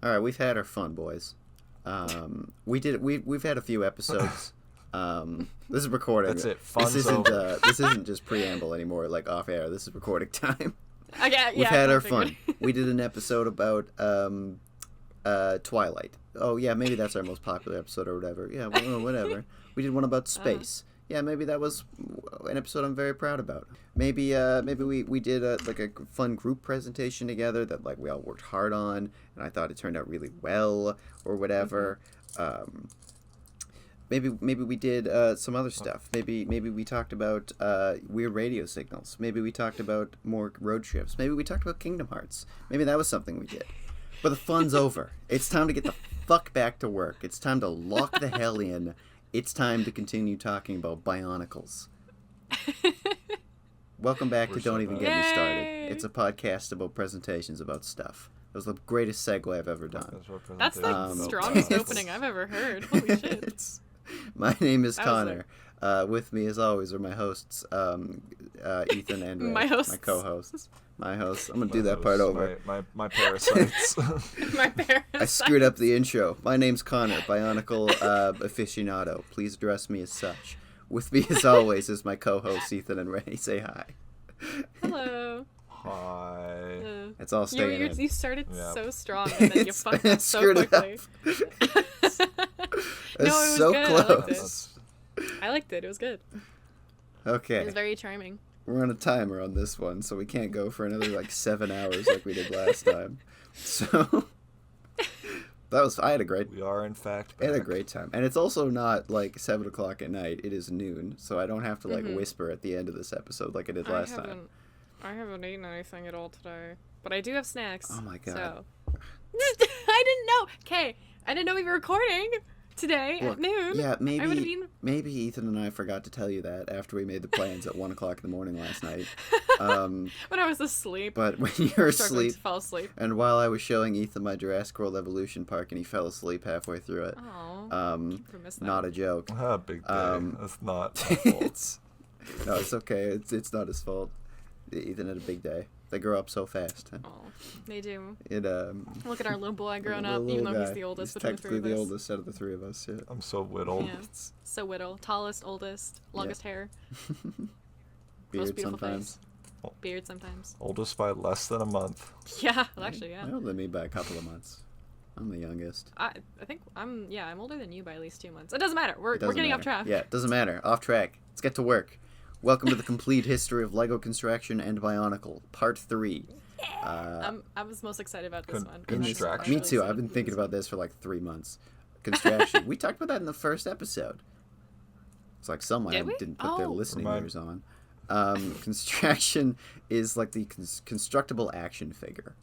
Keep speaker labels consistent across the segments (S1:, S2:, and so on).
S1: All right, we've had our fun, boys. We've had a few episodes. This is recording.
S2: That's it. Fun's
S1: This isn't just preamble anymore, like off air. This is recording time. We've
S3: Yeah,
S1: had our fun. We did an episode about Twilight. Oh yeah, maybe that's our most popular episode or whatever. Yeah, well, whatever. We did one about space. Yeah, maybe that was an episode I'm very proud about. Maybe we did a fun group presentation together that like we all worked hard on, and I thought it turned out really well or whatever. Maybe we did some other stuff. Maybe we talked about weird radio signals. Maybe we talked about more road trips. Maybe we talked about Kingdom Hearts. Maybe that was something we did. But the fun's over. It's time to get the fuck back to work. It's time to lock the hell in. It's time to continue talking about Bionicles. Welcome back to Don't Even Get Me Started. It's a podcast about presentations about stuff. That was the greatest segue I've ever done.
S3: That's the strongest opening I've ever heard. Holy shit.
S1: My name is Connor. With me, as always, are my hosts, Ethan and Ray, my co-hosts. My hosts. I'm going to do that part over.
S2: My parasites.
S3: My parasites.
S1: I screwed up the intro. My name's Connor, Bionicle aficionado. Please address me as such. With me, as always, is my co-hosts, Ethan and Ray. Say hi.
S3: Hello.
S2: Hi.
S1: It's all staying in.
S3: You started so strong, and then you fucked up so quickly.
S1: No,
S3: it was
S1: so
S3: good.
S1: Close.
S3: I liked it. It was good.
S1: Okay.
S3: It was very charming.
S1: We're on a timer on this one, so we can't go for another 7 hours like we did last time. So I had a great.
S2: We are in fact
S1: I
S2: back.
S1: had a great time, and it's also not 7 o'clock at night. It is noon, so I don't have to whisper at the end of this episode like I did last time.
S3: I haven't eaten anything at all today, but I do have snacks.
S1: Oh my god!
S3: So. I didn't know. Okay, I didn't know we were recording today at noon.
S1: Yeah, maybe Ethan and I forgot to tell you that after we made the plans at 1 o'clock in the morning last night.
S3: When I was asleep.
S1: But when you were asleep,
S3: to fall asleep,
S1: and while I was showing Ethan my Jurassic World Evolution Park, and he fell asleep halfway through it. Not a joke.
S2: Big day. That's not my fault.
S1: No, it's okay. It's not his fault. Ethan had a big day. They grow up so fast. Huh?
S3: Oh, they do.
S1: Look
S3: at our little boy growing up, even though he's the oldest between the three of us.
S1: Technically the oldest out of the three of us, yeah.
S2: I'm so whittled.
S3: Yeah, so whittled. Tallest, oldest, longest hair.
S1: Beard
S3: most beautiful
S1: sometimes.
S3: Face. Beard sometimes.
S2: Oldest by less than a month.
S3: Yeah, actually, yeah.
S1: Older than me by a couple of months. I'm the youngest.
S3: I think I'm older than you by at least 2 months. It doesn't matter. We're getting off track.
S1: Yeah, it doesn't matter. Off track. Let's get to work. Welcome to the complete history of Lego Constraction and Bionicle, Part 3.
S3: I was most excited about this one.
S2: Constraction.
S1: Me too. I've been thinking about this for 3 months. Construction. We talked about that in the first episode. It's like someone didn't put their listening ears on. Construction is like the constructible action figure.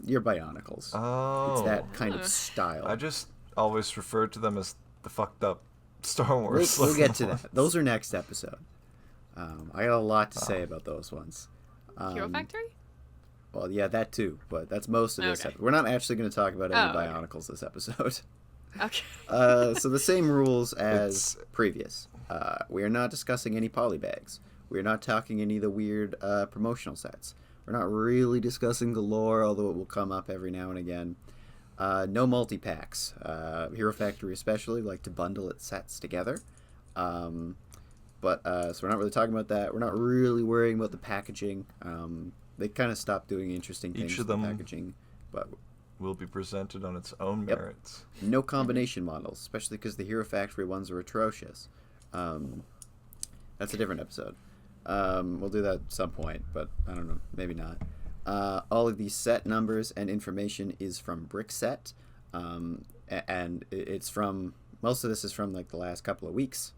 S1: Your Bionicles.
S2: Oh.
S1: It's that kind of style.
S2: I just always referred to them as the fucked up Star Wars.
S1: We'll get to that. Those are next episode. I got a lot to say about those ones.
S3: Hero Factory?
S1: Well, yeah, that too, but that's most of this episode. We're not actually going to talk about any Bionicles this episode.
S3: Okay.
S1: So the same rules as previous. We are not discussing any polybags. We are not talking any of the weird promotional sets. We're not really discussing the lore, although it will come up every now and again. No multi-packs. Hero Factory especially like to bundle its sets together. So we're not really talking about that. We're not really worrying about the packaging. They kind of stopped doing interesting things with the packaging. But
S2: will be presented on its own merits.
S1: No combination models, especially because the Hero Factory ones are atrocious. That's a different episode. We'll do that at some point, but I don't know. Maybe not. All of these set numbers and information is from Brickset. And it's from... Most of this is from the last couple of weeks.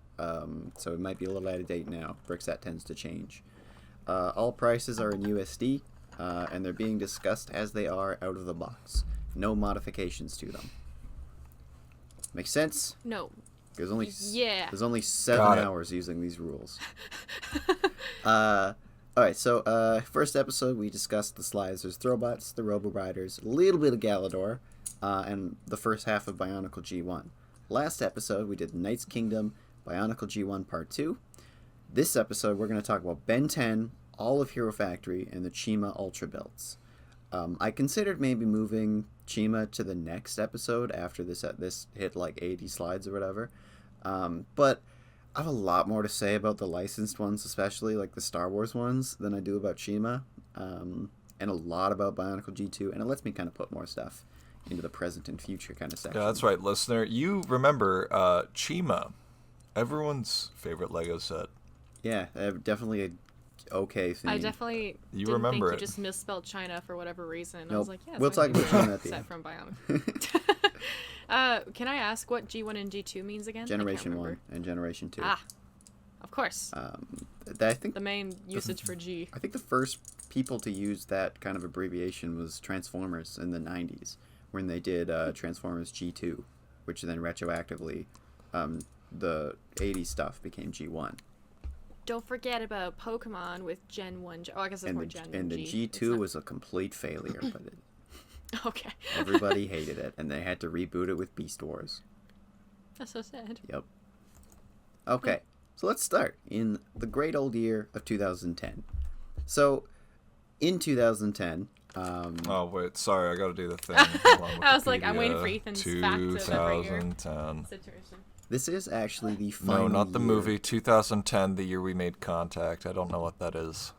S1: So it might be a little out of date now. Brickset tends to change. All prices are in USD, and they're being discussed as they are out of the box. No modifications to them. Make sense?
S3: No.
S1: There's only 7 hours using these rules. Alright, so first episode we discussed the Slicers, Throwbots, the Robo-Riders, a little bit of Galador, and the first half of Bionicle G1. Last episode we did Knight's Kingdom, Bionicle G1 Part 2. This episode we're going to talk about Ben 10, all of Hero Factory, and the Chima Ultra Builds. I considered maybe moving Chima to the next episode after this hit like 80 slides or whatever. But I have a lot more to say about the licensed ones, especially like the Star Wars ones, than I do about Chima. And a lot about Bionicle G2, and it lets me kind of put more stuff into the present and future kind of section.
S2: Yeah, that's right, listener. You remember Chima, everyone's favorite Lego set.
S1: Yeah, definitely a okay theme.
S3: I definitely
S2: You
S3: didn't
S2: remember
S3: think
S2: it.
S3: you just misspelled China for whatever reason. I
S1: Nope.
S3: was like, yeah,
S1: We'll talk about China at the
S3: set
S1: end.
S3: from Bionicle. Can I ask what G1 and G2 means again? I can't
S1: Generation
S3: remember.
S1: 1 and Generation 2.
S3: Ah, of course.
S1: I think
S3: The main usage for G.
S1: I think the first people to use that kind of abbreviation was Transformers in the 90s, when they did Transformers G2, which then retroactively, the 80s stuff became G1.
S3: Don't forget about Pokemon with Gen 1. Oh, I guess it's
S1: And
S3: more
S1: the,
S3: Gen
S1: and the
S3: G.
S1: G2 was a complete failure, but
S3: Okay.
S1: everybody hated it, and they had to reboot it with Beast Wars.
S3: That's so sad.
S1: Yep. Okay, so let's start in the great old year of 2010. So, in 2010,
S2: Oh, wait, sorry, I gotta do the thing. Hold on,
S3: I was like, I'm waiting
S2: Wikipedia,
S3: for Ethan's fact of every year.
S2: 2010.
S3: Situation.
S1: this is actually the final
S2: No, not the
S1: year.
S2: movie. 2010, the year we made contact. I don't know what that is.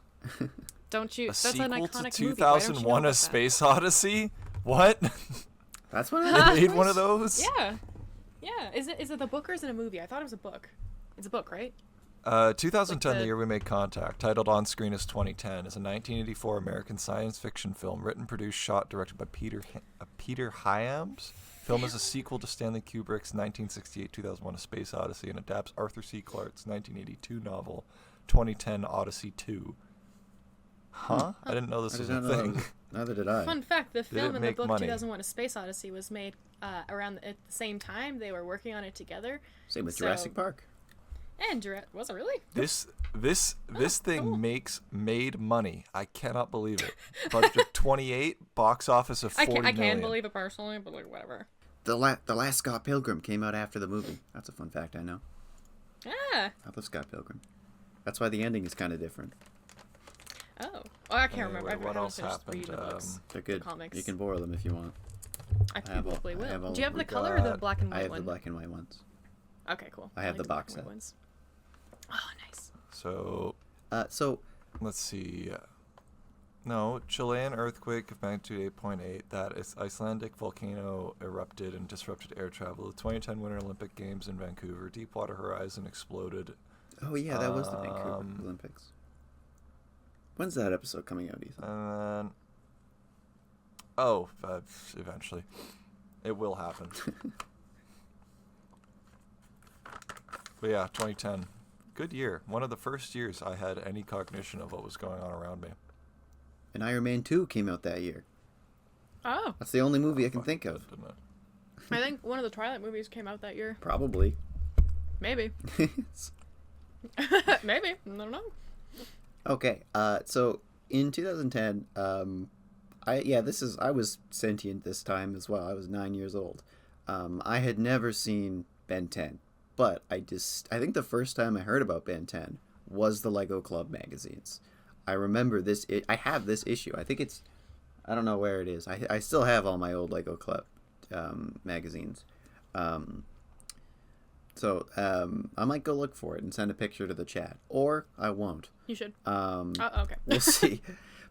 S3: Don't you?
S2: A
S3: That's an
S2: sequel
S3: iconic
S2: to
S3: movie. Why don't you know
S2: 2001:
S3: about
S2: A
S3: that?
S2: Space Odyssey? What?
S1: That's what
S2: They made one of those?
S3: Yeah. Yeah. Is it the book or is it a movie? I thought it was a book. It's a book, right?
S2: 2010,
S3: Like
S2: the
S3: the-
S2: year we made contact, titled On Screen as 2010, is a 1984 American science fiction film written, produced, shot, directed by Peter Hyams. Film is a sequel to Stanley Kubrick's 1968-2001: A Space Odyssey and adapts Arthur C. Clarke's 1982 novel 2010 Odyssey 2. Huh? I didn't know this
S1: I
S2: was
S1: did
S2: a
S1: not know that
S2: thing.
S1: was- Neither did I.
S3: Fun fact: the film
S2: it
S3: and the
S2: make
S3: book
S2: money?
S3: 2001: A Space Odyssey was made around at the same time. They were working on it together.
S1: Same with
S3: So-
S1: Jurassic Park.
S3: And was it really?
S2: This thing
S3: cool.
S2: made money. I cannot believe it. Budget of 28, box office of 40
S3: I can
S2: million.
S3: believe it personally, but like whatever.
S1: The last Scott Pilgrim came out after the movie. That's a fun fact I know.
S3: Ah.
S1: I love Scott Pilgrim. That's why the ending is kind of different.
S3: Oh. I can't remember.
S2: Anyway,
S3: I
S2: what
S3: haven't
S2: else
S3: finished
S2: happened?
S3: reading the books.
S1: They're good.
S3: comics.
S1: You can borrow them if you want.
S3: I
S1: have all-
S3: probably
S1: I have
S3: will.
S1: all-
S3: Do you have the
S2: we
S3: color or the
S2: got-
S3: black and
S1: I
S3: white
S1: have
S3: one?
S1: the black and white ones.
S3: Okay, cool.
S1: I have the
S3: black
S1: box
S3: and white
S1: set.
S3: ones. Oh, nice.
S2: So
S1: So
S2: let's see. No, Chilean earthquake of magnitude 8.8. That is Icelandic volcano erupted and disrupted air travel. The 2010 Winter Olympic Games in Vancouver. Deepwater Horizon exploded.
S1: oh yeah, that was the Vancouver
S2: Um,
S1: Olympics. When's that episode coming out, Ethan?
S2: And eventually, it will happen. But yeah, 2010, good year. One of the first years I had any cognition of what was going on around me.
S1: And Iron Man 2 came out that year.
S3: Oh,
S1: That's the only movie I can
S2: Fuck,
S1: think of.
S2: didn't it?
S3: I think one of the Twilight movies came out that year.
S1: Probably.
S3: Maybe. Maybe. I don't know.
S1: Okay, so in 2010, I was sentient this time as well. I was 9 years old. I had never seen Ben 10, but I think the first time I heard about Ben 10 was the Lego Club magazines. I remember this. I have this issue. I think I don't know where it is. I still have all my old Lego Club magazines. So I might go look for it and send a picture to the chat, or I won't.
S3: You should.
S1: Oh,
S3: Okay.
S1: we'll see.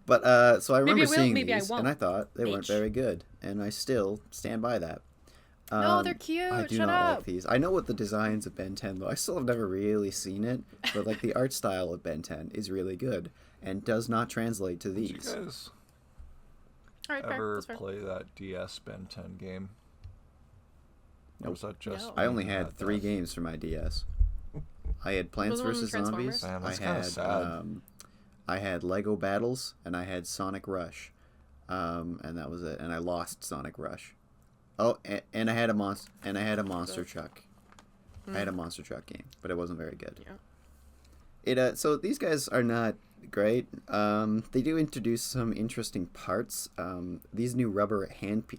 S1: But so I remember
S3: I will,
S1: seeing
S3: maybe I
S1: these,
S3: won't.
S1: and I thought they weren't
S3: H.
S1: very good, and I still stand by that.
S3: No, they're cute.
S1: I do
S3: Shut
S1: not
S3: up.
S1: like these. I know what the designs of Ben 10 though. I still have never really seen it, but like the art style of Ben 10 is really good and does not translate to
S2: Did you
S1: these.
S2: guys
S3: All right, fair.
S2: ever
S3: That's fair.
S2: play that DS Ben 10 game? Or
S1: Nope.
S2: was that just
S3: No.
S1: I only
S2: me that
S1: had 3
S2: that?
S1: games for my DS. I had Plants
S3: Was it one of
S1: vs
S3: them
S1: Zombies.
S3: Transformers?
S2: Damn, that's
S1: I
S2: kinda
S1: had
S2: sad.
S1: I had Lego Battles and I had Sonic Rush, and that was it. And I lost Sonic Rush. Oh, and I had a monster truck. I had a monster truck game, but it wasn't very good.
S3: Yeah.
S1: So these guys are not great. They do introduce some interesting parts. These new rubber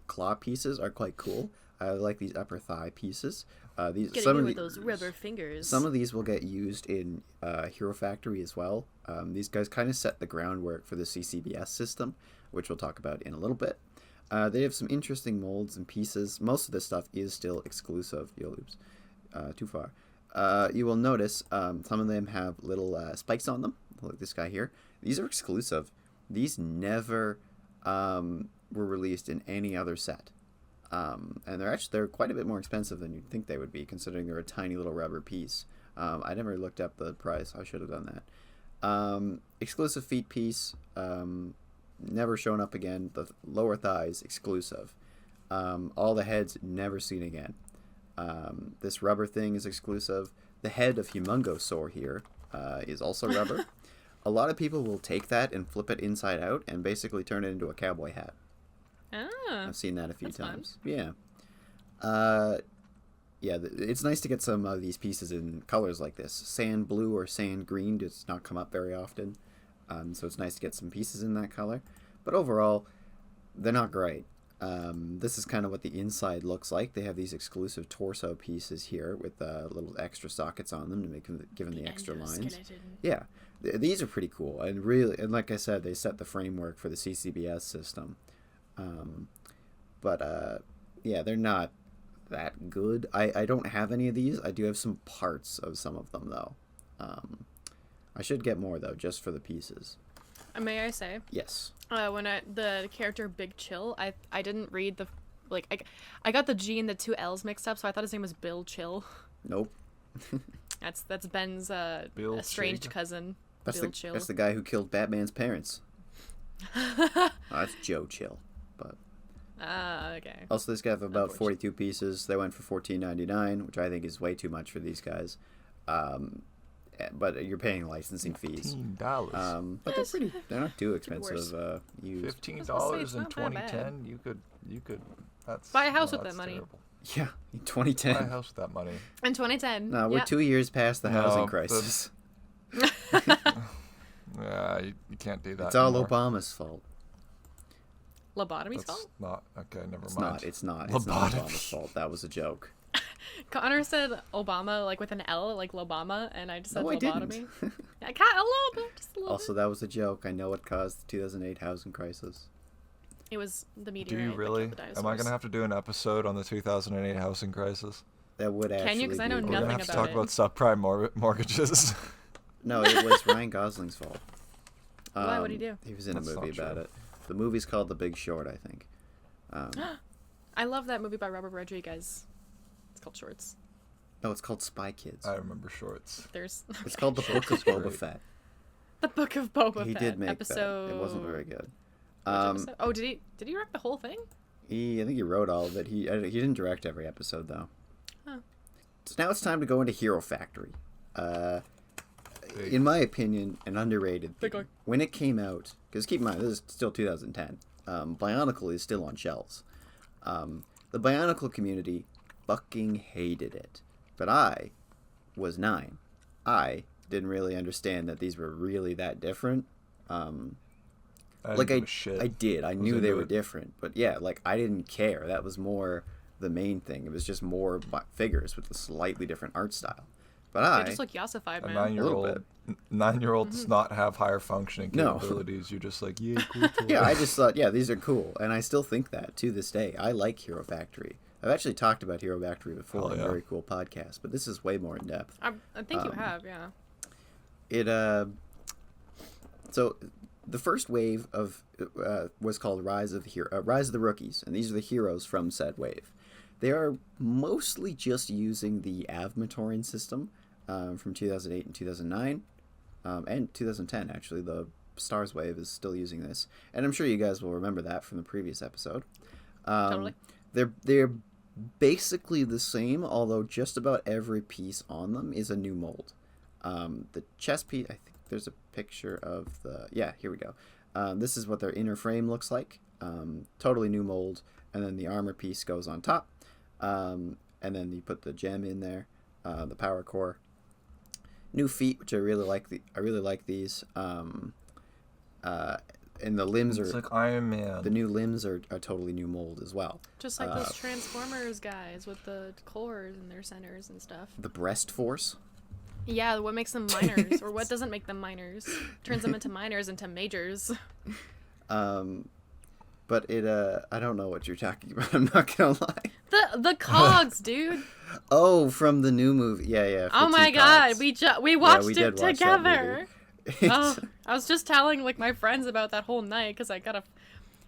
S1: claw pieces are quite cool. I like these upper thigh pieces. These
S3: Getting
S1: some
S3: me
S1: of
S3: with those rubber fingers.
S1: Some of these will get used in Hero Factory as well. These guys kind of set the groundwork for the CCBS system, which we'll talk about in a little bit. They have some interesting molds and pieces. Most of this stuff is still exclusive. Oops, too far. You will notice some of them have little spikes on them, like this guy here. These are exclusive. These never were released in any other set. And they're quite a bit more expensive than you'd think they would be, considering they're a tiny little rubber piece. I never looked up the price. I should have done that. Exclusive feet piece. Never shown up again. The lower thighs exclusive. All the heads never seen again. This rubber thing is exclusive. The head of Humongosaur here is also rubber. A lot of people will take that and flip it inside out and basically turn it into a cowboy hat.
S3: Ah,
S1: I've seen that a few
S3: that's
S1: times. Yeah. It's nice to get some of these pieces in colors like this. Sand blue or sand green does not come up very often. So it's nice to get some pieces in that color. But overall, they're not great. This is kind of what the inside looks like. They have these exclusive torso pieces here with little extra sockets on them to give them the extra lines. Yeah, these are pretty cool, and like I said, they set the framework for the CCBS system. They're not that good. I don't have any of these. I do have some parts of some of them though. I should get more though, just for the pieces.
S3: May I say?
S1: Yes.
S3: When the character Big Chill, I didn't read the I got the G and the two L's mixed up, so I thought his name was Bill Chill.
S1: Nope.
S3: That's Ben's
S2: Bill
S3: estranged
S2: Chig.
S3: cousin.
S1: That's
S3: Bill Chill.
S1: That's the guy who killed Batman's parents. That's Joe Chill. But
S3: okay.
S1: also, this guy have about 42 pieces. They went for $14.99, which I think is way too much for these guys. But you're paying licensing fees.
S2: $15.
S1: But they're not too expensive. Used.
S2: $15 in 2010. You could. That's
S3: buy a house with that
S2: that's
S3: money.
S2: terrible.
S1: Yeah, in 2010.
S2: Buy a house with that money.
S3: In 2010.
S1: No, we're 2 years past the housing crisis.
S2: Yeah, you can't do that.
S1: It's all
S2: anymore.
S1: Obama's fault.
S3: Lobotomy's
S2: That's
S3: fault?
S2: not okay. Never
S1: It's
S2: mind.
S1: not. It's not Obama's fault. That was a joke.
S3: Connor said Obama like with an L, like Lobama, and I just said
S1: No, I
S3: lobotomy.
S1: didn't.
S3: I can't a little bit, just a little
S1: Also, that was a joke. I know it caused the 2008 housing crisis.
S3: It was the
S2: Do
S3: meteorite.
S2: you
S3: that
S2: really?
S3: killed the
S2: Am I
S3: dinosaurs.
S2: gonna have to do an episode on the 2008 housing crisis?
S1: That would actually.
S3: you? 'Cause I know
S1: be-
S2: We're gonna
S3: nothing
S2: have to
S3: about
S2: talk
S3: it.
S2: about subprime mortgages.
S1: No, it was Ryan Gosling's fault.
S3: Why? What'd he do?
S1: He was in
S2: That's
S1: a movie
S2: not
S1: about
S2: true.
S1: it. The movie's called The Big Short, I think.
S3: I love that movie by Robert Rodriguez. It's called Shorts.
S1: No, it's called Spy Kids.
S2: I remember shorts.
S3: There's
S1: It's called The Book of
S2: Great.
S1: Boba Fett.
S3: The Book of Boba
S1: He
S3: Fett.
S1: did make
S3: episode...
S1: that. It wasn't very good.
S3: Which episode? Oh, did he write the whole thing?
S1: I think he wrote all of it. He didn't direct every episode though.
S3: Huh.
S1: So now it's time to go into Hero Factory. In my opinion, an underrated
S3: Big
S1: thing.
S3: one.
S1: When it came out, because keep in mind this is still 2010. Bionicle is still on shelves. The Bionicle community fucking hated it, but I was 9. I didn't really understand that these were really that different.
S2: I
S1: Like
S2: didn't give a shit.
S1: I did. I
S2: was
S1: knew they
S2: into
S1: were
S2: it.
S1: different, but yeah, like I didn't care. That was more the main thing. It was just more figures with a slightly different art style. But
S3: They just look yassified,
S2: A
S3: man.
S2: 9-year-old. 9-year-old does not have higher functioning
S1: No.
S2: capabilities. You're just like, yeah, cool.
S1: yeah, I just thought, yeah, these are cool, and I still think that to this day. I like Hero Factory. I've actually talked about Hero Factory before
S2: Hell
S1: on a
S2: yeah.
S1: very cool podcast, but this is way more in depth.
S3: I think you have, yeah.
S1: It so the first wave of was called Rise of the Rookies, and these are the heroes from said wave. They are mostly just using the Avmatoran system from 2008 and 2009, and 2010 actually. The Stars wave is still using this, and I'm sure you guys will remember that from the previous episode.
S3: Totally.
S1: They're basically the same, although just about every piece on them is a new mold. The chest piece, I think there's a picture of the... Yeah, here we go. This is what their inner frame looks like. Totally new mold. And then the armor piece goes on top. And then you put the gem in there, the power core. New feet, which I really like. I really like these. and the limbs
S2: It's
S1: are
S2: like Iron Man.
S1: the new limbs are a totally new mold as well.
S3: Just like those Transformers guys with the cores in their centers and stuff.
S1: The breast force.
S3: Yeah, what makes them minors, or what doesn't make them minors, turns them into minors into majors.
S1: But it I don't know what you're talking about. I'm not gonna lie.
S3: The cogs, dude.
S1: Oh, from the new movie. Yeah.
S3: Oh my god, we watched it
S1: did watch that
S3: together.
S1: movie.
S3: Oh, I was just telling like my friends about that whole night because I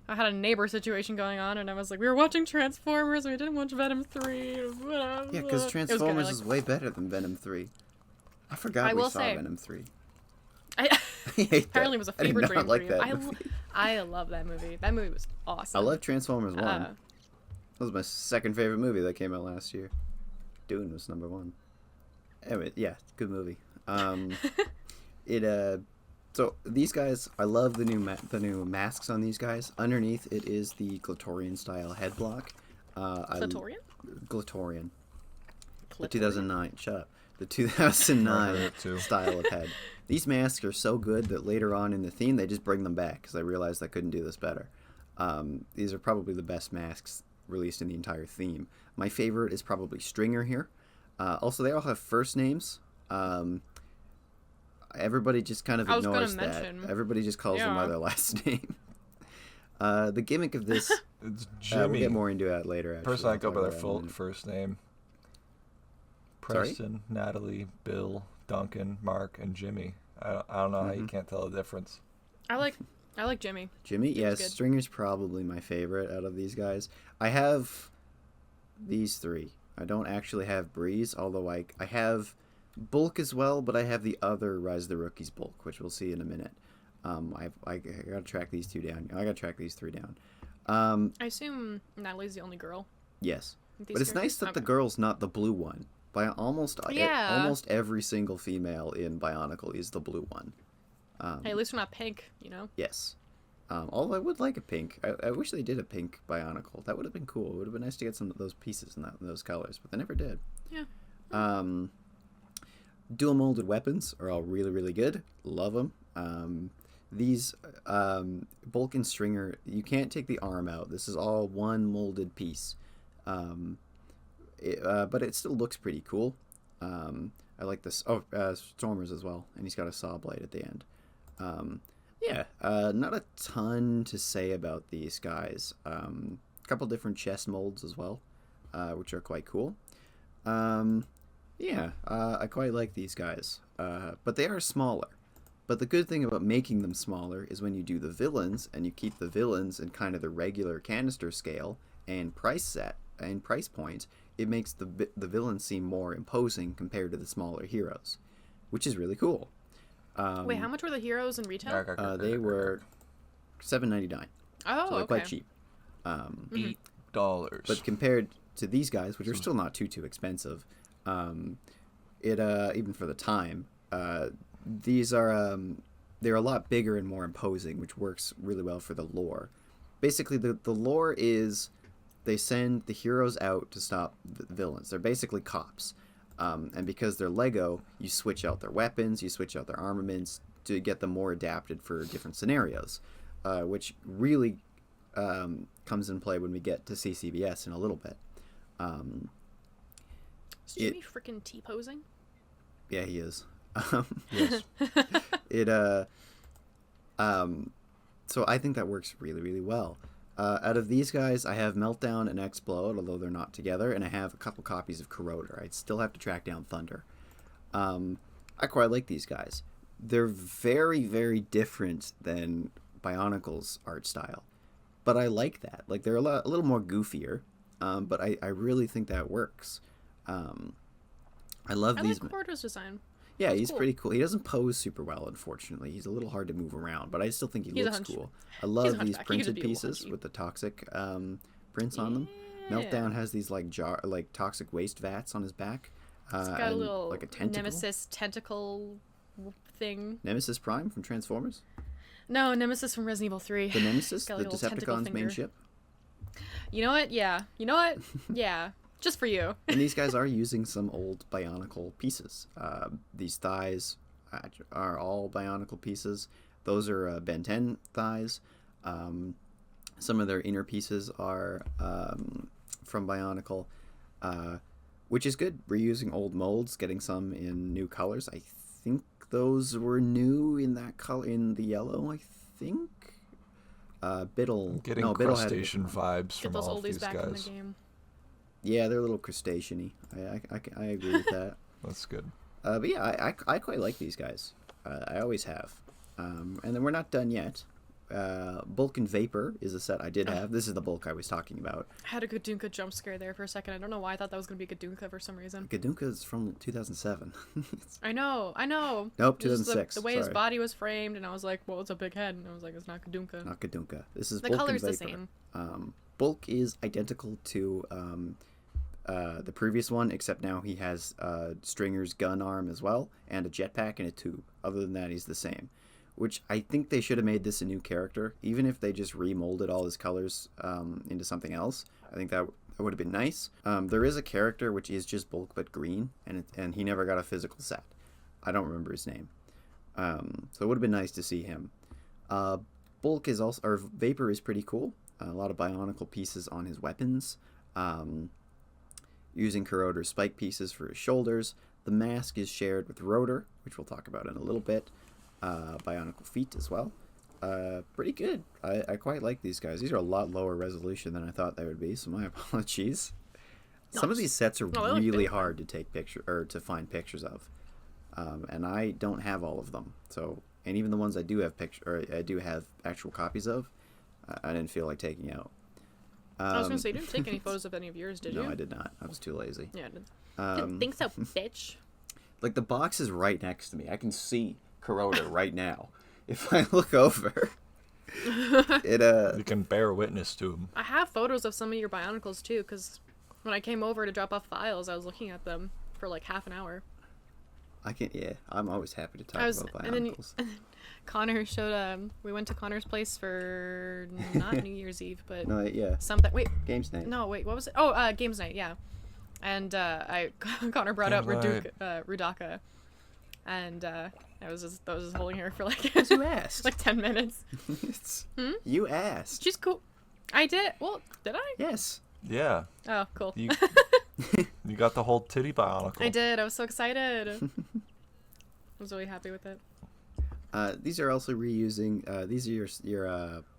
S3: had a neighbor situation going on, and I was like, we were watching Transformers, and we didn't watch Venom 3.
S1: Yeah, because Transformers is way better than Venom 3. I forgot we saw Venom 3.
S3: I
S1: hate
S3: apparently
S1: that.
S3: it was a
S1: I did
S3: fever
S1: not
S3: dream
S1: like
S3: for you.
S1: that movie.
S3: I love that movie. That movie was awesome.
S1: I love Transformers 1. That was my second favorite movie that came out last year. Dune was number 1. Anyway, yeah, good movie. So these guys, I love the new masks on these guys. Underneath it is the Glatorian style head block.
S3: Glatorian?
S1: Glatorian. The 2009. Shut up. The 2009 style of head. These masks are so good that later on in the theme they just bring them back because they realized I couldn't do this better. These are probably the best masks released in the entire theme. My favorite is probably Stringer here. Also, they all have first names. Everybody just kind of ignores that. Everybody just calls them by their last name. The gimmick of this,
S2: it's Jimmy.
S1: We'll get more into that later. Actually,
S2: personally, I go by their full first name. Preston,
S1: Sorry?
S2: Natalie, Bill, Duncan, Mark, and Jimmy. I don't know how you can't tell the difference.
S3: I like Jimmy.
S1: Jimmy, yes, yeah, Stringer's probably my favorite out of these guys. I have these three. I don't actually have Breeze, although I have Bulk as well, but I have the other Rise of the Rookies Bulk, which we'll see in a minute. I gotta track these two down. I gotta track these three down.
S3: I assume Natalie's the only girl.
S1: Yes, but it's nice that the girl's not the blue one. By almost every single female in Bionicle is the blue one.
S3: Hey, at least we're not pink, you know?
S1: Yes. Although I would like a pink. I wish they did a pink Bionicle. That would have been cool. It would have been nice to get some of those pieces in those colors, but they never did.
S3: Yeah.
S1: Dual molded weapons are all really, really good. Love them. These Bulk and Stringer, you can't take the arm out. This is all one molded piece. But it still looks pretty cool. I like this. Stormers as well, and he's got a saw blade at the end. Not a ton to say about these guys. A couple different chest molds as well, which are quite cool. I quite like these guys, but they are smaller. But the good thing about making them smaller is when you do the villains, and you keep the villains in kind of the regular canister scale and price point, it makes the villains seem more imposing compared to the smaller heroes, which is really cool.
S3: Wait, how much were the heroes in retail?
S1: They were $7.99.
S3: Oh,
S1: so they're
S3: okay.
S1: quite cheap.
S2: $8.
S1: But compared to these guys, which are still not too expensive, even for the time, these are they're a lot bigger and more imposing, which works really well for the lore. Basically, the lore is they send the heroes out to stop the villains. They're basically cops. And because they're Lego, you switch out their weapons, you switch out their armaments to get them more adapted for different scenarios, which really comes in play when we get to CCBS in a little bit.
S3: Is Jimmy freaking T-posing?
S1: Yeah, he is.
S2: Yes.
S1: So I think that works really, really well. Out of these guys, I have Meltdown and Explode, although they're not together, and I have a couple copies of Corroder. I still have to track down Thunder. I quite like these guys. They're very, very different than Bionicle's art style, but I like that. Like, they're a little more goofier, but I really think that works. I love these.
S3: I like Corroder's design.
S1: Yeah, he's cool. Pretty cool. He doesn't pose super well, unfortunately. He's a little hard to move around, but I still think he looks cool. I love these printed pieces with the toxic prints on them. Meltdown has these like toxic waste vats on his back.
S3: It's got a little
S1: like a tentacle.
S3: Nemesis tentacle thing.
S1: Nemesis Prime from Transformers?
S3: No, Nemesis from Resident Evil 3.
S1: The Nemesis, the Decepticons' main ship.
S3: You know what? Yeah. You know what? Yeah. Just for you.
S1: And these guys are using some old Bionicle pieces. These thighs are all Bionicle pieces. Those are Ben 10 thighs. Some of their inner pieces are from Bionicle, which is good. Reusing old molds, getting some in new colors. I think those were new in that color, in the yellow, I think. Biddle.
S2: Getting
S1: no, Biddle
S2: crustacean vibes
S3: Get
S2: from
S3: those
S2: all of
S3: oldies
S2: these
S3: back in the
S2: guys.
S3: game.
S1: Yeah, they're a little crustacean-y. I agree with that.
S2: That's good.
S1: But yeah, I quite like these guys. I always have. And then we're not done yet. Bulk and Vapor is a set I did have. This is the Bulk I was talking about.
S3: I had a Gadunka jump scare there for a second. I don't know why I thought that was going to be Gadunka for some reason.
S1: Gadunka is from 2007.
S3: I know.
S1: Nope,
S3: Just
S1: 2006.
S3: The way
S1: sorry.
S3: his body was framed, and I was like, well, it's a big head. And I was like, it's not Gadunka.
S1: Not Gadunka. This is
S3: The
S1: Bulk
S3: color's
S1: and
S3: the
S1: Vapor.
S3: same.
S1: Bulk is identical to the previous one, except now he has Stringer's gun arm as well, and a jetpack and a tube. Other than that, he's the same. Which I think they should have made this a new character, even if they just remolded all his colors into something else. I think that would have been nice. There is a character which is just Bulk but green, and he never got a physical set. I don't remember his name. So it would have been nice to see him. Bulk is also, or Vapor is pretty cool. A lot of Bionicle pieces on his weapons. Using Corroder spike pieces for his shoulders. The mask is shared with Rotor, which we'll talk about in a little bit. Bionicle feet as well. Pretty good. I quite like these guys. These are a lot lower resolution than I thought they would be, so my apologies. Some of these sets are really hard to take to find pictures of, and I don't have all of them. So, and even the ones I do have I do have actual copies of, I didn't feel like taking out.
S3: I was gonna say, you didn't take any photos of any of yours, did you?
S1: No, I did not. I was too lazy.
S3: Yeah, I didn't think so, bitch.
S1: Like, the box is right next to me. I can see Corroder right now. If I look over,
S2: You can bear witness to him.
S3: I have photos of some of your Bionicles too, because when I came over to drop off files, I was looking at them for like half an hour.
S1: I'm always happy to talk about
S3: And then
S1: Bionicles.
S3: Connor showed, we went to Connor's place for not New Year's Eve, but
S1: No, yeah.
S3: something. Wait,
S1: Games night.
S3: no, wait, what was it? Oh, games night, yeah. And Connor brought up Rudaka, and I was just holding her for like
S1: You asked.
S3: like 10 minutes.
S1: You asked.
S3: She's cool. I did. Well, did I?
S1: Yes.
S2: Yeah.
S3: Oh, cool.
S2: You got the whole titty Bionicle.
S3: I did. I was so excited. I was really happy with it.
S1: These are also reusing. These are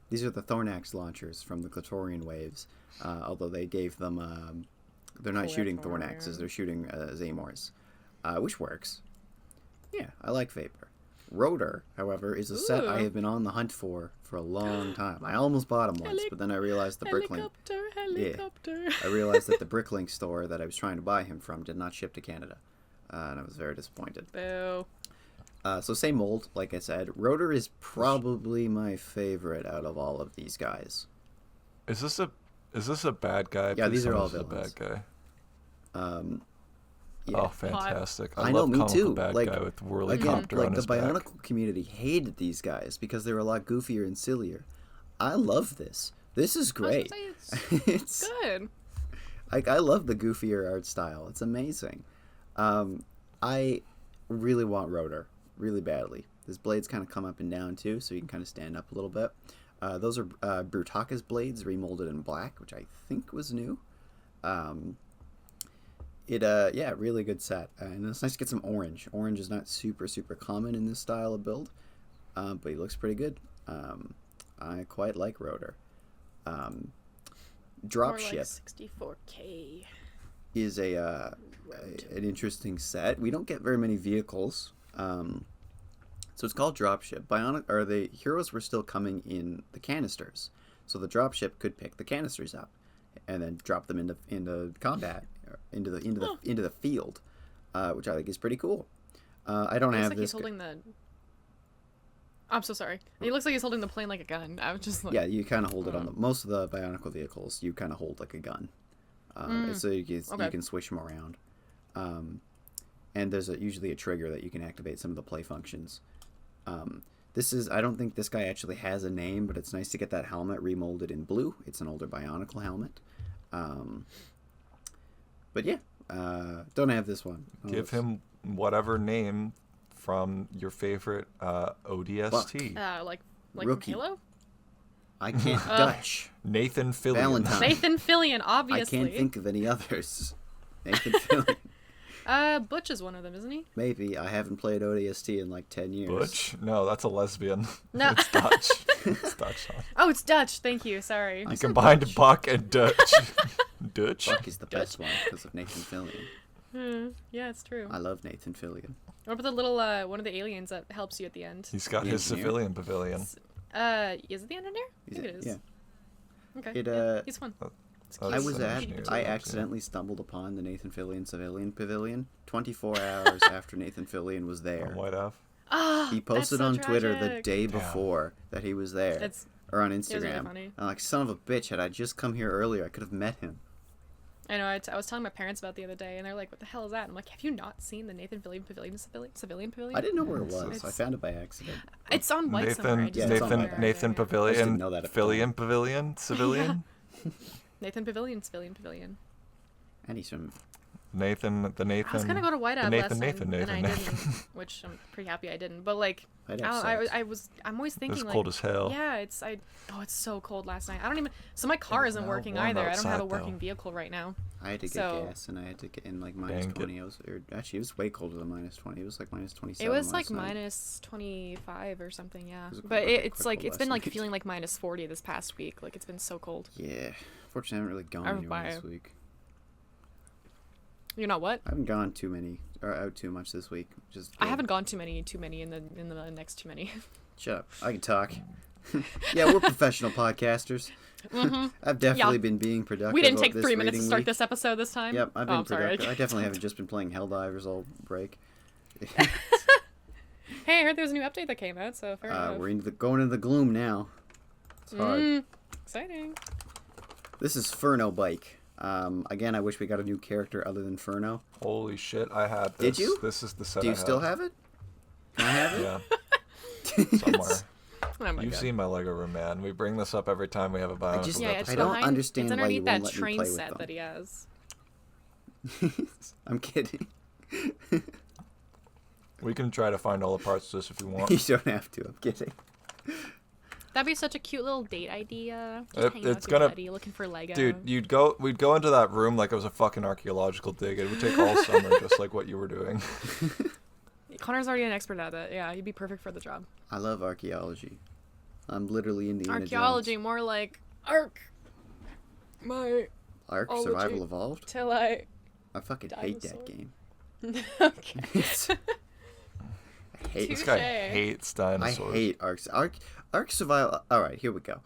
S1: these are the Thornax launchers from the Clitorian waves. Although they gave them, they're not shooting Thornaxes. They're shooting Zamors, which works. Yeah, I like Vapor. Rotor, however, is a set I have been on the hunt for a long time. I almost bought him once, but then I realized the Bricklink.
S3: Helicopter.
S1: Yeah, I realized that the Bricklink store that I was trying to buy him from did not ship to Canada, and I was very disappointed.
S3: Boo.
S1: So same mold, like I said. Rotor is probably my favorite out of all of these guys.
S2: Is this a bad guy?
S1: Yeah,
S2: Please
S1: these are
S2: tell
S1: all
S2: me this is
S1: villains.
S2: a bad guy.
S1: Yeah.
S2: Oh, fantastic!
S1: I know,
S2: love
S1: me
S2: comical
S1: too.
S2: Bad
S1: Like,
S2: guy with
S1: again,
S2: Whirly-copter
S1: like
S2: on
S1: the
S2: his back.
S1: Bionicle community hated these guys because they were a lot goofier and sillier. I love this. This is great.
S3: I was gonna say, it's good.
S1: Like, I love the goofier art style. It's amazing. I really want Rotor really badly. His blades kind of come up and down too, so you can kind of stand up a little bit. Those are Brutaka's blades remolded in black, which I think was new. Yeah, really good set. And it's nice to get some orange. Orange is not super common in this style of build, but he looks pretty good. I quite like Rotor. Dropship
S3: More like 64K.
S1: is an interesting set. We don't get very many vehicles, so it's called Dropship. The heroes were still coming in the canisters, so the Dropship could pick the canisters up and then drop them into combat, into the field, which I think is pretty cool. I don't have
S3: Like
S1: this.
S3: he's holding the. I'm so sorry. He looks like he's holding the plane like a gun. I was just like.
S1: Yeah, you kind of hold it on most of the Bionicle vehicles. You kind of hold like a gun, so you can swish them around. And there's usually a trigger that you can activate some of the play functions. I don't think this guy actually has a name, but it's nice to get that helmet remolded in blue. It's an older Bionicle helmet. But yeah, don't have this one.
S2: Give him whatever name from your favorite ODST.
S3: Like
S1: Rookie.
S3: Halo?
S1: I can't Dutch.
S2: Nathan Fillion.
S1: Valentine.
S3: Nathan Fillion,
S1: I
S3: obviously.
S1: can't think of any others. Nathan Fillion.
S3: Butch is one of them, isn't he?
S1: Maybe. I haven't played ODST in like 10 years.
S2: Butch? No, that's a lesbian.
S3: No.
S2: It's Dutch. It's Dutch. Huh?
S3: Oh, it's Dutch. Thank you. Sorry.
S2: You combined Buck and Dutch. Dutch?
S1: Buck is the best one because of Nathan Fillion.
S3: Yeah, it's true.
S1: I love Nathan Fillion.
S3: What about the little one of the aliens that helps you at the end?
S2: He's got
S1: The
S2: his
S1: engineer?
S2: civilian pavilion.
S3: Is it the engineer? I think it is.
S1: Yeah.
S3: Okay.
S1: It,
S3: yeah, he's fun.
S2: Oh,
S1: I
S2: that's
S1: was
S2: an
S1: at.
S2: engineer,
S1: I
S2: yeah.
S1: accidentally stumbled upon the Nathan Fillion Civilian Pavilion 24 hours after Nathan Fillion was there.
S2: On White Ave.
S3: Ah,
S1: He posted
S3: that's so
S1: on Twitter the
S3: tragic.
S1: day before that he was there,
S3: It's
S1: or on
S3: was really
S1: Instagram.
S3: funny.
S1: I'm like, son of a bitch! Had I just come here earlier, I could have met him.
S3: I know. I was telling my parents about it the other day, and they're like, "What the hell is that?" And I'm like, "Have you not seen the Nathan Fillion Civilian Pavilion?"
S1: I didn't know where it was.
S3: It's-
S1: I found it by accident.
S3: It's on White somewhere. I
S2: Nathan,
S3: just
S1: it's
S3: don't
S1: on
S3: know
S1: White.
S3: where I
S2: Nathan
S3: did.
S2: Pavilion,
S1: know that at the
S2: Fillion Pavilion, Civilian.
S3: Nathan Pavilion Pavilion.
S1: And he's from.
S2: Nathan, the Nathan.
S3: I was gonna go to White
S2: the
S3: Ave
S2: Nathan,
S3: last time, and I
S2: Nathan.
S3: didn't, which I'm pretty happy I didn't. But like,
S1: I'd
S3: I,
S1: have
S3: don't-
S1: sex.
S3: I'm always thinking
S2: It's
S3: like,
S2: cold as hell.
S3: yeah, it's so cold last night. I don't even. So my car
S2: was
S3: isn't
S2: now
S3: working
S2: warm
S3: either. I don't have a
S2: outside,
S3: working
S2: though.
S3: vehicle right now.
S1: I had to get
S3: So-
S1: gas, and I had to get in like minus
S2: Dang it.
S1: 20. Actually, it was way colder than minus 20. It was like minus 27.
S3: It was like
S1: last night.
S3: minus 25 or something, yeah.
S1: was a
S3: But
S1: quick-
S3: it's
S1: quick
S3: like
S1: one
S3: it's been
S1: last
S3: like
S1: night.
S3: feeling like minus 40 this past week. Like it's been so cold.
S1: Yeah. Fortunately, I haven't really gone
S3: I
S1: anywhere
S3: buy
S1: this
S3: it.
S1: week.
S3: You're not what?
S1: I haven't gone too many or out too much this week. Just
S3: I haven't gone too many in the next too many.
S1: Shut up. I can talk. Yeah, we're professional podcasters. I've definitely
S3: Yeah.
S1: been being productive.
S3: We didn't take
S1: this
S3: 3 minutes to
S1: reading
S3: start
S1: week.
S3: this episode this time.
S1: Yep, I've been
S3: I'm sorry.
S1: productive. I definitely haven't just been playing Helldivers all break.
S3: Hey, I heard there's a new update that came out, so fair enough.
S1: We're going into the gloom now. It's hard.
S3: Exciting.
S1: This is Furno Bike. Again, I wish we got a new character other than Furno.
S2: Holy shit! I had this.
S1: Did you?
S2: This is the set.
S1: Do you
S2: I
S1: still have it? Can I have it?
S2: Yeah, somewhere.
S3: Oh my
S2: You've
S3: god.
S2: seen my Lego room, man. We bring this up every time we have a Bionicle
S1: just-
S3: Yeah, it's
S1: I don't
S3: behind,
S1: understand
S3: it's
S1: why you
S3: underneath
S1: won't
S3: that
S1: let me
S3: train
S1: play with
S3: set
S1: them.
S3: that he has.
S1: I'm kidding.
S2: We can try to find all the parts to this if you want.
S1: You don't have to. I'm kidding.
S3: That'd be such a cute little date idea.
S2: It-
S3: Just hanging out
S2: it's
S3: with your
S2: gonna-
S3: buddy, looking for Lego.
S2: Dude, we'd go into that room like it was a fucking archaeological dig. It would take all summer, just like what you were doing.
S3: Connor's already an expert at it. Yeah, you'd be perfect for the job.
S1: I love archaeology. I'm literally in the
S3: Archaeology, more like arc. My
S1: Ark
S3: ology.
S1: Survival Evolved.
S3: till I.
S1: I fucking hate
S3: Dinosaur.
S1: that game.
S3: Okay.
S1: I hate
S2: This
S3: Touche.
S2: guy hates
S1: I
S2: dinosaurs.
S1: hate Ark Survival. All right, here we go.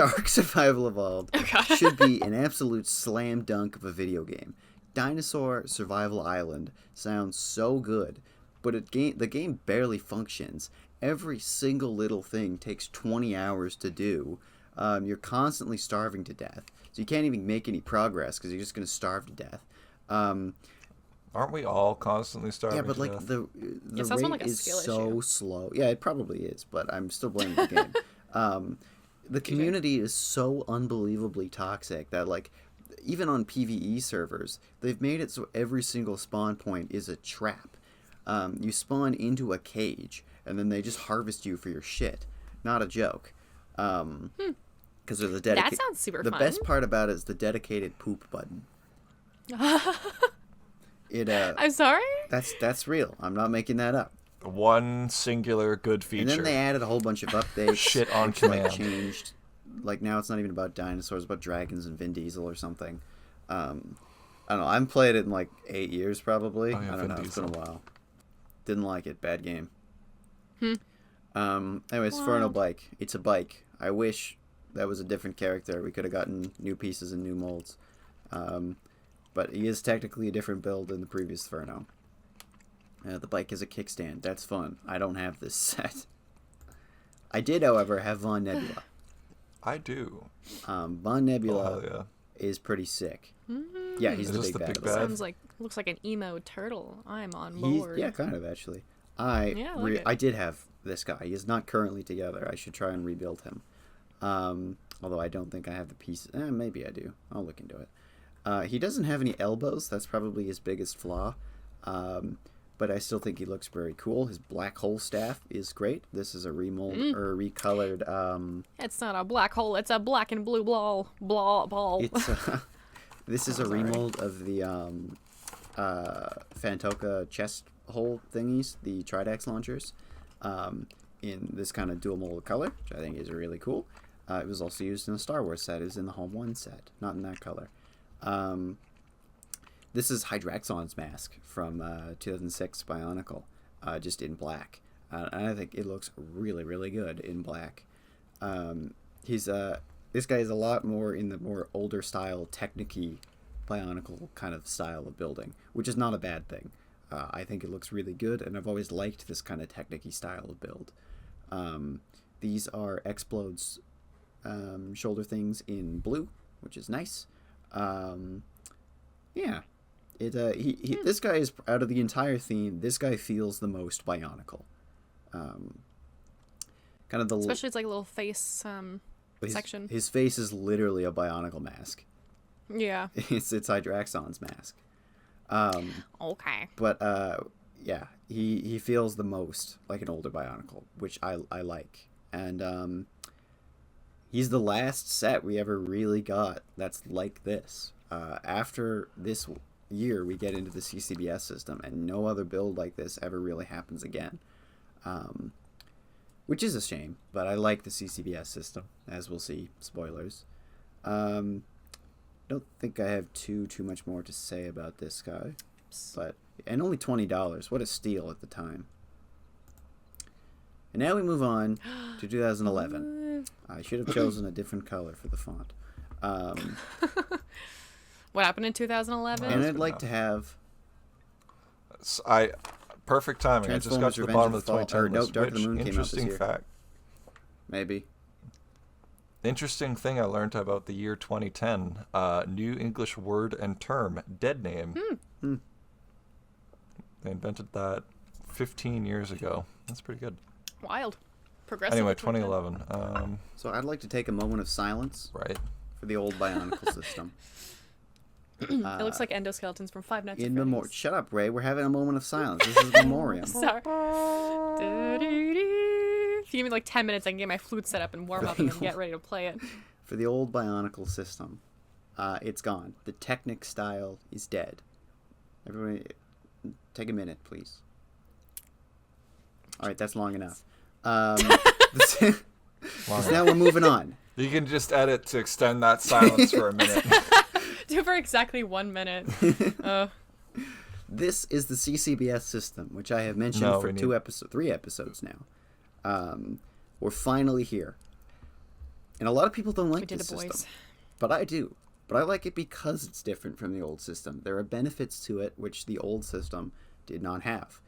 S1: Ark Survival Evolved
S3: Okay.
S1: should be an absolute slam dunk of a video game. Dinosaur Survival Island sounds so good, but the game barely functions. Every single little thing takes 20 hours to do. You're constantly starving to death, so you can't even make any progress because you're just going to starve to death.
S2: Aren't we all constantly starving?
S1: Yeah, but
S2: to
S1: like
S2: death?
S1: the
S3: sounds more
S1: rate
S3: like a
S1: is
S3: skill
S1: so
S3: issue.
S1: slow. Yeah, it probably is, but I'm still blaming the game. The community is so unbelievably toxic that like even on PvE servers, they've made it so every single spawn point is a trap. You spawn into a cage, and then they just harvest you for your shit. Not a joke. Because they're the
S3: That sounds super
S1: The
S3: fun.
S1: best part about it is the dedicated poop button. It
S3: I'm sorry.
S1: that's real. I'm not making that up.
S2: One singular good feature.
S1: And then they added a whole bunch of updates.
S2: Shit on
S1: which, like,
S2: command.
S1: changed. Like now it's not even about dinosaurs, it's about dragons and Vin Diesel or something. I don't know. I haven't played it in like 8 years probably.
S2: Oh, yeah,
S1: I don't
S2: Vin
S1: know. It's been a
S2: Diesel.
S1: while. Didn't like it. Bad game. Anyways, Furno
S3: Wild.
S1: Bike. It's a bike. I wish that was a different character. We could have gotten new pieces and new molds. But he is technically a different build than the previous Furno. The bike is a kickstand. That's fun. I don't have this set. I did, however, have Von Nebula.
S2: I do.
S1: Von
S2: Oh,
S1: Nebula
S2: hell yeah.
S1: is pretty sick. Yeah, he's
S2: Is
S1: the
S2: this
S1: big
S2: the
S1: bad.
S2: big
S1: of the
S2: bad?
S1: set.
S3: Sounds like looks like an emo turtle. I'm on
S1: He's,
S3: board.
S1: yeah, kind of actually.
S3: Yeah, I like it.
S1: I did have this guy. He is not currently together. I should try and rebuild him. Although I don't think I have the pieces. Maybe I do. I'll look into it. He doesn't have any elbows. That's probably his biggest flaw. but I still think he looks very cool. His black hole staff is great. This is a remold or recolored.
S3: It's not a black hole. It's a black and blue ball.
S1: It's this is a remold of the Fantoka chest hole thingies, the Tridax launchers, in this kind of dual mold color, which I think is really cool. It was also used in the Star Wars set. It was in the Home 1 set, not in that color. This is Hydraxon's mask from 2006 Bionicle, just in black. And I think it looks really, really good in black. This guy is a lot more in the more older style, Technic-y Bionicle kind of style of building, which is not a bad thing. I think it looks really good, and I've always liked this kind of Technic-y style of build. These are Explode's shoulder things in blue, which is nice. Yeah. This guy is, out of the entire theme, this guy feels the most Bionicle. Kind of the
S3: Especially it's like a little face section.
S1: His face is literally a Bionicle mask.
S3: Yeah.
S1: It's Hydraxon's mask.
S3: Okay.
S1: But yeah, he feels the most like an older Bionicle, which I like. And he's the last set we ever really got that's like this. After this year, we get into the CCBS system, and no other build like this ever really happens again. Which is a shame, but I like the CCBS system, as we'll see. Spoilers. Don't think I have too much more to say about this guy, but and only $20. What a steal at the time. And now we move on to 2011. I should have chosen a different color for the font.
S3: What happened in 2011?
S1: And I'd like to have
S2: perfect timing. I just got to the
S1: Revenge
S2: bottom
S1: of
S2: of the
S1: the Fall-
S2: 2010
S1: or no,
S2: list.
S1: Dark of the
S2: Which,
S1: Moon came out this
S2: interesting
S1: year.
S2: fact.
S1: maybe.
S2: Interesting thing I learned about the year 2010. New English word and term, dead name. They invented that 15 years ago. That's pretty good.
S3: Wild. Progressive.
S2: Anyway, 2011.
S1: So I'd like to take a moment of silence
S2: Right.
S1: for the old Bionicle system.
S3: It looks like endoskeletons from Five Nights at
S1: In
S3: Freddy's.
S1: memoriam. Shut up, Ray. We're having a moment of silence. This is memoriam.
S3: Sorry. If you give me like 10 minutes, I can get my flute set up and warm up and get ready to play it.
S1: For the old Bionicle system, it's gone. The Technic style is dead. Everybody, take a minute, please. All right, that's long enough. Now we're moving on.
S2: You can just edit to extend that silence for a minute.
S3: Do for exactly 1 minute.
S1: This is the CCBS system, which I have mentioned
S2: No,
S1: for
S2: we
S1: 3 episodes now. We're finally here. And a lot of people don't like
S3: did
S1: this
S3: it, boys.
S1: system. But I do. But I like it because it's different from the old system. There are benefits to it which the old system did not have.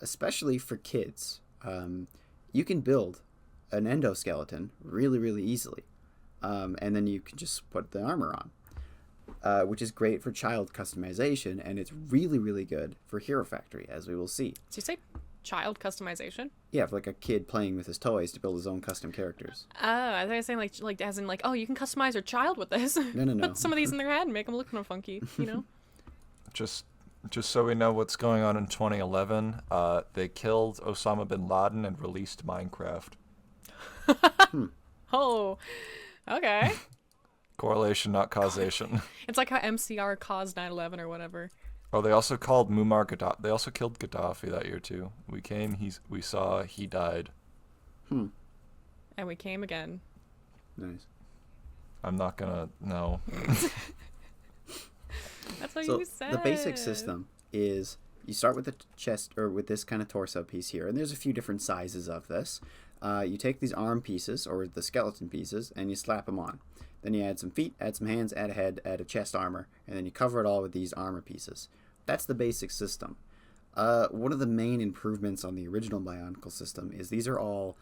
S1: Especially for kids. You can build an endoskeleton really, really easily. And then you can just put the armor on. Which is great for child customization, and it's really, really good for Hero Factory, as we will see.
S3: Did you say child customization?
S1: Yeah, for like a kid playing with his toys to build his own custom characters.
S3: Oh, I thought you were saying like as in like, oh, you can customize your child with this.
S1: No.
S3: Put some of these in their head and make them look kind of funky, you know?
S2: Just so we know what's going on in 2011, they killed Osama bin Laden and released Minecraft.
S3: Oh, okay.
S2: Correlation, not causation.
S3: It's like how MCR caused 9/11 or whatever.
S2: Oh, they also called Muammar Gaddafi. They also killed Gaddafi that year too. We came, we saw, he died.
S3: And we came again.
S1: Nice.
S2: I'm not gonna no.
S3: That's what
S1: So
S3: you said.
S1: the basic system is you start with the chest, or with this kind of torso piece here, and there's a few different sizes of this. You take these arm pieces, or the skeleton pieces, and you slap them on. Then you add some feet, add some hands, add a head, add a chest armor, and then you cover it all with these armor pieces. That's the basic system. One of the main improvements on the original Bionicle system is these are all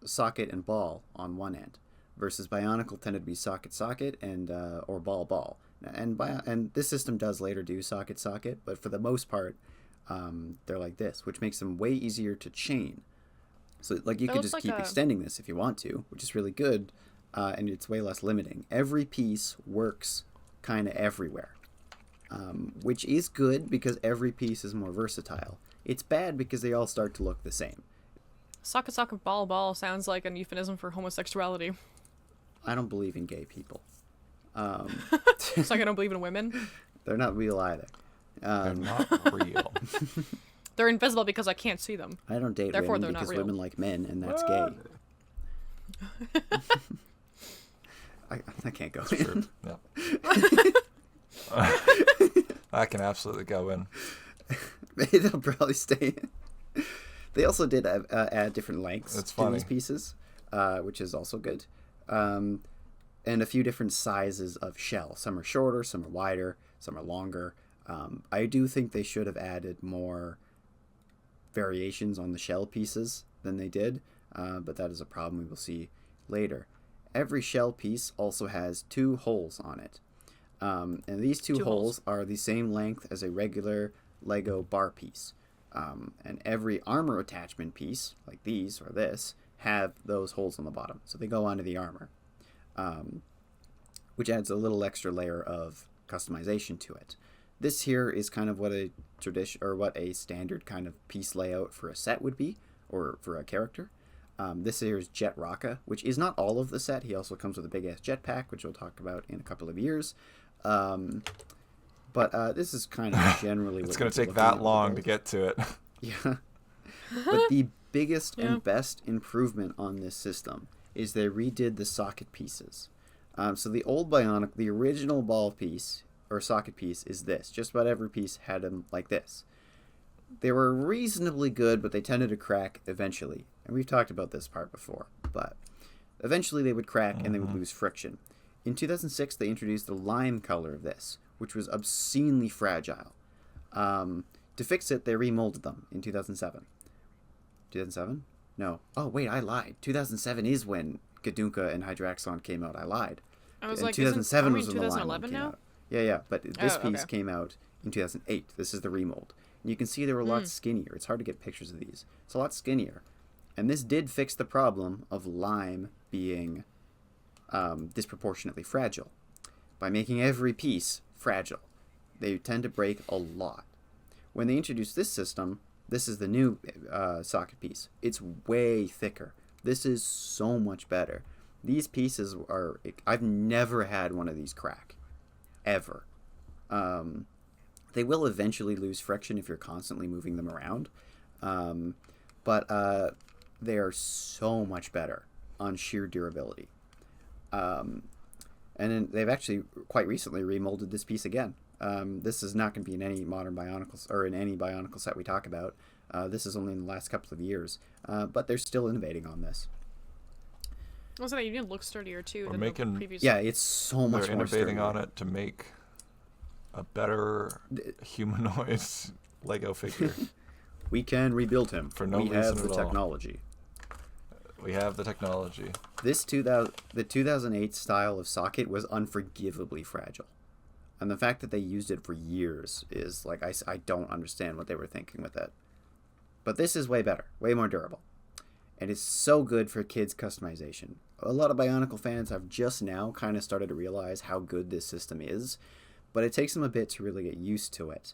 S1: socket and ball on one end, versus Bionicle tended to be socket and or ball. And this system does later do socket, but for the most part, they're like this, which makes them way easier to chain. So like you could just keep extending this if you want to, which is really good. And it's way less limiting. Every piece works kind of everywhere. which is good because every piece is more versatile. It's bad because they all start to look the same.
S3: Socket socket ball ball sounds like an euphemism for homosexuality.
S1: I don't believe in gay people.
S3: It's like I don't believe in women.
S1: They're not real either.
S2: They're not real.
S3: They're invisible because I can't see them.
S1: I don't date
S3: Therefore,
S1: women
S3: they're not
S1: because
S3: real.
S1: women like men, and that's gay. I can't go
S2: That's
S1: in.
S2: true. Yeah. I can absolutely go in.
S1: Maybe they'll probably stay in. They also did add different lengths
S2: That's
S1: to
S2: funny.
S1: these pieces, which is also good. And a few different sizes of shell. Some are shorter, some are wider, some are longer. I do think they should have added more variations on the shell pieces than they did, but that is a problem we will see later. Every shell piece also has 2 holes on it. And these two holes are the same length as a regular Lego bar piece. And every armor attachment piece, like these or this, have those holes on the bottom. So they go onto the armor, which adds a little extra layer of customization to it. This here is kind of what a tradition or what a standard kind of piece layout for a set would be, or for a character. This here is Jet Rocka, which is not all of the set. He also comes with a big ass jetpack, which we'll talk about in a couple of years. But this is kind of generally
S2: It's
S1: what
S2: going to
S1: we're
S2: take
S1: looking
S2: that
S1: at
S2: long
S1: with
S2: to get to it.
S1: yeah. But the biggest
S3: Yeah.
S1: and best improvement on this system is they redid the socket pieces. So the old Bionicle, the original ball piece or socket piece is this. Just about every piece had them like this. They were reasonably good, but they tended to crack eventually. And we've talked about this part before. But eventually they would crack and they would lose friction. In 2006, they introduced the lime color of this, which was obscenely fragile. To fix it, they remolded them in 2007. 2007? No. Oh, wait, I lied. 2007 is when Gadunka and Hydraxon came out. I lied.
S3: I was
S1: And
S3: like,
S1: 2007
S3: are we
S1: was
S3: in
S1: when the lime one
S3: 2011
S1: came
S3: now?
S1: out. Yeah, but this
S3: Oh,
S1: piece
S3: okay.
S1: came out in 2008. This is the remold. And you can see they were a lot skinnier. It's hard to get pictures of these. It's a lot skinnier. And this did fix the problem of lime being disproportionately fragile. By making every piece fragile, they tend to break a lot. When they introduced this system, this is the new socket piece. It's way thicker. This is so much better. These pieces are... I've never had one of these crack. Ever. They will eventually lose friction if you're constantly moving them around. But they are so much better on sheer durability. And then they've actually quite recently remolded this piece again. This is not going to be in any modern Bionicles or in any Bionicle set we talk about. This is only in the last couple of years, but they're still innovating on this.
S3: Also, that unit looks sturdier too
S2: We're
S3: than
S2: making-
S3: the previous.
S1: Yeah, it's so much
S2: They're
S1: more
S2: innovating
S1: sturdy.
S2: on it to make a better humanoid Lego figure.
S1: We can rebuild him.
S2: For no
S1: we have
S2: reason
S1: the
S2: at all.
S1: technology.
S2: We have the technology.
S1: This the 2008 style of socket was unforgivably fragile. And the fact that they used it for years is like, I don't understand what they were thinking with it. But this is way better, way more durable. And it's so good for kids' customization. A lot of Bionicle fans have just now kind of started to realize how good this system is, but it takes them a bit to really get used to it,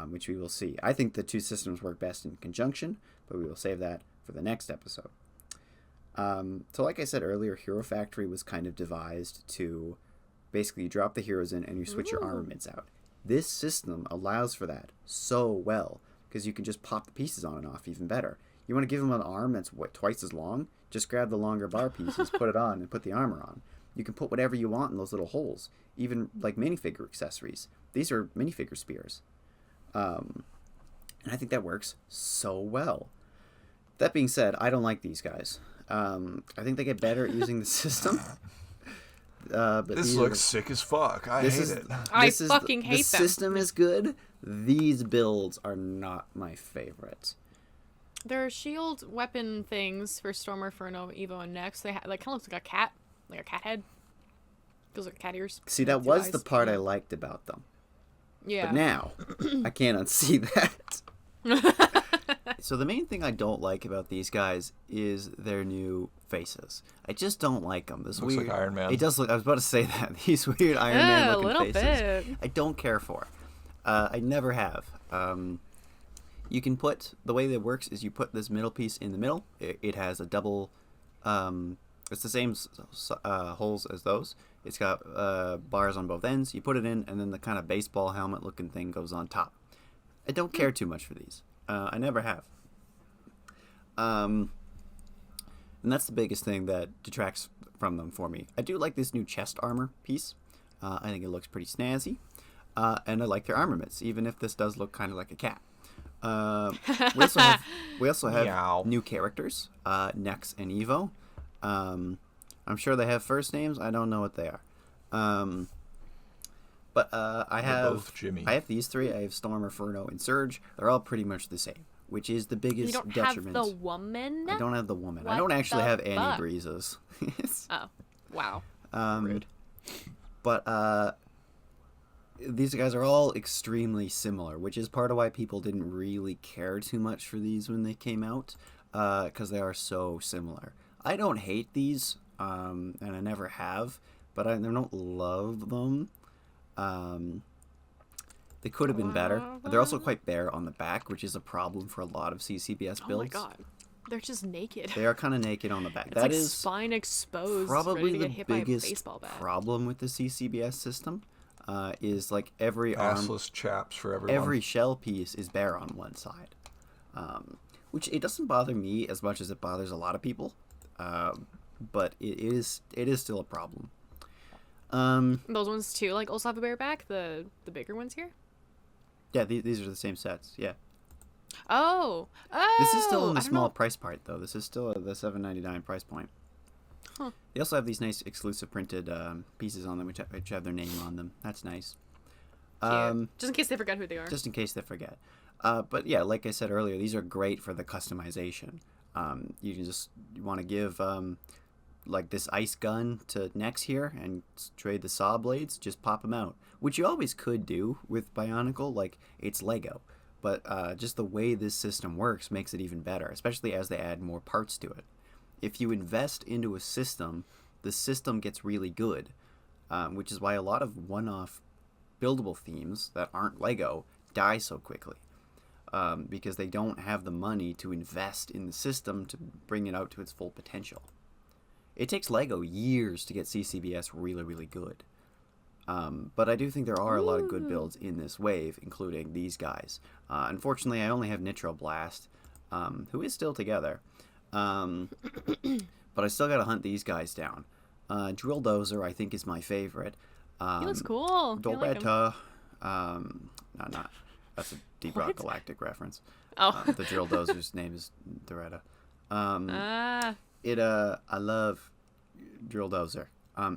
S1: which we will see. I think the two systems work best in conjunction, but we will save that for the next episode. So like I said earlier, Hero Factory was kind of devised to basically you drop the heroes in and you switch your armaments out. This system allows for that so well because you can just pop the pieces on and off even better. You want to give them an arm that's twice as long? Just grab the longer bar pieces, put it on, and put the armor on. You can put whatever you want in those little holes, even like minifigure accessories. These are minifigure spears. And I think that works so well. That being said, I don't like these guys. I think they get better at using the system. But
S2: This looks sick as fuck. I hate it.
S3: I fucking hate
S1: the
S3: them.
S1: system is good. These builds are not my favorite.
S3: There are shield weapon things for Stormer, Inferno, Evo, and Nex. They kind of looks like a cat head. Feels like cat ears.
S1: See, that
S3: Two
S1: was
S3: eyes.
S1: the part I liked about them.
S3: Yeah.
S1: But now, I can't unsee that. So the main thing I don't like about these guys is their new faces. I just don't like them. This
S2: Looks
S1: weird,
S2: like Iron Man.
S1: It does look. I was about to say that these weird Iron
S3: Yeah,
S1: Man
S3: a
S1: looking
S3: little
S1: faces.
S3: bit.
S1: I don't care for. I never have. You can put, the way that it works is you put this middle piece in the middle. It has a double, it's the same holes as those. It's got bars on both ends. You put it in, and then the kind of baseball helmet looking thing goes on top. I don't care too much for these. I never have. And that's the biggest thing that detracts from them for me. I do like this new chest armor piece. I think it looks pretty snazzy. And I like their armaments, even if this does look kind of like a cat. We also have
S2: Meow.
S1: new characters, Nex and Evo. I'm sure they have first names. I don't know what they are. But I have
S2: both Jimmy.
S1: I have these three. I have Storm, Inferno, and Surge. They're all pretty much the same, which is the biggest
S3: You don't
S1: detriment.
S3: have the woman?
S1: I don't have the woman. I
S3: What
S1: don't actually
S3: the
S1: have any
S3: fuck?
S1: breezes.
S3: Oh, wow.
S1: Rude. But these guys are all extremely similar, which is part of why people didn't really care too much for these when they came out, because they are so similar. I don't hate these, and I never have, but I don't love them. They could have been better. They're also quite bare on the back, which is a problem for a lot of CCBS builds.
S3: Oh my god. They're just naked.
S1: They are kind of naked on the back.
S3: It's
S1: that
S3: like
S1: is
S3: spine exposed,
S1: probably
S3: ready to
S1: the
S3: get hit by a
S1: biggest
S3: baseball bat.
S1: problem with the CCBS system. Is like every arm,
S2: Assless chaps for everyone.
S1: every shell piece is bare on one side, which it doesn't bother me as much as it bothers a lot of people, but it is still a problem.
S3: Those ones too, like also have a bare back. The bigger ones here.
S1: Yeah, these are the same sets. Yeah,
S3: Oh,
S1: this is still in
S3: I
S1: the
S3: don't
S1: small
S3: know.
S1: price part though. This is still at the $7.99 price point.
S3: Huh.
S1: They also have these nice exclusive printed pieces on them, which have their name on them. That's nice.
S3: Cute. Just in case they forget who they are.
S1: Just in case they forget. But yeah, like I said earlier, these are great for the customization. You want to give like this ice gun to Nex here and trade the saw blades, just pop them out. Which you always could do with Bionicle, like it's Lego. But just the way this system works makes it even better, especially as they add more parts to it. If you invest into a system, the system gets really good, which is why a lot of one-off buildable themes that aren't Lego die so quickly, because they don't have the money to invest in the system to bring it out to its full potential. It takes Lego years to get CCBS really, really good. But I do think there are a lot of good builds in this wave, including these guys. Unfortunately, I only have Nitro Blast, who is still together. But I still gotta hunt these guys down. Drill Dozer, I think, is my favorite.
S3: He looks cool. I like him.
S1: Doretta, not that's a Deep Rock
S3: What?
S1: Galactic reference.
S3: Oh.
S1: The Drill Dozer's name is Doretta.
S3: Ah.
S1: I love Drill Dozer.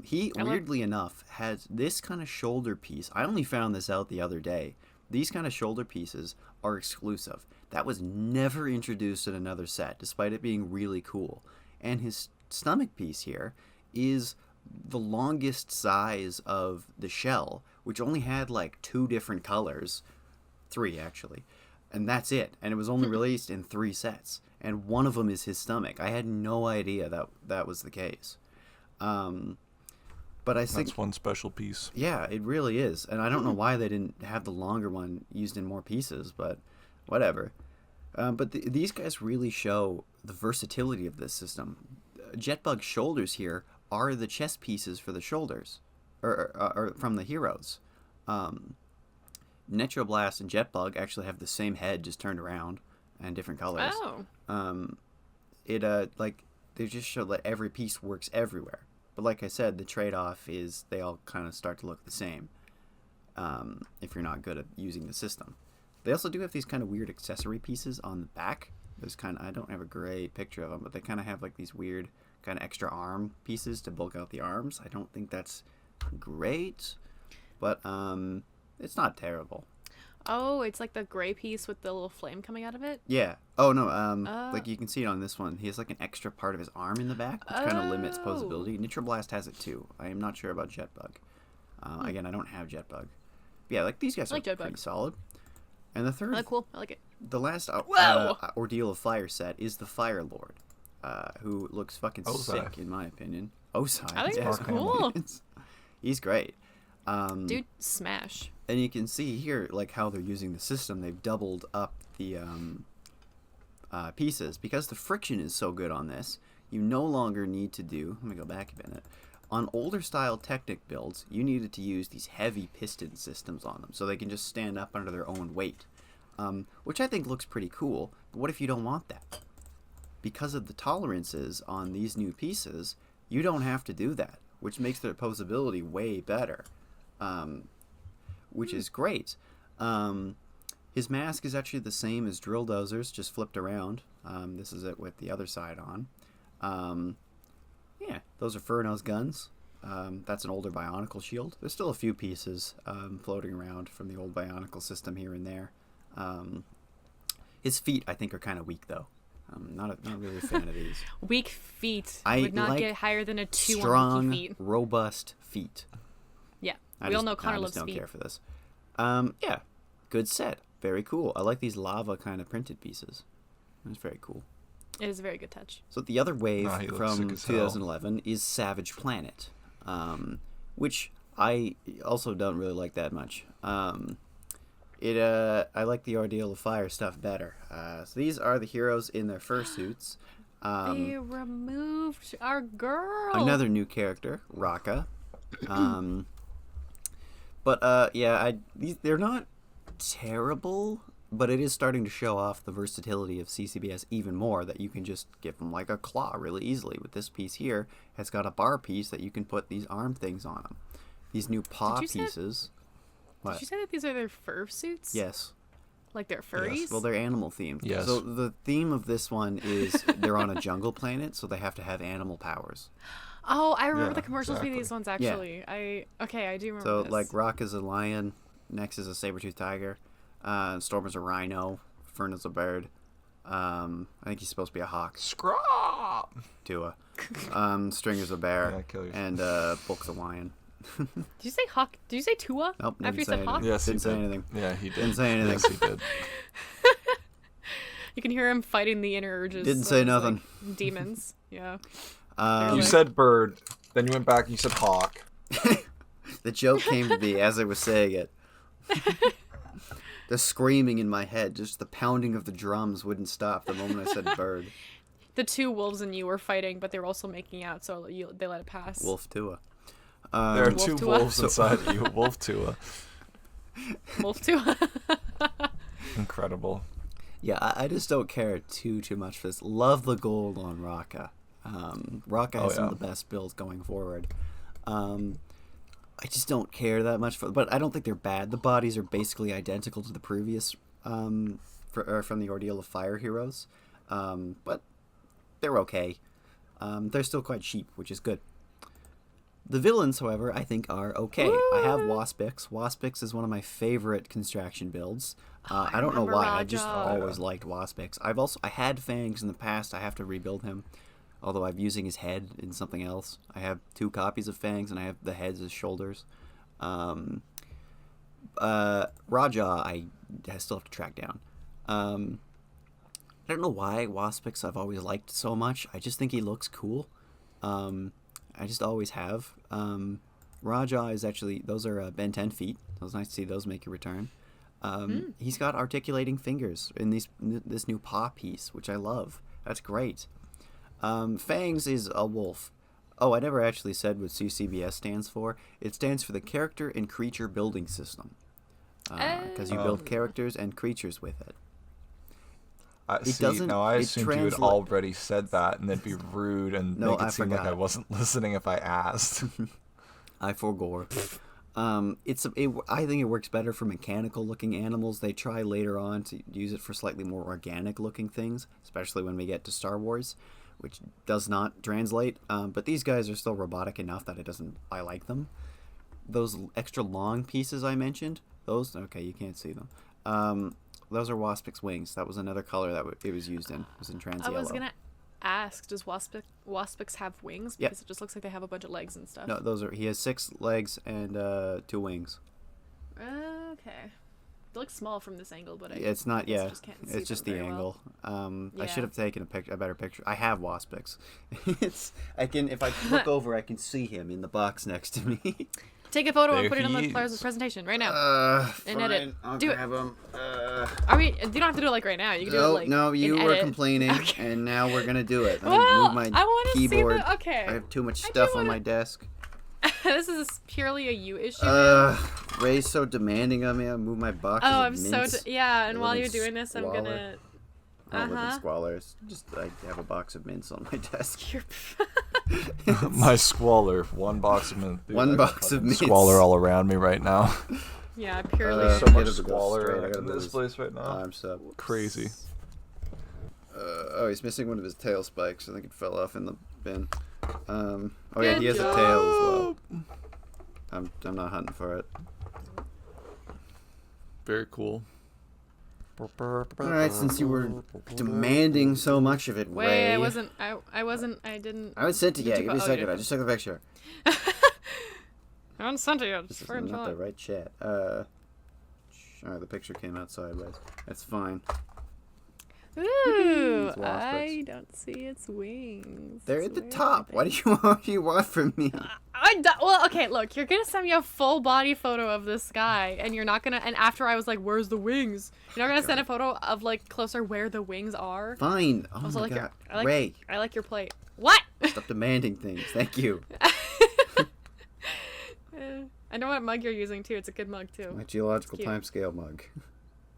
S1: He weirdly enough has this kind of shoulder piece. I only found this out the other day. These kind of shoulder pieces are exclusive. That was never introduced in another set, despite it being really cool. And his stomach piece here is the longest size of the shell, which only had like 2 different colors. 3 actually. And that's it. And it was only released in 3 sets. And one of them is his stomach. I had no idea that was the case. But I think
S2: That's one special piece.
S1: yeah, it really is. And I don't know why they didn't have the longer one used in more pieces, but whatever. But these guys really show the versatility of this system. Jetbug's shoulders here are the chest pieces for the shoulders, or from the heroes. Netroblast and Jetbug actually have the same head, just turned around, and different colors.
S3: Oh.
S1: Like they just show that every piece works everywhere. But like I said, the trade-off is they all kind of start to look the same if you're not good at using the system. They also do have these kind of weird accessory pieces on the back. There's I don't have a great picture of them, but they kind of have like these weird kind of extra arm pieces to bulk out the arms. I don't think that's great, but it's not terrible.
S3: Oh, it's like the gray piece with the little flame coming out of it?
S1: Yeah. Oh, no, like you can see it on this one. He has like an extra part of his arm in the back, which kind of limits posability. Nitroblast has it too. I am not sure about Jetbug. Again, I don't have Jetbug. But yeah, like these guys
S3: I like
S1: are
S3: Jetbug.
S1: pretty solid. And the third,
S3: Oh, cool. I like it.
S1: the last
S3: Whoa!
S1: Ordeal of Fire set is the Fire Lord, who looks fucking
S2: Ozai.
S1: sick in my opinion. Osai.
S3: I think
S1: yeah,
S3: he's cool.
S1: He's great.
S3: Dude, smash.
S1: And you can see here, like, how they're using the system. They've doubled up the pieces. Because the friction is so good on this, you no longer need to do... Let me go back a minute. On older style Technic builds, you needed to use these heavy piston systems on them, so they can just stand up under their own weight. Which I think looks pretty cool, but what if you don't want that? Because of the tolerances on these new pieces, you don't have to do that, which makes their posability way better. Which is great. His mask is actually the same as Drill Dozer's, just flipped around. This is it with the other side on. Yeah, those are Furno's guns. That's an older Bionicle shield. There's still a few pieces floating around from the old Bionicle system here and there. His feet, I think, are kind of weak, though. I'm not really a fan of these.
S3: Weak feet.
S1: I
S3: would not
S1: like
S3: get higher than a 2
S1: strong,
S3: on weaky feet.
S1: robust feet.
S3: Yeah,
S1: I
S3: we all
S1: just-
S3: know Connor
S1: I
S3: loves
S1: just don't
S3: feet.
S1: care for this. Yeah, good set. Very cool. I like these lava kind of printed pieces. It's very cool.
S3: It is a very good touch.
S1: So the other wave
S2: he looks
S1: from
S2: sick as hell.
S1: 2011 is Savage Planet, which I also don't really like that much. I like the Ordeal of Fire stuff better. So these are the heroes in their fursuits.
S3: They removed our girl.
S1: Another new character, Raka. They're not terrible, but it is starting to show off the versatility of CCBS even more, that you can just give them like a claw really easily. With this piece here, has got a bar piece that you can put these arm things on them. These new paw pieces.
S3: Did you say that these are their fur suits?
S1: Yes.
S3: Like they're furries?
S1: Yes. Well, they're animal themed.
S2: Yes.
S1: So the theme of this one is they're on a jungle planet, so they have to have animal powers.
S3: Oh, I remember
S2: Yeah,
S3: the commercials for
S2: exactly.
S3: these ones, actually. I do remember
S1: So
S3: this.
S1: like Rock is a lion, Nex is a saber-toothed tiger, Storm is a rhino, Fern is a bird. I think he's supposed to be a hawk.
S2: Scrap!
S1: Tua. Stringer's a bear,
S2: Yeah, kill yourself.
S1: and Bulk's a lion.
S3: Did you say hawk? Did you say Tua?
S1: Nope,
S3: After you
S1: didn't say
S3: said hawk?
S1: anything.
S2: Yes,
S1: Didn't
S2: he
S1: say
S2: did.
S1: anything.
S2: Yeah, he did.
S1: Didn't say anything.
S2: Yes, he did.
S3: You can hear him fighting the inner urges.
S1: Didn't
S3: of
S1: say
S3: his,
S1: nothing.
S3: Like, demons. Yeah.
S2: You said bird, then you went back and you said hawk.
S1: The joke came to me as I was saying it. The screaming in my head, just the pounding of the drums wouldn't stop the moment I said bird.
S3: The two wolves and you were fighting, but they were also making out, so they let it pass.
S1: Wolf Tua.
S2: There are
S3: Wolf
S2: two
S3: Tua.
S2: wolves inside you. Wolf Tua.
S3: Wolf Tua.
S2: Incredible.
S1: Yeah, I just don't care too much for this. Love the gold on Raka. Raka has some of the best builds going forward. I just don't care that much for, but I don't think they're bad. The bodies are basically identical to the previous from the Ordeal of Fire heroes, but they're okay. They're still quite cheap, which is good. The villains, however, I think are okay. I have Waspix. Waspix is one of my favorite construction builds. I don't know
S3: remember
S1: why. I just
S3: Raja.
S1: always liked Waspix. I had Fangs in the past. I have to rebuild him, although I'm using his head in something else. I have 2 copies of Fangs, and I have the heads as shoulders. Raja, I still have to track down. I don't know why Waspix I've always liked so much. I just think he looks cool. I just always have. Raja is actually, those are Ben 10 feet. It was nice to see those make a return. He's got articulating fingers in this new paw piece, which I love. That's great. Fangs is a wolf. Oh, I never actually said what CCBS stands for. It stands for the Character and Creature Building System. Because you build characters and creatures with it.
S2: I assumed you had already said that, and it'd be rude and make it seem like I wasn't listening if I asked.
S1: I forgore. I think it works better for mechanical-looking animals. They try later on to use it for slightly more organic-looking things, especially when we get to Star Wars, which does not translate. But these guys are still robotic enough that I like them. Those extra long pieces I mentioned, okay, you can't see them. Those are Waspix wings. That was another color that it was used in. It was in trans yellow.
S3: I was going to ask, does Waspix have wings? Because it just looks like they have a bunch of legs and stuff.
S1: No, he has 6 legs and 2 wings.
S3: Okay. They look small from this angle, but
S1: it's not.
S3: I just can't see
S1: it's just
S3: them
S1: the
S3: very
S1: angle.
S3: well.
S1: I should have taken a better picture. I have Waspix. If I look over, I can see him in the box next to me.
S3: Take a photo and
S2: There
S3: put it on
S2: he
S3: the
S2: is.
S3: presentation right now. And
S1: fine.
S3: edit.
S1: I'll
S3: Do it.
S1: grab 'em.
S3: I mean, you don't have to do it like right now. You can do it like
S1: No, you
S3: in
S1: were
S3: edit.
S1: complaining,
S3: Okay.
S1: and now we're gonna do it. Let me
S3: Well,
S1: move my
S3: I want to see
S1: keyboard.
S3: the. Okay.
S1: I have too much
S3: I do
S1: stuff on
S3: wanna-
S1: my desk.
S3: This is purely a you issue. Man.
S1: Ray's so demanding of me. I move my box.
S3: Oh,
S1: of
S3: I'm so
S1: mints.
S3: yeah. And
S1: I
S3: while
S1: live
S3: you're
S1: in
S3: doing this, I'm
S1: squalor.
S3: gonna.
S1: I don't live in
S3: Uh-huh.
S1: squalor. It's just I have a box of mints on my desk.
S3: You're...
S2: My squalor. One box of mints. Dude,
S1: One
S2: I got
S1: box of
S2: fucking
S1: mints.
S2: Squalor all around me right now.
S3: yeah, purely.
S2: So
S1: Get
S2: much
S1: him to go straight. I
S2: squalor
S1: gotta
S2: in
S1: move
S2: this
S1: his
S2: place right now.
S1: arms up.
S2: Crazy.
S1: Oh, he's missing one of his tail spikes. I think it fell off in the bin. Oh yeah,
S3: Good
S1: he has a tail as well. I'm not hunting for it.
S2: Very cool.
S1: Alright, since you were demanding so much of it,
S3: Wait,
S1: Ray.
S3: I wasn't. I didn't.
S1: I was sent to
S3: Did
S1: yeah.
S3: you
S1: Give me a
S3: oh,
S1: second.
S3: you
S1: I just took a picture.
S3: I haven't sent it yet.
S1: This
S3: Just
S1: is
S3: for
S1: not the
S3: enjoy.
S1: right chat. Alright, the picture came out sideways. That's fine.
S3: Ooh,
S1: It's wasp
S3: I don't see its wings.
S1: They're
S3: It's
S1: at the
S3: weird,
S1: top.
S3: I
S1: What
S3: think.
S1: do you want? What do you want from me?
S3: Well, okay, look, you're gonna send me a full body photo of this guy, and you're not gonna. And after I was like, "Where's the wings?" You're not gonna send a photo of like closer where the wings are.
S1: Fine. Oh
S3: Also,
S1: my
S3: like
S1: god.
S3: Ray,
S1: Ray,
S3: I like your plate. What?
S1: stop demanding things. Thank you.
S3: I know what mug you're using too. It's a good mug too.
S1: My geological
S3: Cute.
S1: timescale mug.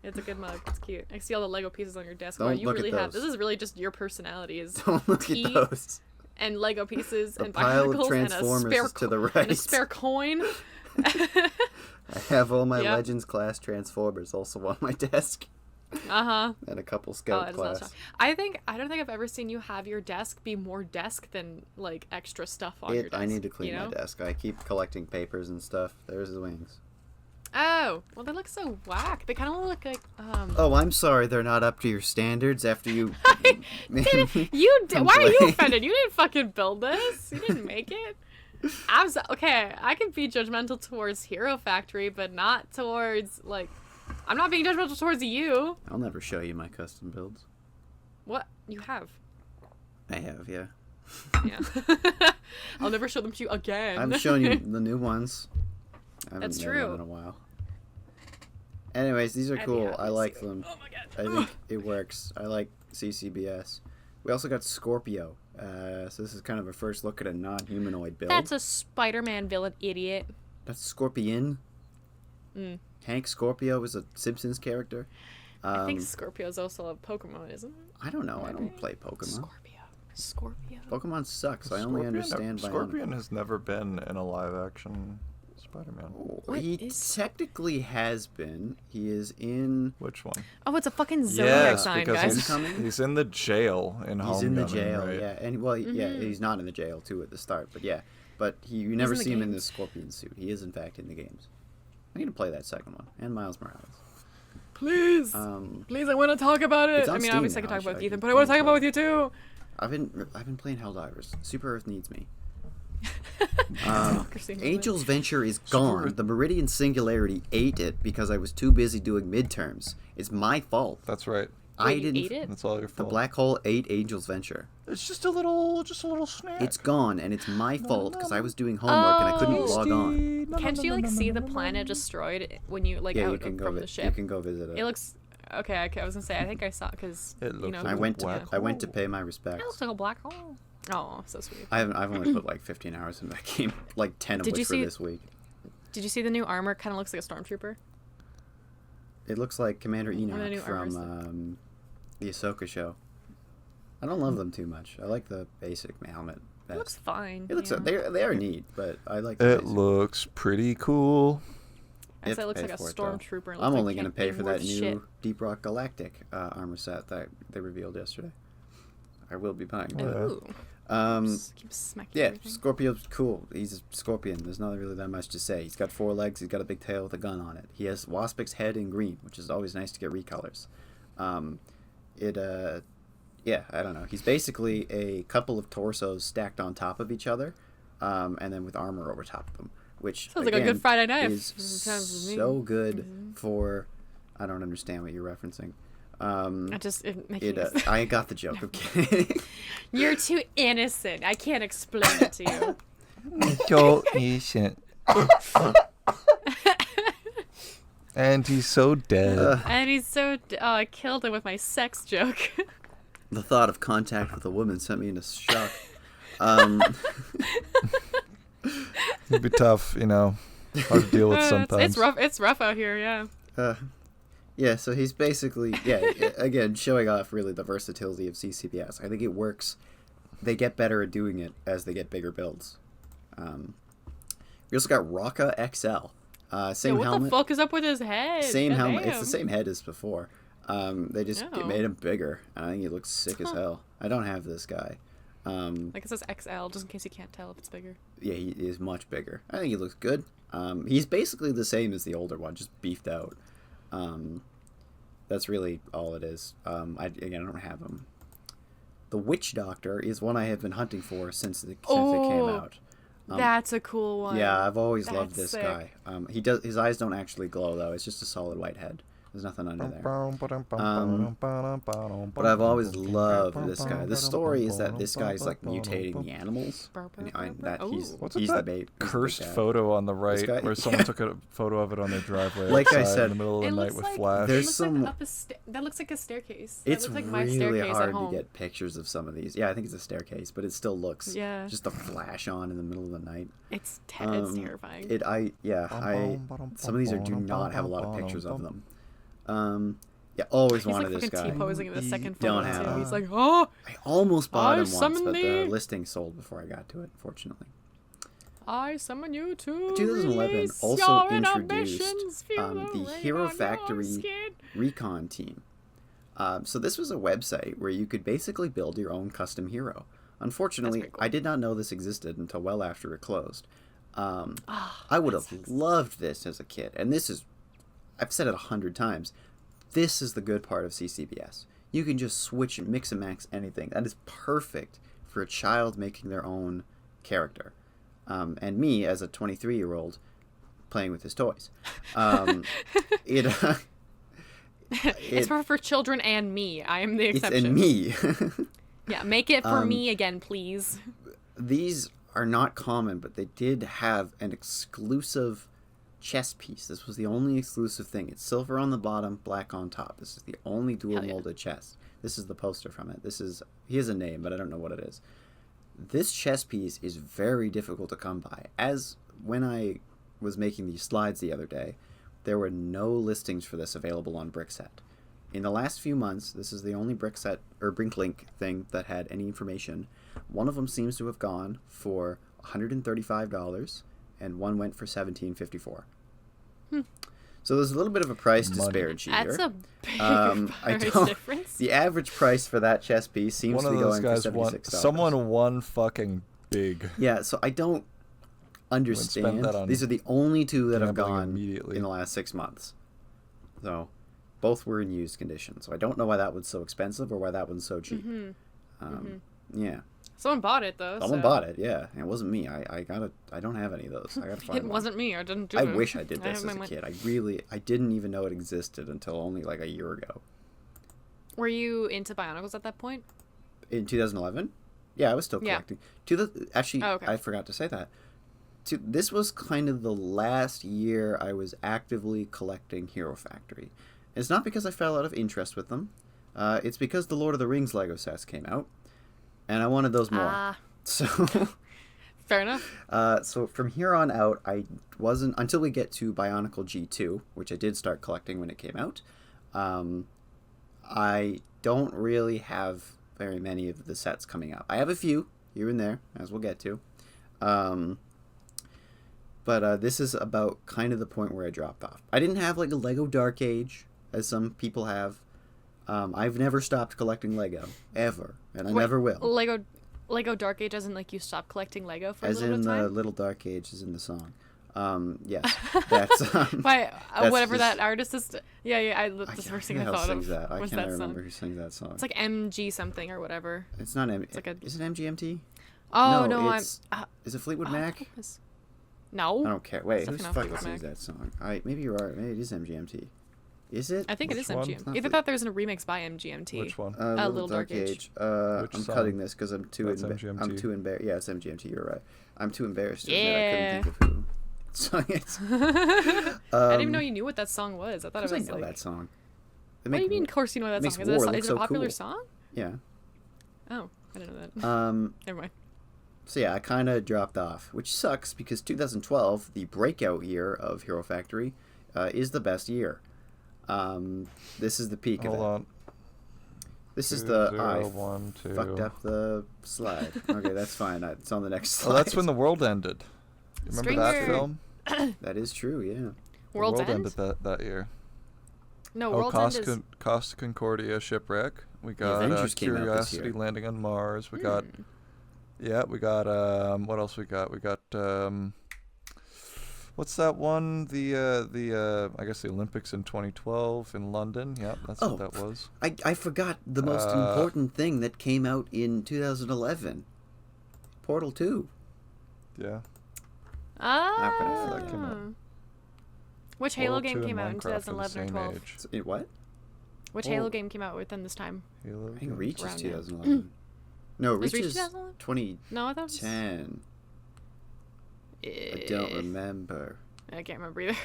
S3: It's a good mug. It's cute. I see all the Lego pieces on your desk.
S1: Don't
S3: Wow, you
S1: look at
S3: really have.
S1: those.
S3: This is really just your personality is
S1: Don't look
S3: tea
S1: at those.
S3: and Lego pieces
S1: The
S3: and
S1: pile of
S3: Bionicles and a
S1: Transformers
S3: spare
S1: is to the
S3: and a
S1: right.
S3: spare coin.
S1: I have all my
S3: Yep.
S1: Legends class Transformers also on my desk.
S3: Uh-huh.
S1: And a couple
S3: Oh,
S1: Scout
S3: it's not
S1: class.
S3: strong. I don't think I've ever seen you have your desk be more desk than like extra stuff on your desk.
S1: I need to clean
S3: you know?
S1: my desk. I keep collecting papers and stuff. There's the wings.
S3: Oh, well, they look so whack. They kind of look like
S1: Oh, I'm sorry they're not up to your standards after you...
S3: You did. Why are you
S1: Complain.
S3: offended? You didn't fucking build this. You didn't make it. Okay, I can be judgmental towards Hero Factory, but not towards like. I'm not being judgmental towards you.
S1: I'll never show you my custom builds.
S3: What you have?
S1: I have, yeah.
S3: Yeah. I'll never show them to you again.
S1: I'm showing you the new ones. I haven't
S3: That's
S1: made them
S3: true.
S1: in a while. Anyways, these are
S3: I'd be
S1: cool.
S3: happy
S1: I
S3: to
S1: like
S3: see
S1: them.
S3: Oh my god.
S1: I think it works. I like CCBS. We also got Scorpio. So this is kind of a first look at a non-humanoid build.
S3: That's a Spider-Man villain, idiot.
S1: That's Scorpion.
S3: Mm.
S1: Hank Scorpio is a Simpsons character.
S3: I think Scorpio's also a Pokemon, isn't it?
S1: I don't know. I don't play Pokemon.
S3: Scorpio.
S1: Pokemon sucks. I only understand Bionicle.
S2: Scorpion has never been in a live-action Spider-Man.
S3: What
S1: He
S3: is-
S1: technically has been. He is in...
S2: Which one?
S3: Oh, it's a fucking zodiac
S2: Yes,
S3: sign,
S2: because
S3: guys.
S2: he's,
S1: Homecoming?
S2: he's in the jail in
S1: He's in the
S2: Homecoming,
S1: jail,
S2: right?
S1: yeah. And well, yeah,
S3: Mhm.
S1: he's not in the jail too at the start, but yeah. But you never
S3: in the
S1: see him in the
S3: games.
S1: Scorpion suit. He is in fact in the games. I need to play that second one and Miles Morales.
S3: Please. Please, I want to talk about it.
S1: It's on
S3: I mean,
S1: Steam
S3: obviously I
S1: now,
S3: can talk
S1: actually.
S3: about
S1: I
S3: Ethan,
S1: can
S3: but I want to talk
S1: play
S3: about with you too.
S1: I've been playing Helldivers. Super Earth needs me.
S3: Democracy movement.
S1: Angel's Venture is gone. The Meridian Singularity ate it because I was too busy doing midterms. It's my fault.
S2: That's right.
S1: I
S3: Wait, you
S1: didn't.
S3: ate it?
S2: That's all your
S1: The
S2: fault.
S1: black hole ate Angel's Venture.
S2: It's just a little snack.
S1: It's gone, and it's my fault because I was doing homework and I couldn't log on.
S3: Can't you like see the planet destroyed when you like
S1: Yeah,
S3: out
S1: you can go.
S3: from the
S1: You
S3: ship?
S1: can go visit it.
S3: It looks okay. I was gonna say I think I saw because
S2: It
S3: you
S2: looks
S3: know
S2: like
S1: I went to
S2: black
S1: I went to
S2: hole.
S1: pay my
S3: it
S1: respects.
S3: looks like a black hole. Oh, so sweet.
S1: I've only put like 15 hours in that game, like 10 of
S3: Did you
S1: which
S3: see-
S1: for this week.
S3: Did you see the new armor? Kind of looks like a stormtrooper.
S1: It looks like Commander
S3: of the
S1: Enoch
S3: new armors
S1: from the Ahsoka show. I don't love them too much. I like the basic helmet.
S3: It
S1: best.
S3: looks fine.
S1: It looks
S3: yeah.
S1: they are neat, but I like the
S2: It
S1: basic.
S2: looks pretty cool.
S3: I say it looks
S1: pay
S3: like a
S1: for it, though.
S3: stormtrooper. It looks
S1: I'm
S3: like
S1: only going to
S3: can't
S1: pay
S3: be
S1: for
S3: worth
S1: that new
S3: shit.
S1: Deep Rock Galactic armor set that they revealed yesterday. I will be buying
S2: Oh,
S1: that.
S2: yeah.
S3: Ooh. Keep smacking
S1: Yeah,
S3: everything.
S1: Scorpio's cool. He's a scorpion. There's not really that much to say. He's got 4 legs. He's got a big tail with a gun on it. He has Waspic's head in green, which is always nice to get recolors. Yeah, I don't know. He's basically a couple of torsos stacked on top of each other, and then with armor over top of them, which
S3: Sounds like a good
S1: again,
S3: Friday night.
S1: is
S3: Sounds with me.
S1: so good for. I don't understand what you're referencing.
S3: It making it,
S1: I got the joke. I'm kidding.
S3: You're too innocent. I can't explain it to you.
S2: So innocent. And he's so dead.
S3: And he's so... I killed him with my sex joke.
S1: The thought of contact with a woman sent me into shock.
S2: It'd be tough, hard to deal with sometimes.
S3: It's rough out here, yeah.
S1: Yeah, so he's basically, again, showing off really the versatility of CCBS. I think it works. They get better at doing it as they get bigger builds. We also got Rocca XL. Same
S3: what
S1: helmet.
S3: the fuck is up with his head?
S1: Same
S3: God
S1: helmet.
S3: damn.
S1: It's the same head as before. They just made him bigger. I think he looks sick as hell. I don't have this guy.
S3: Like it says XL, just in case you can't tell if it's bigger.
S1: Yeah, he is much bigger. I think he looks good. He's basically the same as the older one, just beefed out. That's really all it is. I don't have him. The Witch Doctor is one I have been hunting for since it came out.
S3: That's a cool one.
S1: Yeah, I've always loved this
S3: sick.
S1: guy. His eyes don't actually glow though. It's just a solid white head. There's nothing under there. But I've always loved this guy. The story is that this guy's like mutating the animals. And that he's the bait.
S2: Cursed photo on the right
S1: guy?
S2: where someone took a photo of it on their driveway.
S1: Like I
S2: outside
S1: said,
S2: in the middle of the night with flash.
S1: There's
S3: that looks like a staircase.
S1: It's
S3: that looks like my
S1: really
S3: staircase
S1: hard
S3: at home.
S1: to get pictures of some of these. Yeah, I think it's a staircase, but it still looks just a flash on in the middle of the night.
S3: It's terrifying.
S1: Some of these do not have a lot of pictures of them. Always
S3: He's
S1: wanted
S3: like
S1: this guy.
S3: T-posing in the second
S1: Don't
S3: photo
S1: have
S3: too.
S1: him.
S3: He's like, oh,
S1: I almost bought
S3: I
S1: him once,
S3: summon
S1: but the
S3: thee.
S1: listing sold before I got to it, unfortunately.
S3: I summon you to
S1: 2011
S3: release
S1: also
S3: your
S1: introduced
S3: inhibitions, feel
S1: the
S3: rain
S1: Hero
S3: on your
S1: Factory
S3: skin.
S1: Recon Team. So this was a website where you could basically build your own custom hero. Unfortunately,
S3: Cool.
S1: I did not know this existed until well after it closed. I would have loved this as a kid, and I've said it 100 times. This is the good part of CCBS. You can just switch and mix and match anything. That is perfect for a child making their own character. And me, as a 23-year-old, playing with his toys.
S3: It's perfect for children and me. I am the exception.
S1: And me.
S3: Yeah, make it for me again, please.
S1: These are not common, but they did have an exclusive chest piece. This was the only exclusive thing. It's silver on the bottom, black on top. This is the only dual molded chest. This is the poster from it. He has a name, but I don't know what it is. This chest piece is very difficult to come by. As when I was making these slides the other day, there were no listings for this available on Brickset. In the last few months, this is the only Brickset or Brinklink thing that had any information. One of them seems to have gone for $135, and one went for $17.54. So there's a little bit of a price disparity here.
S3: That's a big price difference.
S1: The average price for that chess piece seems to be going for $76.
S2: Someone won fucking big.
S1: Yeah, so I don't understand. These are the only two that have gone in the last 6 months. So both were in used condition. So I don't know why that one's so expensive or why that one's so cheap. Yeah.
S3: Someone bought it though.
S1: Someone bought it, yeah. It wasn't me. I don't have any of those. I gotta find one.
S3: It wasn't me. I didn't do
S1: I
S3: it.
S1: wish I did this as a kid. I didn't even know it existed until only like a year ago.
S3: Were you into Bionicles at that point?
S1: In 2011? Yeah, I was still collecting. I forgot to say that. This was kind of the last year I was actively collecting Hero Factory. It's not because I fell out of interest with them. It's because the Lord of the Rings Lego sets came out. And I wanted those more. So
S3: fair enough.
S1: So from here on out, I wasn't until we get to Bionicle G2, which I did start collecting when it came out. I don't really have very many of the sets coming up. I have a few here and there, as we'll get to. But this is about kind of the point where I dropped off. I didn't have like a Lego Dark Age, as some people have. I've never stopped collecting Lego, ever, and I never will.
S3: Lego Dark Age, as in like you stopped collecting Lego for a
S1: little
S3: bit of time?
S1: As in Little Dark Age is in the song. Yes, that's
S3: whatever that artist is. The first thing I thought of
S1: that. I
S3: was
S1: can't
S3: that
S1: remember
S3: song.
S1: who sings that song.
S3: It's like MG something or whatever.
S1: It's not is it MGMT?
S3: Oh no,
S1: is it Fleetwood Mac?
S3: No,
S1: I don't care. Wait, who
S3: Definitely not
S1: fucking
S3: Fleetwood
S1: sings
S3: Mac.
S1: that song? Maybe you're right. Maybe it is MGMT. Is it?
S3: I think it is
S2: one?
S3: MGMT. Either thought there was a remix by MGMT.
S2: Which one?
S3: Little Dark Age.
S1: I'm
S2: song?
S1: cutting this because I'm too
S2: That's MGMT.
S1: I'm too embarrassed. Yeah, it's MGMT. You're right. I'm too embarrassed to
S3: Yeah.
S1: admit I couldn't think of who So it's.
S3: I didn't even know you knew what that song was. I thought it
S1: I
S3: was
S1: know
S3: like.
S1: that song.
S3: What do you mean? Of course you know that
S1: makes
S3: song.
S1: war
S3: Is
S1: look
S3: it a
S1: so
S3: popular
S1: cool.
S3: song?
S1: Yeah.
S3: Oh, I didn't know that. Never mind.
S1: So yeah, I kind of dropped off, which sucks because 2012, the breakout year of Hero Factory, is the best year. This is the peak of it.
S2: Hold on.
S1: This is
S2: 2012.
S1: fucked up the slide. Okay, that's fine. It's on the next slide.
S2: Oh, that's when the world ended. Remember that
S3: Stranger-
S2: film?
S1: That is true, yeah.
S2: The
S3: World's
S2: world
S3: End?
S2: ended that year.
S3: No,
S2: Oh,
S3: World's End is.
S2: Costa Concordia shipwreck. We got
S1: Avengers came out this
S2: Curiosity
S1: year.
S2: landing on Mars. We got we got what else we got? We got what's that one? The I guess the Olympics in 2012 in London. Yeah, that's
S1: Oh,
S2: what that was.
S1: I forgot the most important thing that came out in 2011. Portal 2.
S2: Yeah.
S1: How could I forget?
S2: That came out.
S3: Which Halo
S2: Portal
S3: game
S2: 2
S3: came
S2: and
S3: out in
S2: Minecraft are the
S3: 2011 or
S2: same
S3: 12?
S2: age.
S1: So, what?
S3: Which
S1: Oh.
S3: Halo game came out within this time?
S2: Halo
S1: I think
S2: game.
S1: Reach is
S3: Around it.
S1: 2011. No,
S3: Was
S1: Reach
S3: Reach
S1: is
S3: 2011?
S1: 2010.
S3: No, I thought it was.
S1: I don't remember.
S3: I can't remember either.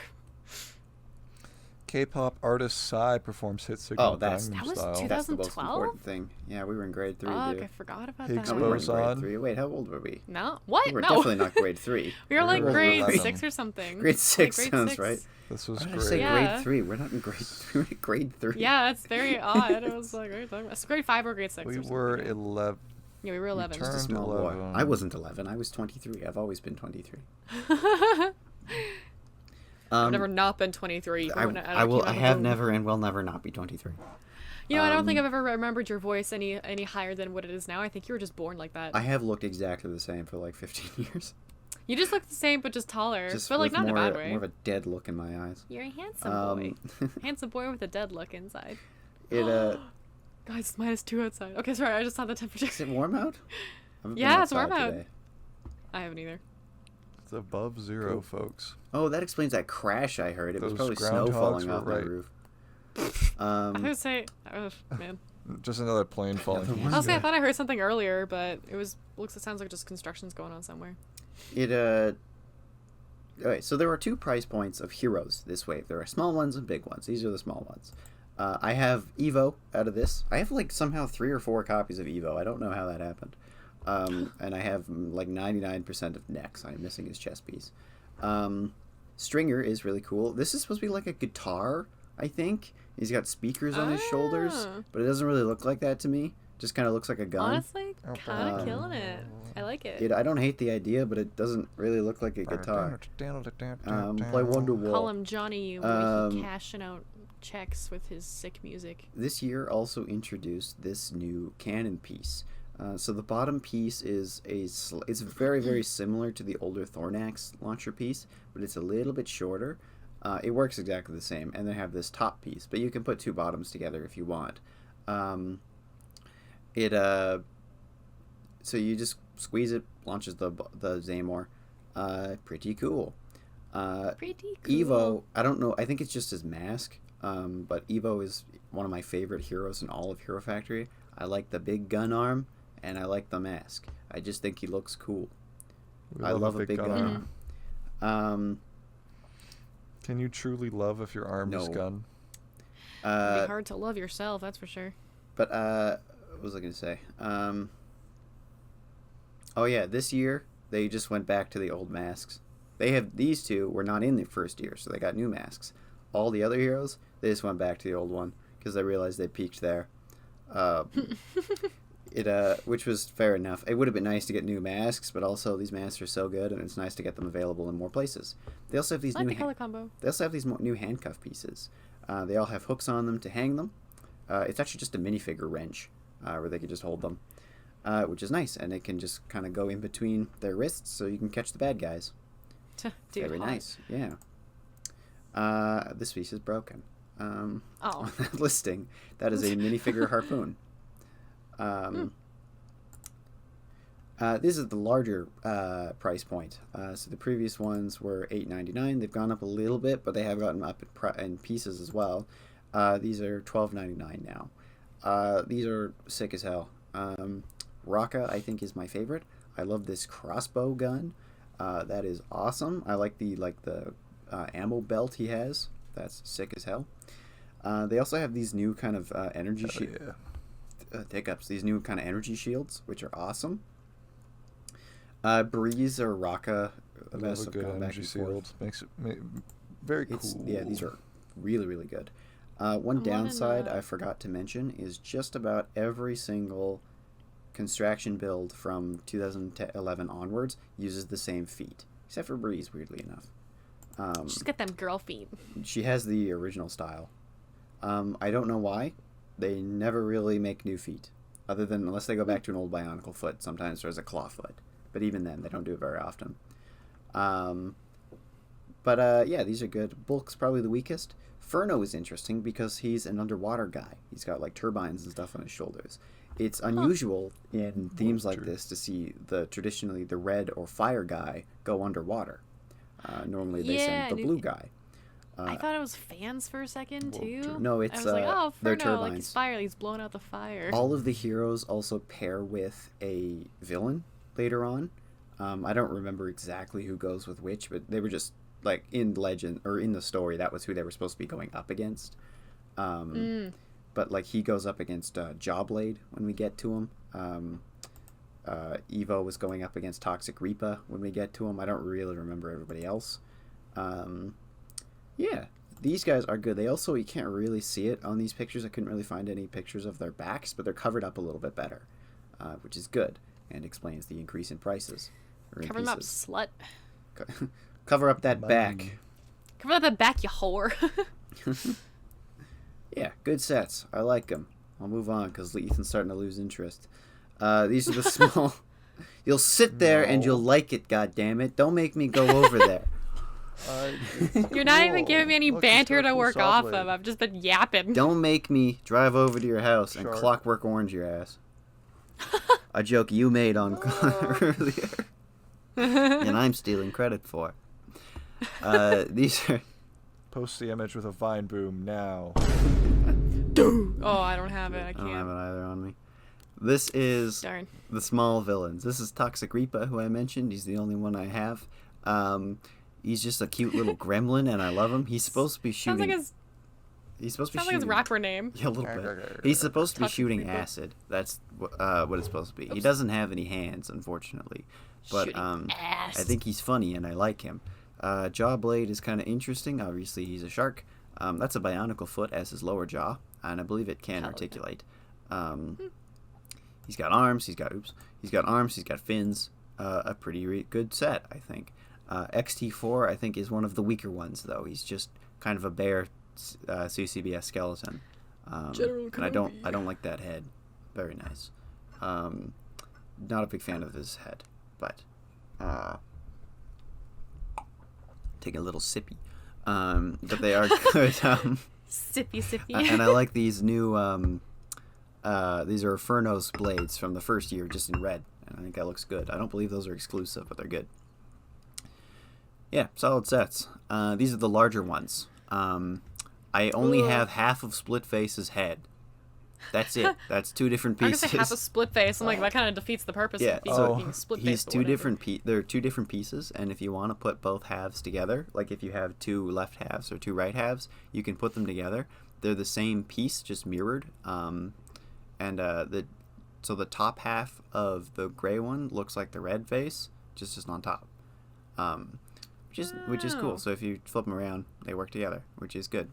S2: K-pop artist Psy performs hit signal
S1: Oh, that's-
S2: Gangnam
S3: That was
S2: Style.
S1: That's the most
S3: 2012?
S1: important thing. Yeah, we were in grade 3,
S3: Fuck,
S1: dude.
S3: I forgot about
S2: Higgs
S3: that.
S1: No, we were in grade
S2: boson.
S1: 3. Wait, how old were we?
S3: No? What?
S1: We were
S3: No.
S1: definitely not grade 3.
S3: We were like
S2: were
S3: grade
S2: 11.
S3: 6 or something.
S1: Grade
S3: Like
S1: 6
S3: grade
S1: sounds
S3: 6.
S1: right.
S2: This was
S1: Why did I
S2: great.
S1: say
S3: Yeah.
S1: grade 3? We're not in grade 3. We're in grade 3.
S3: Yeah, it's very odd. I was like, what are you talking about? It's grade 5 or grade 6
S2: We
S3: or something.
S2: were
S3: yeah.
S2: 11.
S3: Yeah, we were 11.
S2: turned-
S1: Just a small boy.
S2: 11.
S1: I wasn't 11. I was 23. I've always been 23.
S3: I've never not been 23.
S1: I
S3: when I
S1: will.
S3: came out
S1: I
S3: of
S1: have
S3: womb.
S1: never and will never not be 23.
S3: You know, I don't think I've ever remembered your voice any higher than what it is now. I think you were just born like that.
S1: I have looked exactly the same for like 15 years.
S3: You just look the same, but just taller.
S1: Just
S3: but like
S1: with
S3: not in a
S1: more,
S3: bad way.
S1: more of a dead look in my eyes.
S3: You're a handsome boy.
S1: Um,
S3: Handsome boy with a dead look inside.
S1: it
S3: Guys, it's -2 outside. Okay, sorry, I just saw the temperature.
S1: is it warm out? I haven't been
S3: Yeah, it's warm
S1: outside
S3: out.
S1: today.
S3: I haven't either.
S2: It's above 0,
S1: Cool.
S2: folks.
S1: Oh, that explains that crash I heard. It was
S2: Those
S1: probably snow
S2: groundhogs
S1: falling
S2: were
S1: off my
S2: right.
S1: roof.
S3: I was gonna say, man.
S2: Just another plane falling.
S1: Another
S2: from
S1: one.
S2: the
S3: I'll say I
S2: sky.
S3: thought I heard something earlier, but it sounds like just construction's going on somewhere.
S1: It Okay, so there are 2 price points of heroes this wave. There are small ones and big ones. These are the small ones. I have Evo out of this. I have like somehow 3 or 4 copies of Evo. I don't know how that happened. And I have like 99% of Nex. I'm missing his chest piece. Stringer is really cool. This is supposed to be like a guitar, I think. He's got speakers on his shoulders,
S3: Ah.
S1: but it doesn't really look like that to me. Just kind of looks like a gun.
S3: Honestly, kind of killing it. I like it.
S1: I don't hate the idea, but it doesn't really look like a guitar. Play Wonderwall.
S3: Call him Johnny cashing out checks with his sick music.
S1: This year also introduced this new cannon piece. So the bottom piece is it's very, very similar to the older Thornax launcher piece, but it's a little bit shorter. It works exactly the same, and they have this top piece, but you can put 2 bottoms together if you want. So you just squeeze it, launches the Zamor. Pretty cool.
S3: Pretty cool.
S1: Evo, I don't know. I think it's just his mask. But Evo is one of my favorite heroes in all of Hero Factory. I like the big gun arm, and I like the mask. I just think he looks cool. I love a big gun arm.
S2: Can you truly love if your arm is
S1: No.
S2: gun?
S3: It'd be hard to love yourself, that's for sure.
S1: But what was I going to say? Oh yeah, this year they just went back to the old masks. These 2 were not in the first year, so they got new masks. All the other heroes, they just went back to the old one because they realized they peaked there. Which was fair enough. It would have been nice to get new masks, but also these masks are so good, and it's nice to get them available in more places. They also have these
S3: I like the color combo.
S1: They also have these new handcuff pieces. They all have hooks on them to hang them. It's actually just a minifigure wrench where they can just hold them, which is nice, and it can just kind of go in between their wrists so you can catch the bad guys.
S3: Dude,
S1: Very
S3: hot.
S1: nice, yeah. This piece is broken.
S3: Oh.
S1: On that listing, that is a minifigure harpoon. This is the larger price point. So the previous ones were $8.99. They've gone up a little bit, but they have gotten up in pieces as well. These are $12.99 now. These are sick as hell. Raka, I think, is my favorite. I love this crossbow gun. That is awesome. I like the ammo belt he has. That's sick as hell. They also have these new kind of energy hiccups. These new kind of energy shields, which are awesome. Breeze or Raka.
S2: Love a good energy shield. Makes it very cool.
S1: Yeah, these are really, really good. One downside I forgot to mention is just about every single Constraction build from 2011 onwards uses the same feet, except for Breeze, weirdly enough.
S3: She's got them girl feet.
S1: She has the original style. I don't know why. They never really make new feet, other than unless they go back to an old Bionicle foot. Sometimes there's a claw foot, but even then, they don't do it very often. Yeah, these are good. Bulk's probably the weakest. Furno is interesting because he's an underwater guy. He's got like turbines and stuff on his shoulders. It's unusual in themes like this to see traditionally the red or fire guy go underwater. Normally they send the blue guy.
S3: I thought it was fans for a second too.
S1: No, it's
S3: I was like, oh,
S1: they're
S3: Furno,
S1: turbines.
S3: like he's fire, he's blowing out the fire.
S1: All of the heroes also pair with a villain later on. I don't remember exactly who goes with which, but they were just like in legend or in the story that was who they were supposed to be going up against. But like he goes up against Jawblade when we get to him. Evo was going up against Toxic Reaper when we get to him. I don't really remember everybody else. Yeah, these guys are good. They also, you can't really see it on these pictures. I couldn't really find any pictures of their backs, but they're covered up a little bit better, which is good and explains the increase in prices.
S3: Cover them up, slut.
S1: Cover up that back.
S3: Cover up that back, you whore.
S1: Yeah, good sets. I like them. I'll move on because Ethan's starting to lose interest. These are the small... You'll sit there and you'll like it, goddammit. Don't make me go over there.
S3: You're not even giving me any banter to work off of. I've just been yapping.
S1: Don't make me drive over to your house and Clockwork Orange your ass. A joke you made on earlier. And I'm stealing credit for. These are...
S2: Post the image with a vine boom now.
S3: Oh, I don't have it. I can't.
S1: I don't have it either on me. This is the small villains. This is Toxic Reaper, who I mentioned. He's the only one I have. He's just a cute little gremlin, and I love him. He's supposed to be shooting... He's supposed to be
S3: sounds
S1: shooting...
S3: like his rapper name.
S1: Yeah, a little bit. He's supposed to be shooting acid. That's what it's supposed to be. Oops. He doesn't have any hands, unfortunately. But I think he's funny, and I like him. Jawblade is kind of interesting. Obviously, he's a shark. That's a bionicle foot as his lower jaw, and I believe it can articulate. He's got arms. He's got arms. He's got fins. A pretty good set, I think. XT4, I think, is one of the weaker ones, though. He's just kind of a bare CCBS skeleton. And I don't like that head. Very nice. Not a big fan of his head, but take a little sippy. But they are good.
S3: Sippy.
S1: And I like these new these are Furnos blades from the first year, just in red, and I think that looks good. I don't believe those are exclusive, but they're good. Yeah, solid sets. These are the larger ones. I only have half of Splitface's head. That's it. That's two different pieces.
S3: I'm gonna say half a split face. I'm like, that kind of defeats the purpose of being split face.
S1: He's two different they're two different pieces, and if you want to put both halves together, like if you have two left halves or two right halves, you can put them together. They're the same piece, just mirrored. So the top half of the gray one looks like the red face, just on top. Which is cool. So if you flip them around, they work together, which is good.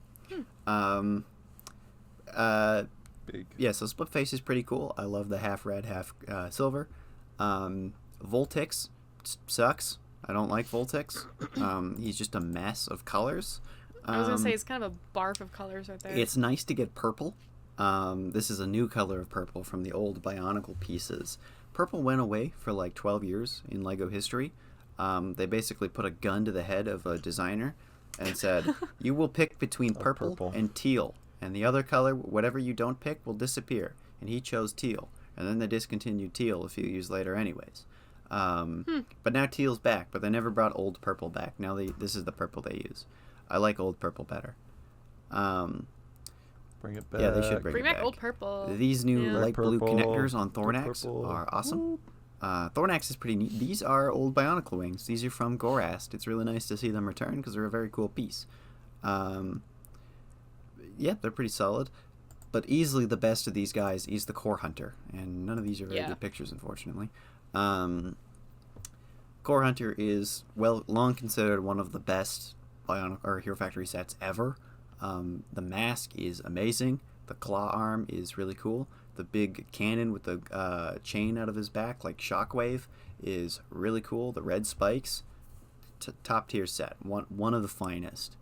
S1: Yeah, so Split Face is pretty cool. I love the half red, half silver. Voltix sucks. I don't like Voltix. He's just a mess of colors.
S3: I was going to say, it's kind of a barf of colors right there.
S1: It's nice to get purple. This is a new color of purple from the old Bionicle pieces. Purple went away for like 12 years in LEGO history. They basically put a gun to the head of a designer and said, you will pick between purple and teal. And the other color, whatever you don't pick, will disappear. And he chose teal. And then they discontinued teal a few years later anyways. But now teal's back, but they never brought old purple back. Now this is the purple they use. I like old purple better.
S2: Bring it back.
S1: Yeah, they should bring it back.
S3: Old purple.
S1: These new light blue connectors on Thornax are awesome. Thornax is pretty neat. These are old Bionicle wings. These are from Gorast. It's really nice to see them return because they're a very cool piece. Yeah, they're pretty solid. But easily the best of these guys is the Core Hunter. And none of these are very good pictures, unfortunately. Core Hunter is, long considered one of the best Bionicle or Hero Factory sets ever. The mask is amazing. The claw arm is really cool. The big cannon with the chain out of his back, like Shockwave, is really cool. The red spikes, top tier set. One of the finest.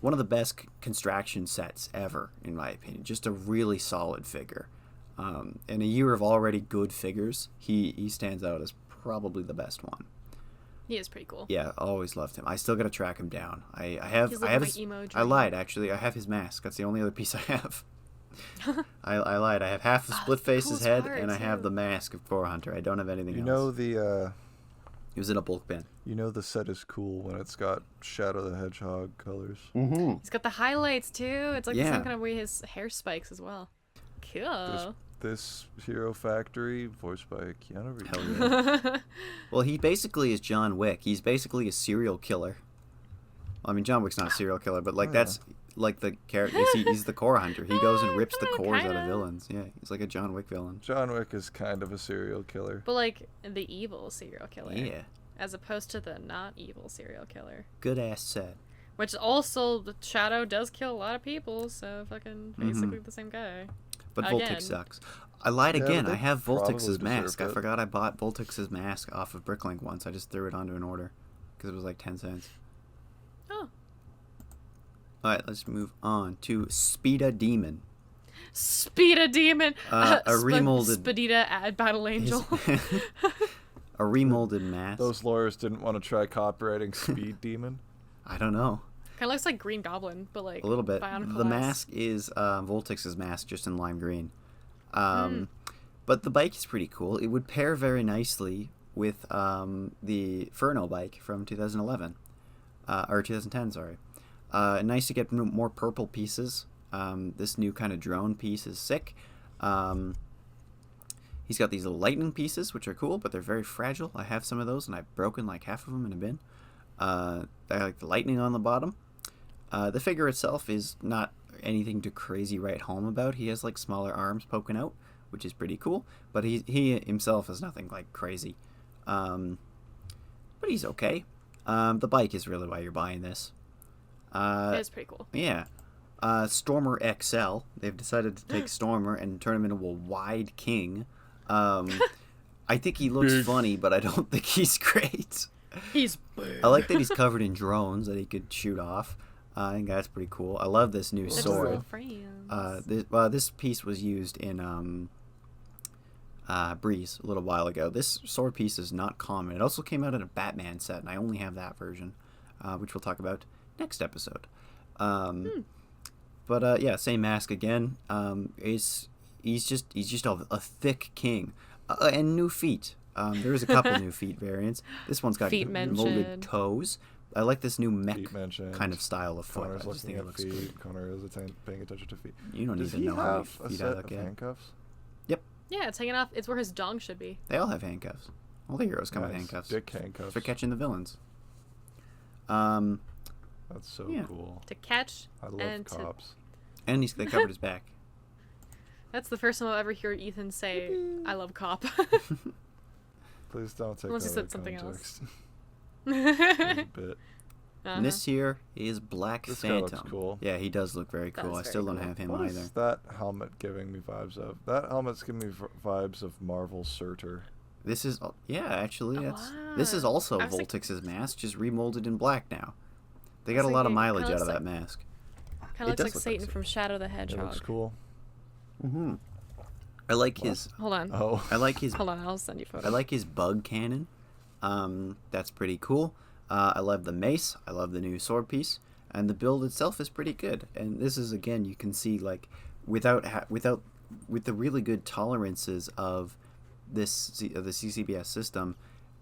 S1: One of the best construction sets ever, in my opinion. Just a really solid figure. In a year of already good figures, he stands out as probably the best one.
S3: He is pretty cool.
S1: Yeah, always loved him. I still gotta track him down. I lied, actually. I have his mask. That's the only other piece I have. I lied. I have half of Split Face's head, and I have the mask of Core Hunter. I don't have anything else. He was in a bulk bin.
S2: You know the set is cool when it's got Shadow the Hedgehog colors.
S1: Mm-hmm.
S3: He's got the highlights too. It's like the same kind of way his hair spikes as well. Cool.
S2: This Hero Factory, voiced by Keanu Reeves.
S1: Hell yeah. Well, he basically is John Wick. He's basically a serial killer. I mean, John Wick's not a serial killer, but that's like the character. He's the Core Hunter. He goes and rips the cores out of villains. Yeah, he's like a John Wick villain.
S2: John Wick is kind of a serial killer.
S3: But like the evil serial killer.
S1: Yeah.
S3: As opposed to the not evil serial killer.
S1: Good ass set.
S3: Which also, the Shadow does kill a lot of people, so fucking basically the same guy.
S1: But Voltix sucks. I lied again. I have Voltix's mask. I forgot I bought Voltix's mask off of Bricklink once. I just threw it onto an order because it was like 10 cents.
S3: Oh.
S1: Alright, let's move on to Speeda Demon.
S3: Speeda Demon!
S1: A remolded...
S3: Spedita Battle Angel.
S1: A remolded mask.
S2: Those lawyers didn't want to try copywriting Speed Demon?
S1: I don't know.
S3: Kind of looks like Green Goblin, but like
S1: a little bit.
S3: Bionicle
S1: The mask is Voltix's mask, just in lime green. But the bike is pretty cool. It would pair very nicely with the Furno bike from 2011. Or 2010, sorry. Nice to get more purple pieces. This new kind of drone piece is sick. He's got these little lightning pieces, which are cool, but they're very fragile. I have some of those, and I've broken like half of them in a bin. I like the lightning on the bottom. The figure itself is not anything to crazy write home about. He has like smaller arms poking out, which is pretty cool. But he himself is nothing like crazy. But he's okay. The bike is really why you're buying this.
S3: It is pretty cool.
S1: Yeah. Stormer XL. They've decided to take Stormer and turn him into a wide king. I think he looks funny, but I don't think he's great.
S3: He's big.
S1: I like that he's covered in drones that he could shoot off. I think that's pretty cool. I love this new sword. This piece was used in Breeze a little while ago. This sword piece is not common. It also came out in a Batman set, and I only have that version, which we'll talk about next episode. But yeah, same mask again. He's just a thick king, and new feet. There's a couple new feet variants. This one's got molded toes. I like this new mech kind of style of foot.
S2: Connor's
S1: I just think it looks good.
S2: Connor is paying attention to feet.
S1: You don't
S2: Does
S1: even
S2: he
S1: know how
S2: have a
S1: feet
S2: set
S1: I
S2: of
S1: look at.
S2: handcuffs?
S1: Yep.
S3: Yeah, it's hanging off. It's where his dong should be.
S1: They all have handcuffs. All the heroes come with handcuffs.
S2: Dick handcuffs.
S1: For catching the villains.
S2: That's so cool.
S3: To catch
S2: I love
S3: and
S2: cops.
S1: And they covered his back.
S3: That's the first time I'll ever hear Ethan say, "I love cop."
S2: Please don't take
S3: Unless
S2: that
S3: he said
S2: out of
S3: something
S2: context.
S3: else.
S2: A bit.
S1: And this here is Black
S2: This guy
S1: Phantom.
S2: looks cool.
S1: Yeah, he does look very cool. I still don't have him
S2: What
S1: either.
S2: is that helmet giving me vibes of? That helmet's giving me vibes of Marvel Surtur.
S1: This is actually
S3: wow.
S1: this is also
S3: I was
S1: Voltix's mask, just remolded in black now. They got a lot of mileage out of that mask.
S3: Kind of looks like
S1: look
S3: Satan
S1: like
S3: from Shadow the
S2: It
S3: Hedgehog.
S2: looks cool.
S1: Mm-hmm. I like his.
S3: Hold on.
S2: Oh.
S1: I like his.
S3: Hold on, I'll send you photos.
S1: I like his bug cannon. That's pretty cool. I love the mace. I love the new sword piece, and the build itself is pretty good. And this is again, you can see like with the really good tolerances of the CCBS system,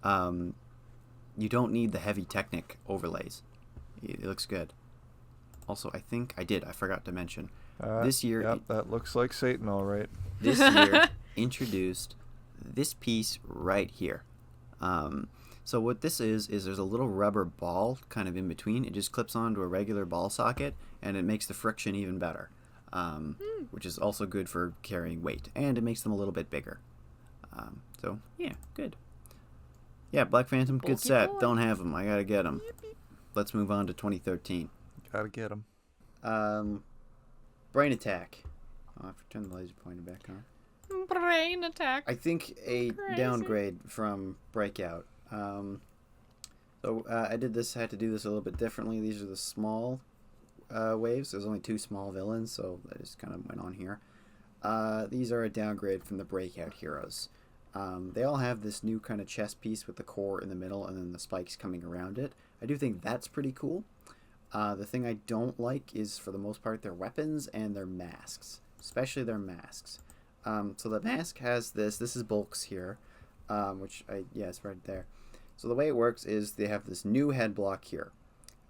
S1: you don't need the heavy Technic overlays. It looks good. Also, I think I forgot to mention this year.
S2: Yep, that looks like Satan, all right.
S1: This year introduced this piece right here. So what this is there's a little rubber ball kind of in between. It just clips onto a regular ball socket, and it makes the friction even better, which is also good for carrying weight, and it makes them a little bit bigger. So, yeah, good. Yeah, Black Phantom, good set.
S3: Boy.
S1: Don't have them. I gotta get them. Let's move on to 2013.
S2: Gotta get them.
S1: Brain Attack. I'll have to turn the laser pointer back on.
S3: Brain attack.
S1: I think a
S3: Crazy.
S1: downgrade from Breakout. I had to do this a little bit differently. These are the small waves. There's only 2 small villains, so I just kind of went on here. These are a downgrade from the Breakout heroes. They all have this new kind of chest piece with the core in the middle and then the spikes coming around it. I do think that's pretty cool. The thing I don't like is, for the most part, their weapons and their masks, especially their masks. So the mask has this is Bulk's here, it's right there. So the way it works is they have this new head block here,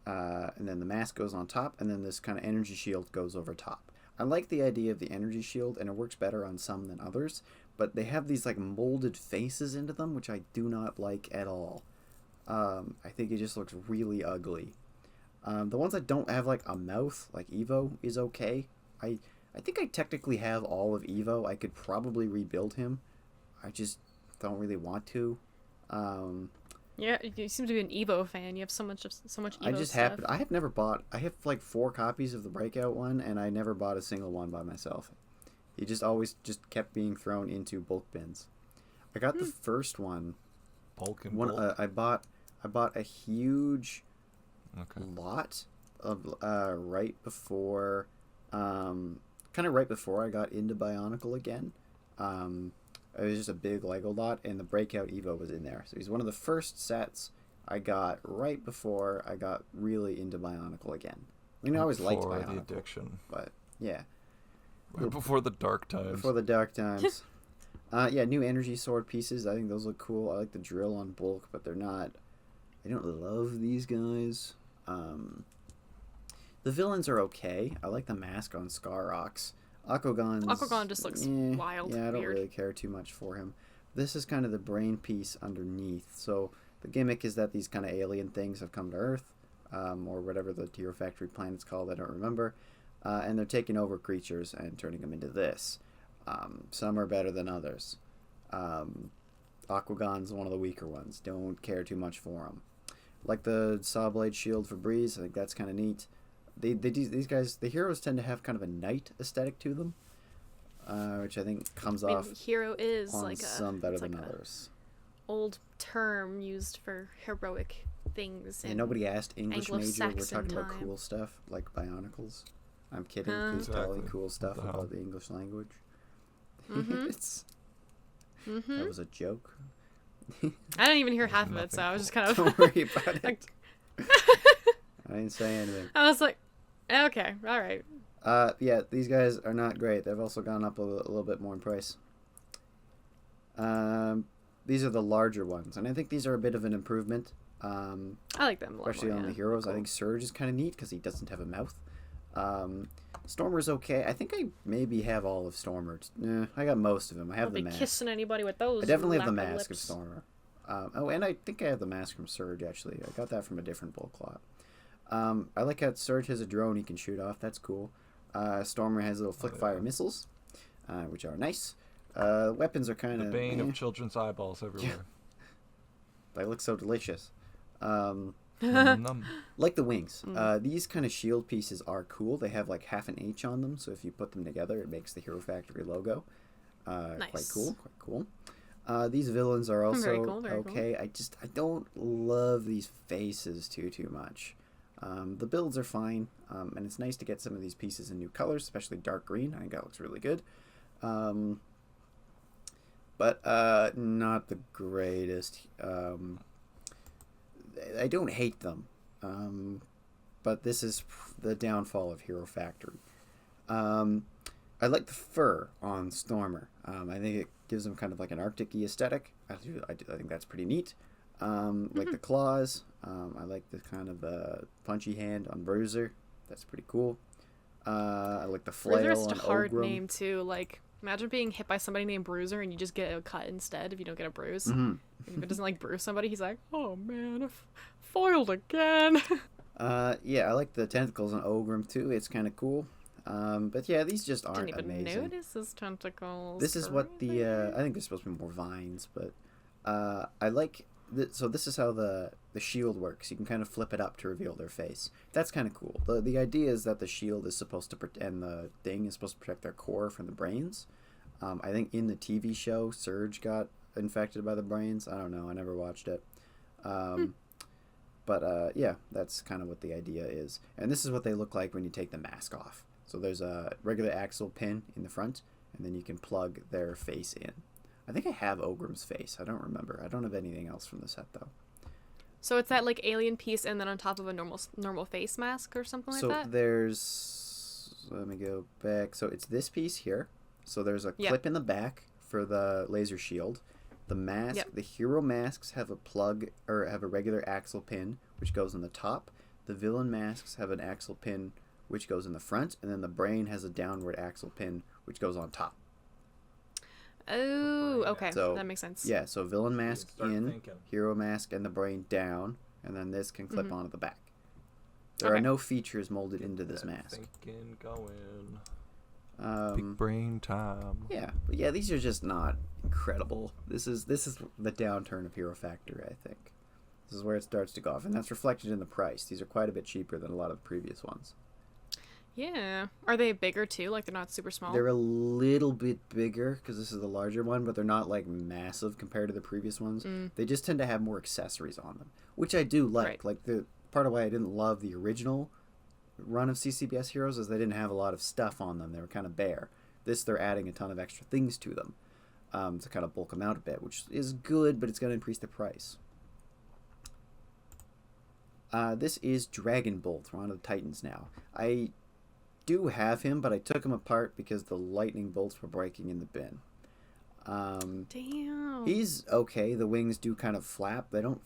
S1: and then the mask goes on top, and then this kind of energy shield goes over top. I like the idea of the energy shield, and it works better on some than others, but they have these like molded faces into them, which I do not like at all. I think it just looks really ugly. The ones that don't have like a mouth, like Evo, is okay. I think I technically have all of Evo. I could probably rebuild him. I just don't really want to.
S3: Yeah, you seem to be an Evo fan. You have so much Evo stuff.
S1: I have like 4 copies of the Breakout one, and I never bought a single one by myself. He just always just kept being thrown into bulk bins. I got the first one.
S2: Bulk and bulk?
S1: I bought a huge lot of right before I got into Bionicle again. It was just a big Lego lot, and the Breakout Evo was in there. So he's one of the first sets I got right before I got really into Bionicle again. I mean, I always liked Bionicle.
S2: The addiction.
S1: But, yeah.
S2: Right before the dark times.
S1: Before the dark times. New energy sword pieces. I think those look cool. I like the drill on Bulk, but they're not... I don't love these guys. The villains are okay. I like the mask on Scarox. Aquagon
S3: just looks wild.
S1: Yeah, I don't
S3: weird.
S1: really care too much for him. This is kind of the brain piece underneath. So the gimmick is that these kind of alien things have come to Earth, or whatever the Hero Factory planet's called, I don't remember, and they're taking over creatures and turning them into this. Some are better than others. Aquagon's one of the weaker ones. Don't care too much for him. Like the Saw Blade Shield for Breeze, I think that's kind of neat. These guys, the heroes tend to have kind of a knight aesthetic to them, which I think comes off
S3: hero is
S1: on
S3: like
S1: some better than
S3: like
S1: others.
S3: Old term used for heroic things.
S1: And nobody asked English major. We're
S3: Anglo-Saxon
S1: talking about
S3: time.
S1: cool stuff like Bionicles. I'm kidding. Please
S2: Exactly.
S1: tell me cool stuff
S2: What the hell?
S1: about the English language.
S3: Mhm.
S1: That was a joke.
S3: I didn't even hear half of it, so I was just kind of.
S1: Don't worry about it.
S3: like,
S1: I didn't say anything.
S3: I was like, okay, all right.
S1: Yeah, these guys are not great. They've also gone up a little bit more in price. These are the larger ones, and I think these are a bit of an improvement.
S3: I like them a lot
S1: Especially
S3: more,
S1: on
S3: yeah.
S1: the heroes.
S3: Cool.
S1: I think Surge is kind of neat because he doesn't have a mouth. Stormer's okay. I think I maybe have all of Stormer. I got most of him. I have
S3: Don't
S1: the
S3: be
S1: mask.
S3: kissing anybody with those.
S1: I definitely have the
S3: lappy
S1: mask
S3: lips.
S1: of Stormer. And I think I have the mask from Surge, actually. I got that from a different bulk lot. I like how Surge has a drone he can shoot off. That's cool. Stormer has little flick fire missiles, which are nice. Weapons are kind
S2: The
S1: of...
S2: bane of children's eyeballs everywhere.
S1: They look so delicious.
S2: Num.
S1: Like the wings. These kind of shield pieces are cool. They have like half an H on them, so if you put them together, it makes the Hero Factory logo.
S3: Nice.
S1: Quite cool. These villains are also
S3: Very cool, very
S1: okay. I don't love these faces too much. The builds are fine, and it's nice to get some of these pieces in new colors, especially dark green. I think that looks really good. But not the greatest. I don't hate them, but this is the downfall of Hero Factory. I like the fur on Stormer. I think it gives him kind of like an Arctic-y aesthetic. I think that's pretty neat. Like the claws. I like the kind of punchy hand on Bruiser. That's pretty cool. I like the flail
S3: Bruiser's
S1: on
S3: such a hard
S1: Ogrim.
S3: name too. Like Imagine being hit by somebody named Bruiser and you just get a cut instead if you don't get a bruise.
S1: Mm-hmm.
S3: If it doesn't like bruise somebody, he's like, oh man, foiled again.
S1: Yeah, I like the tentacles on Ogrim too. It's kind of cool. But yeah, these just aren't
S3: Didn't even
S1: amazing.
S3: notice his tentacles.
S1: This is what the I think there's supposed to be more vines, but I like so this is how the shield works. You can kind of flip it up to reveal their face. That's kind of cool. The idea is that the shield is supposed to and the thing is supposed to protect their core from the brains. I think in the TV show, Surge got infected by the brains. I don't know. I never watched it. But yeah, that's kind of what the idea is. And this is what they look like when you take the mask off. So there's a regular axle pin in the front, and then you can plug their face in. I think I have Ogrim's face. I don't remember. I don't have anything else from the set, though.
S3: So it's that like alien piece and then on top of a normal face mask or something like that?
S1: So there's... Let me go back. So it's this piece here. So there's a clip in the back for the laser shield. The mask, the hero masks have a plug, or have a regular axle pin, which goes in the top. The villain masks have an axle pin, which goes in the front. And then the brain has a downward axle pin, which goes on top.
S3: Oh, okay.
S1: So,
S3: that makes sense.
S1: Yeah, so villain mask in, hero mask and the brain down, and then this can clip onto the back. There are no features molded into this mask.
S2: Thinking going.
S1: Big
S2: brain time.
S1: Yeah, but yeah, these are just not incredible. This is the downturn of Hero Factory, I think. This is where it starts to go off, and that's reflected in the price. These are quite a bit cheaper than a lot of the previous ones.
S3: Yeah. Are they bigger too? Like they're not super small?
S1: They're a little bit bigger because this is the larger one, but they're not like massive compared to the previous ones. They just tend to have more accessories on them, which I do like.
S3: Right.
S1: Like the part of why I didn't love the original run of CCBS Heroes is they didn't have a lot of stuff on them. They were kind of bare. This, they're adding a ton of extra things to them to kind of bulk them out a bit, which is good, but it's going to increase the price. This is Dragon Bolt. We're on to the Titans now. I do have him, but I took him apart because the lightning bolts were breaking in the bin.
S3: Damn.
S1: He's okay. The wings do kind of flap. They don't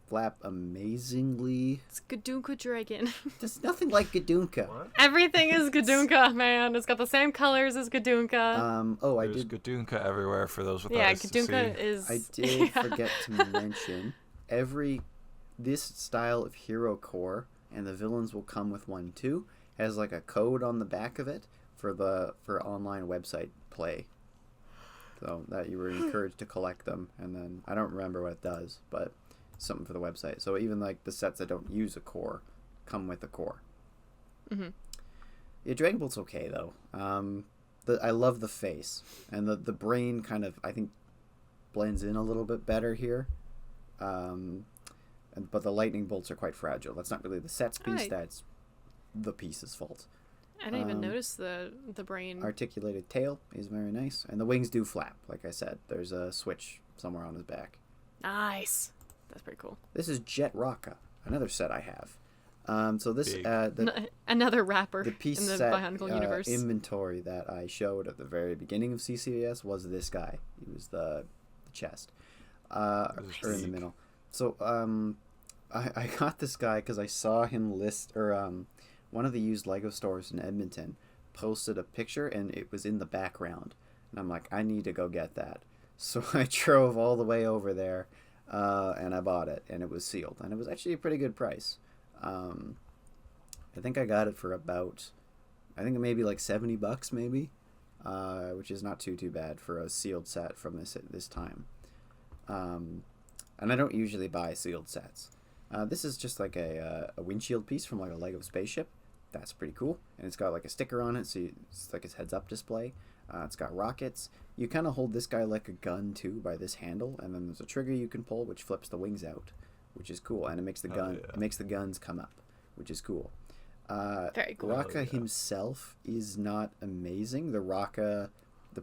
S1: flap amazingly.
S3: It's Gadunka Dragon.
S1: There's nothing like Gadunka.
S2: What?
S3: Everything is Gadunka, man. It's got the same colors as Gadunka.
S1: I
S2: There's
S1: did.
S2: Gadunka everywhere for those without
S3: Yeah,
S2: us to
S3: Gadunka
S2: see.
S3: is...
S1: I did forget to mention this style of hero core, and the villains will come with one too, has like a code on the back of it for online website play. So that you were encouraged to collect them, and then I don't remember what it does, but something for the website. So even like the sets that don't use a core come with a core. Yeah, Dragon Bolt's okay though. I love the face, and the brain kind of, I think, blends in a little bit better here. But the lightning bolts are quite fragile. That's not really the set's piece. That's the piece's fault.
S3: I didn't even notice the brain.
S1: Articulated tail is very nice, and the wings do flap. Like I said, there's a switch somewhere on his back.
S3: Nice. That's pretty cool.
S1: This is Jet Rocka, another set I have. So this
S3: Another rapper
S1: the piece
S3: in the
S1: set
S3: Bionicle universe.
S1: inventory that I showed at the very beginning of CCS was this guy. He was the chest, or in the middle. So I got this guy because I saw him one of the used Lego stores in Edmonton posted a picture, and it was in the background, and I'm like, I need to go get that. So I drove all the way over there, and I bought it, and it was sealed, and it was actually a pretty good price. I think I got it for about, I think maybe like $70 maybe, which is not too bad for a sealed set from this time. And I don't usually buy sealed sets. This is just like a windshield piece from like a Lego spaceship. That's pretty cool. And it's got like a sticker on it, so it's like his heads-up display. It's got rockets. You kind of hold this guy like a gun too by this handle, and then there's a trigger you can pull which flips the wings out, which is cool, and it makes it makes the guns come up, which is cool.
S3: Very cool.
S1: Rocka himself is not amazing. The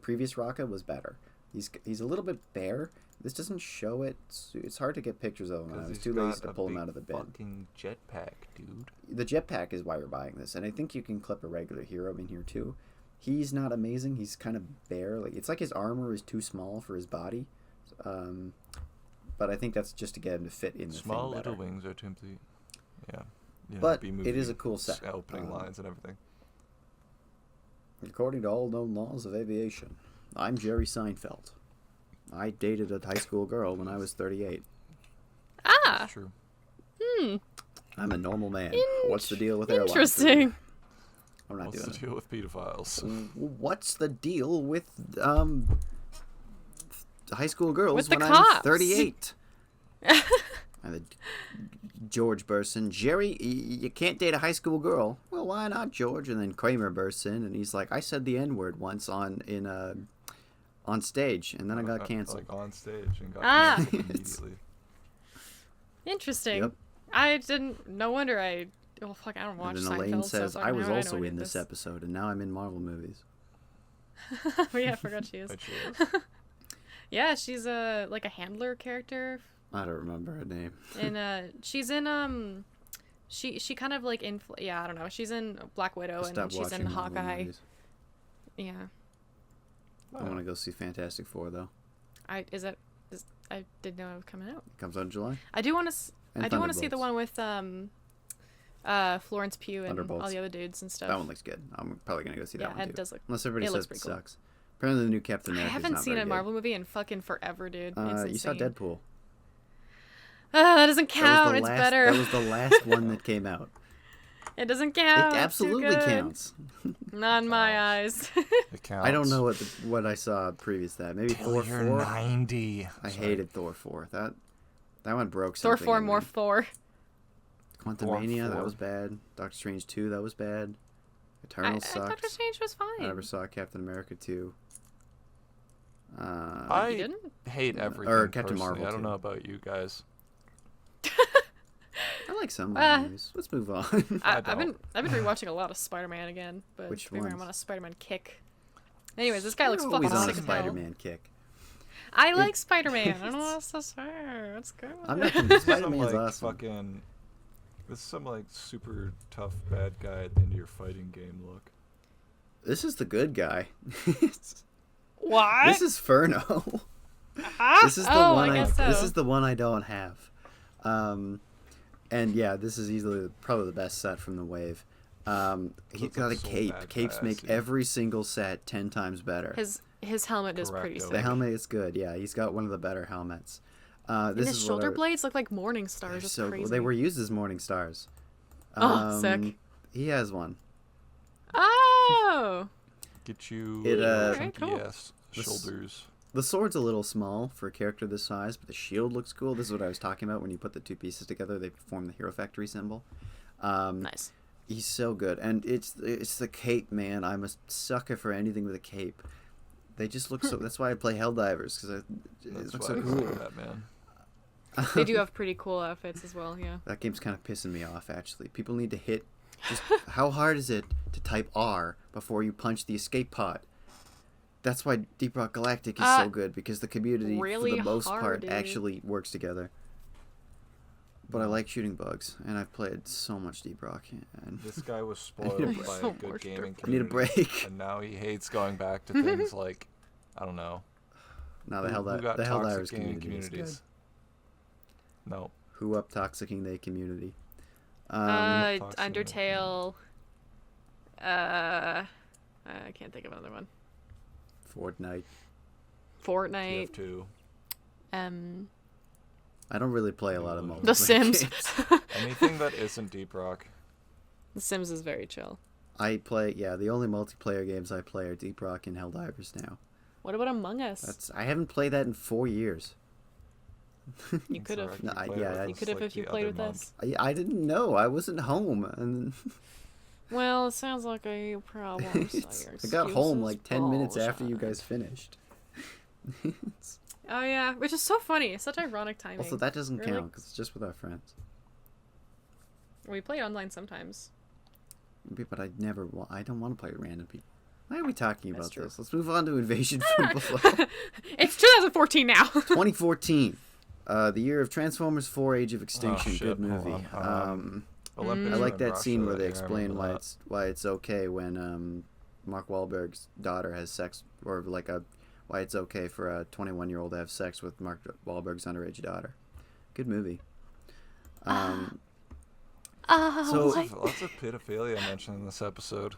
S1: previous Rocka was better. He's a little bit bare. This doesn't show it. It's hard to get pictures of him. I was too lazy to pull him out of the bin.
S2: Fucking jetpack, dude.
S1: The jetpack is why we're buying this, and I think you can clip a regular hero in here too. He's not amazing. He's kind of bare. Like it's like his armor is too small for his body. But I think that's just to get him to fit in the
S2: Small
S1: thing better.
S2: little wings are simply, yeah.
S1: But it is a cool set.
S2: Opening lines and everything.
S1: According to all known laws of aviation. I'm Jerry Seinfeld. I dated a high school girl when I was 38.
S3: Ah.
S2: That's true.
S1: I'm a normal man. What's the deal with airlines?
S3: Interesting.
S1: I'm not
S2: What's
S1: doing
S2: the deal with pedophiles?
S1: it. What's the deal with high school girls
S3: With the
S1: when
S3: cops.
S1: I'm 38? And the George bursts in. Jerry, you can't date a high school girl. Well, why not, George? And then Kramer bursts in, and he's like, I said the N-word once on stage, and then I got canceled.
S2: Like on stage and got
S3: Ah.
S2: canceled immediately.
S3: Interesting.
S1: Yep.
S3: I didn't. No wonder I. Oh fuck! I don't watch
S1: And then
S3: Seinfeld.
S1: Elaine
S3: so
S1: says,
S3: fucking
S1: I was
S3: how would
S1: also
S3: know
S1: in
S3: any
S1: this
S3: of
S1: episode, and now I'm in Marvel movies.
S3: Oh yeah, I forgot she is.
S2: But she is.
S3: Yeah, she's a like a handler character,
S1: I don't remember her name.
S3: and she's in she kind of like yeah, I don't know. She's in Black Widow and
S1: Stopped
S3: she's in
S1: watching Marvel
S3: Hawkeye.
S1: movies.
S3: Yeah,
S1: I want to go see Fantastic Four, though.
S3: I didn't know it was coming out.
S1: Comes out in July.
S3: I do want to.
S1: And
S3: I do want to see the
S1: Thunderbolts.
S3: one with Florence Pugh and all
S1: Thunderbolts.
S3: the other dudes and stuff.
S1: That one looks good. I'm probably going to go see that
S3: Yeah,
S1: one, too.
S3: it does look.
S1: Unless everybody
S3: it
S1: says
S3: looks
S1: it
S3: pretty cool.
S1: sucks. Apparently the new Captain
S3: I
S1: America
S3: haven't
S1: not
S3: seen
S1: very
S3: a
S1: good.
S3: Marvel movie in fucking forever, dude. It's
S1: You saw
S3: insane.
S1: Deadpool.
S3: That doesn't count.
S1: That was the
S3: It's
S1: last,
S3: better.
S1: That was the last one that came out.
S3: It doesn't
S1: It
S3: count.
S1: absolutely
S3: it's too good.
S1: counts.
S3: Not in my eyes.
S2: It counts.
S1: I don't know what I saw previous to that. Maybe
S2: Till
S1: Thor
S2: you're
S1: 4.
S2: 90.
S1: I
S2: Sorry.
S1: hated Thor 4. That one broke
S3: Thor
S1: something.
S3: 4,
S1: in
S3: more
S1: me.
S3: Thor.
S1: Quantumania,
S2: Thor
S1: that
S2: 4.
S1: was bad. Doctor Strange 2, that was bad. Eternal sucks.
S3: Doctor Strange was
S1: I
S3: fine.
S1: never saw Captain America 2.
S3: You
S2: I
S3: didn't?
S2: hate everything.
S1: Or Captain
S2: personally.
S1: Marvel,
S2: I don't
S1: too.
S2: know about you guys.
S1: I like some movies. Let's move on.
S3: I've been rewatching a lot of Spider-Man again, but
S1: Which
S3: figure I'm
S1: ones?
S3: on a Spider-Man kick. Anyways, this guy looks
S1: You're
S3: fucking
S1: always on a
S3: sick as hell.
S1: Spider-Man kick.
S3: I like Spider-Man. I don't know what else to say. Let's go.
S1: I'm not
S2: This is some,
S1: Spider-Man is
S2: like,
S1: awesome.
S2: fucking. This is some like super tough bad guy at the end of your fighting game look.
S1: This is the good guy.
S3: What?
S1: This is Furno. This is the
S3: Oh,
S1: one
S3: I guess so.
S1: This is the one I don't have. And yeah, this is easily probably the best set from the wave. He's
S2: Looks
S1: got a
S2: like so
S1: cape.
S2: bad
S1: Capes
S2: guy,
S1: make
S2: see.
S1: every single set 10 times better.
S3: His helmet is pretty
S2: Correcto.
S3: sick.
S1: The helmet is good. Yeah, he's got one of the better helmets. This
S3: And his
S1: is
S3: shoulder
S1: what
S3: blades look like morning
S1: they're
S3: stars. It's
S1: so
S3: crazy.
S1: they were used as morning stars.
S3: Oh, sick.
S1: He has one.
S3: Oh.
S2: Get you
S1: It,
S3: Okay, cool.
S2: yes, shoulders.
S1: The sword's a little small for a character this size, but the shield looks cool. This is what I was talking about when you put the two pieces together. They form the Hero Factory symbol.
S3: Nice.
S1: He's so good, and it's the cape, man. I'm a sucker for anything with a cape. They just look so. That's why I play Helldivers because it
S2: That's
S1: looks
S2: why
S1: so
S2: I
S1: cool.
S2: like that, man.
S3: They do have pretty cool outfits as well. Yeah.
S1: That game's kind of pissing me off. Actually, people need to hit. Just how hard is it to type R before you punch the escape pod? That's why Deep Rock Galactic is so good because the community,
S3: really
S1: for the most
S3: hard,
S1: part,
S3: dude.
S1: actually works together. But I like shooting bugs, and I've played so much Deep Rock. And
S2: This guy was
S1: I need
S2: spoiled
S1: a
S2: by
S3: so
S2: a good
S3: much
S2: gaming
S1: I need a
S2: community,
S1: break.
S2: and now he hates going back to things like, I don't know.
S1: Now the
S2: who got
S1: Helldivers
S2: toxic gaming
S1: community is good.
S2: communities? No.
S1: Who up toxicing the community?
S2: Toxic
S3: Undertale. I can't think of another one.
S1: Fortnite.
S3: Fortnite.
S2: TF2.
S1: I don't really play a lot of
S2: The
S1: multiplayer
S3: The Sims.
S1: games.
S2: Anything that isn't Deep Rock.
S3: The Sims is very chill.
S1: I play, yeah, the only multiplayer games I play are Deep Rock and Helldivers now.
S3: What about Among Us?
S1: I haven't played that in 4 years.
S3: You
S2: It's
S3: could have.
S2: alright,
S1: No,
S2: you played
S1: yeah,
S2: with
S1: I-
S3: You
S2: us
S3: could have
S2: like
S3: if you
S2: the
S3: played
S2: other
S3: with
S2: month.
S3: us.
S1: I didn't know. I wasn't home. And
S3: Well, it sounds like a problem. So your
S1: I got home
S3: excuse
S1: like
S3: is
S1: 10 minutes after you
S3: bullshit.
S1: guys finished.
S3: Oh yeah, which is so funny. It's such ironic timing.
S1: Also, that doesn't
S3: We're
S1: count
S3: like-
S1: because it's just with our friends.
S3: We play online sometimes.
S1: But I don't want to play with random people. Why are we talking
S3: That's
S1: about
S3: true.
S1: this? Let's move on to Invasion from Below.
S3: It's 2014 now.
S1: 2014. The year of Transformers 4 Age of Extinction.
S2: shit,
S1: Good
S2: hold
S1: movie.
S2: on. Olympics
S1: I
S2: are
S1: like
S2: in
S1: that
S2: Russia
S1: scene where they
S2: year, I
S1: explain
S2: remember
S1: why it's okay when Mark Wahlberg's daughter has sex, or why it's okay for a 21-year-old to have sex with Mark Wahlberg's underage daughter. Good movie. So
S2: Lots of pedophilia mentioned in this episode.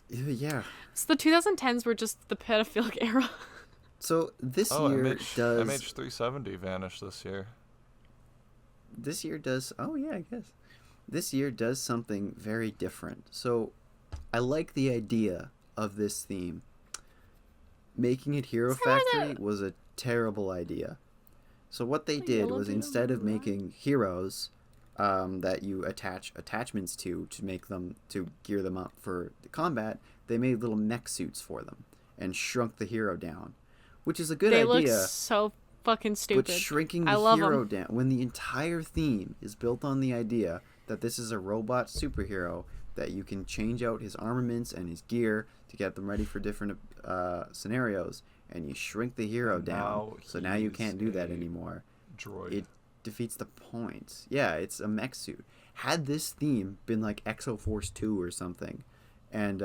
S1: Yeah.
S3: So the 2010s were just the pedophilic era.
S1: So this
S2: Oh,
S1: year does
S2: MH370 vanished this year.
S1: Oh yeah, I guess this year does something very different. So I like the idea of this theme. Making it Hero Factory was a terrible idea. So what they did was, instead of making heroes that you attach attachments to make them, to gear them up for the combat, they made little mech suits for them and shrunk the hero down, which is a good idea.
S3: They look so fucking stupid.
S1: But shrinking the hero down, when the entire theme is built on the idea that this is a robot superhero, that you can change out his armaments and his gear to get them ready for different scenarios, and you shrink the hero down, so now you can't do that anymore.
S2: Droid.
S1: It defeats the point. Yeah, it's a mech suit. Had this theme been like Exo Force 2 or something, and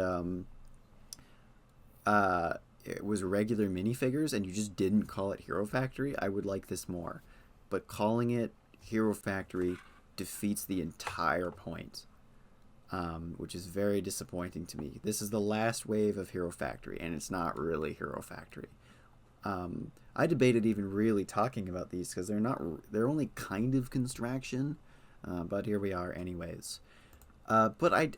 S1: it was regular minifigures and you just didn't call it Hero Factory, I would like this more. But calling it Hero Factory defeats the entire point, which is very disappointing to me. This is the last wave of Hero Factory, and it's not really Hero Factory. I debated even really talking about these because they're only kind of Constraction, but here we are anyways. But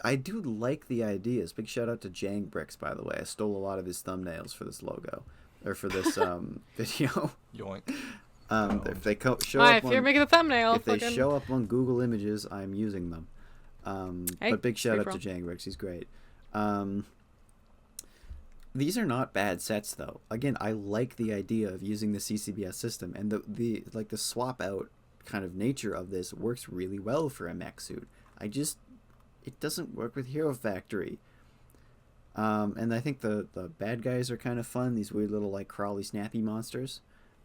S1: I do like the ideas. Big shout out to Jang Bricks, by the way. I stole a lot of his thumbnails for this logo, or for this video.
S2: Yoink.
S1: If they show
S3: Why,
S1: up
S3: if you're making a thumbnail,
S1: if they show up on Google Images, I'm using them.
S3: Hey,
S1: but big shout out to Jang Bricks. He's great. These are not bad sets, though. Again, I like the idea of using the CCBS system, and the swap out kind of nature of this works really well for a mech suit. It doesn't work with Hero Factory. And I think the bad guys are kind of fun. These weird little like crawly snappy monsters.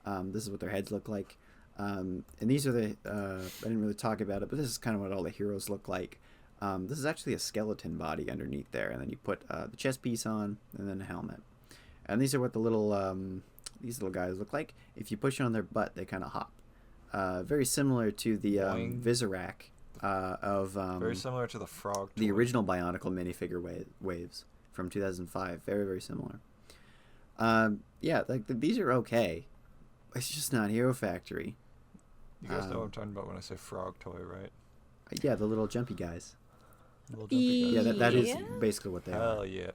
S1: This is what their heads look like. And these are the I didn't really talk about it, but this is kind of what all the heroes look like. This is actually a skeleton body underneath there, and then you put the chest piece on, and then a helmet. And these are what these little guys look like. If you push on their butt, they kind of hop. Very similar to the Visorak
S2: very similar to the frog toy.
S1: The original Bionicle minifigure waves from 2005. Very, very similar. Yeah, these are okay. It's just not Hero Factory.
S2: You guys know what I'm talking about when I say frog toy, right?
S1: Yeah, the little jumpy guys.
S2: Little jumpy guys.
S1: Yeah, that is basically what they are.
S2: Hell yeah.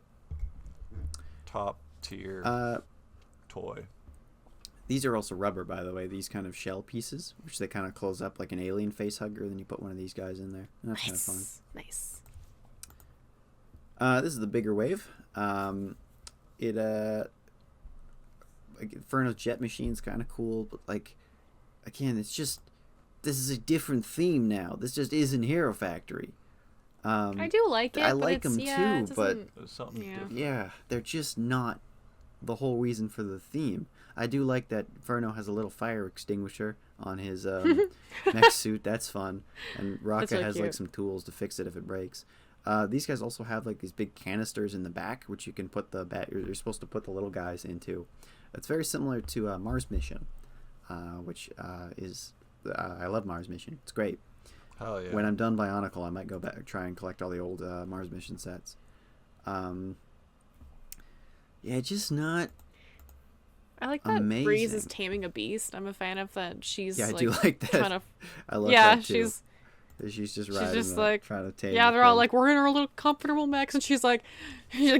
S2: Top tier toy.
S1: These are also rubber, by the way. These kind of shell pieces, which they kind of close up like an alien face hugger. Then you put one of these guys in there. And that's kind of fun.
S3: Nice.
S1: This is the bigger wave. Inferno's jet machine's kind of cool, but like, again, it's just, this is a different theme now. This just isn't Hero Factory.
S3: I do like it.
S1: I like them too, but
S2: yeah,
S1: they're just not the whole reason for the theme. I do like that Inferno has a little fire extinguisher on his mech suit. That's fun. And Raka
S3: really
S1: has
S3: cute.
S1: like some tools to fix it if it breaks. These guys also have like these big canisters in the back, which you can put you're supposed to put the little guys into. It's very similar to Mars Mission, which is I love Mars Mission. It's great.
S2: Hell yeah.
S1: When I'm done Bionicle, I might go back and try and collect all the old Mars Mission sets. Yeah, just not.
S3: I like that
S1: amazing.
S3: Breeze is taming a beast. I'm a fan of that. She's
S1: I do like that.
S3: Trying to,
S1: I love that too.
S3: She's
S1: just riding
S3: just
S1: the,
S3: like
S1: trying to tame.
S3: Yeah,
S1: the
S3: they're all
S1: thing.
S3: like, we're in our little comfortable mechs, and she's like yeah.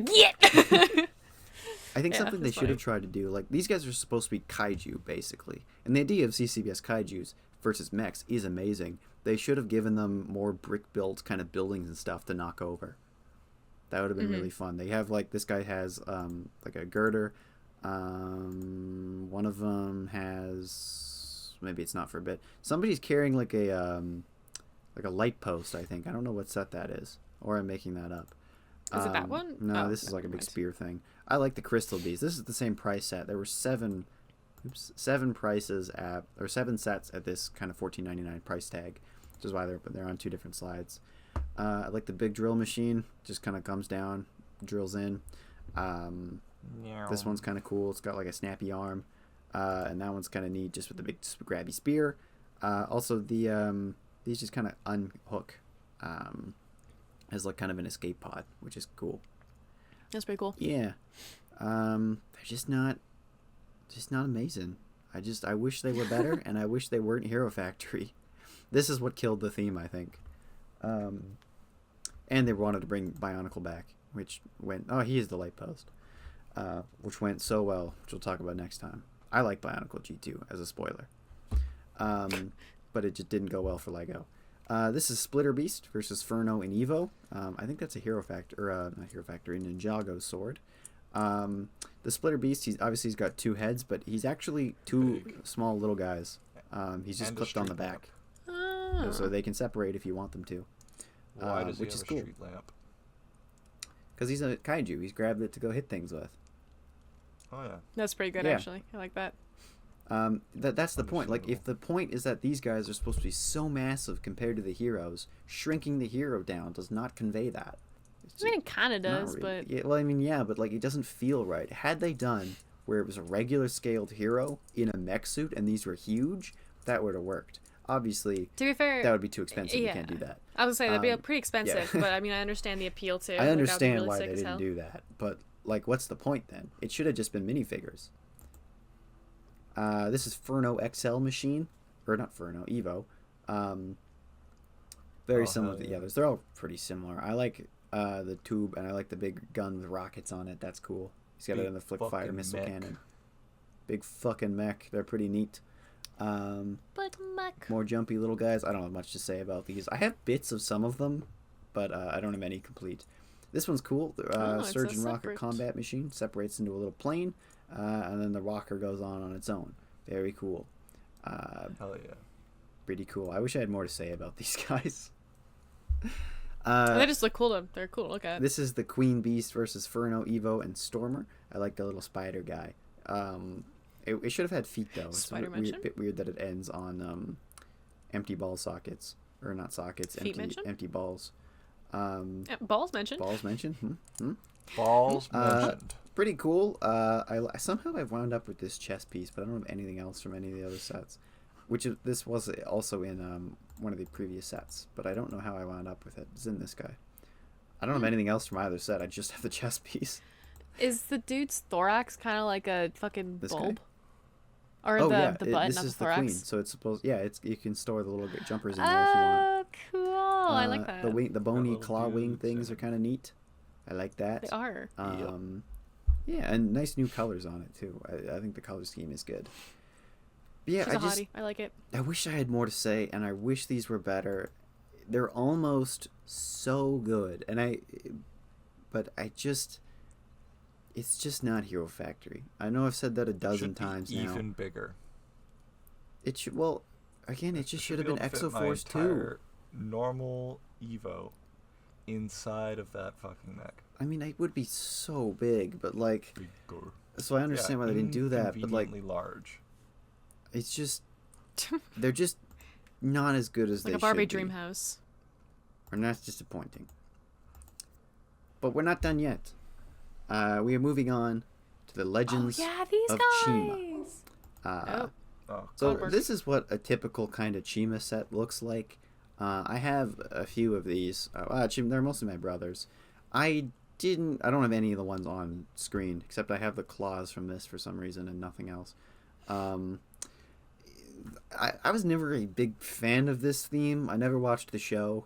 S1: I think
S3: Yeah,
S1: something they
S3: it's
S1: should have tried to do, like, these guys are supposed to be kaiju, basically. And the idea of CCBS kaijus versus mechs is amazing. They should have given them more brick-built kind of buildings and stuff to knock over. That would have been really fun. They have, like, this guy has, like, a girder. One of them has, maybe it's not for a bit. Somebody's carrying, like a light post, I think. I don't know what set that is. Or I'm making that up.
S3: Is it that one?
S1: No,
S3: Oh,
S1: this is like a big
S3: never mind.
S1: spear thing. I like the crystal bees. This is the same price set. There were seven prices at, or 7 sets at this kind of $14.99 price tag, which is why they're on 2 different slides. I like the big drill machine. Just kind of comes down, drills in. This one's kind of cool. It's got like a snappy arm, and that one's kind of neat, just with the big grabby spear. Also, these just kind of unhook as like kind of an escape pod, which is cool.
S3: That's pretty cool.
S1: Yeah. They're just not amazing. I wish they were better, and I wish they weren't Hero Factory. This is what killed the theme, I think. And they wanted to bring Bionicle back, which went... Oh, he is the light post. Which went so well, which we'll talk about next time. I like Bionicle G2 as a spoiler. But it just didn't go well for Lego. This is Splitter Beast versus Furno and Evo. I think that's a Hero Factory, or not Hero Factory, Ninjago sword. The Splitter Beast, he's got 2 heads, but he's actually 2 small little guys. He's just clipped on the back.
S3: Oh.
S1: So they can separate if you want them to.
S2: Why does he
S1: which
S2: have
S1: is
S2: a
S1: cool.
S2: street lamp?
S1: Because he's a kaiju. He's grabbed it to go hit things with.
S2: Oh yeah.
S3: That's pretty good,
S1: Yeah.
S3: actually. I like that.
S1: That's the point. Like, if the point is that these guys are supposed to be so massive compared to the heroes, shrinking the hero down does not convey that.
S3: I mean, it kind of
S1: Not
S3: does,
S1: really.
S3: but...
S1: Yeah, well, I mean, yeah, but like it doesn't feel right. Had they done where it was a regular scaled hero in a mech suit and these were huge, that would have worked. Obviously,
S3: To be fair...
S1: that would be too expensive.
S3: yeah.
S1: You can't do that.
S3: I was going to say, that'd be pretty
S1: yeah.
S3: expensive, but I mean, I understand the appeal too.
S1: I understand
S3: really
S1: why
S3: sick
S1: they
S3: as
S1: didn't
S3: hell.
S1: do that, but like, what's the point then? It should have just been minifigures. This is Furno XL machine, or not Furno, Evo. Very similar to the others. They're all pretty similar. I like the tube, and I like the big gun with rockets on it. That's cool. He's got it in the flip fire
S2: fucking
S1: missile
S2: mech.
S1: cannon. Big fucking mech. They're pretty neat.
S3: But mech.
S1: More jumpy little guys. I don't have much to say about these. I have bits of some of them, but I don't have any complete. This one's cool.
S3: it's a
S1: Surgeon rocket
S3: separate.
S1: combat machine separates into a little plane, and then the rocker goes on its own. Very cool.
S2: Hell yeah.
S1: Pretty cool. I wish I had more to say about these guys.
S3: They just look cool. They're cool to look at.
S1: This is the Queen Beast versus Furno, Evo, and Stormer. I like the little spider guy. It should have had feet though. It's
S3: Spider
S1: a
S3: mention?
S1: bit weird that it ends on empty ball sockets, or not sockets,
S3: Feet mention?
S1: empty balls.
S3: Balls mentioned.
S1: Balls mentioned.
S2: Balls mentioned.
S1: Pretty cool. Somehow I've wound up with this chess piece, but I don't have anything else from any of the other sets. This was also in one of the previous sets, but I don't know how I wound up with it. It's in this guy. I don't have anything else from either set. I just have the chess piece.
S3: Is the dude's thorax kind of like a fucking
S1: This guy?
S3: bulb? Or
S1: Oh
S3: the
S1: yeah,
S3: button
S1: this
S3: of the
S1: is the
S3: thorax?
S1: queen. So it's supposed. Yeah, you can store the little jumpers in there if you want.
S3: Oh, cool. I like that.
S1: The bony
S2: little
S1: claw wing
S2: dudes
S1: things are
S2: and-
S1: kind of neat. I like that.
S3: They are.
S1: Yeah, and nice new colors on it too. I think the color scheme is good. But yeah,
S3: She's a hottie. I like it.
S1: I wish I had more to say, and I wish these were better. They're almost so good, but it's just not Hero Factory. I know I've said that a dozen
S2: Should be
S1: times now.
S2: even bigger.
S1: It should, well, again, it just should have
S2: be
S1: been
S2: able to fit my
S1: Exoforce 2.
S2: entire normal Evo inside of that fucking mech.
S1: I mean, it would be so big, but like,
S2: Bigger.
S1: so I understand why they didn't do that, but like,
S2: Inconveniently large.
S1: it's just, they're just not as good as
S3: Like
S1: they
S3: a Barbie
S1: should
S3: dream
S1: be.
S3: house.
S1: And that's disappointing. But we're not done yet. We are moving on to the Legends
S3: Oh, yeah, these
S1: of
S3: guys.
S1: Chima.
S3: Oh.
S2: Oh,
S1: So
S3: Goldberg.
S1: this is what a typical kind of Chima set looks like. I have a few of these. They're mostly my brother's. I don't have any of the ones on screen, except I have the claws from this for some reason and nothing else. I was never a big fan of this theme. I never watched the show.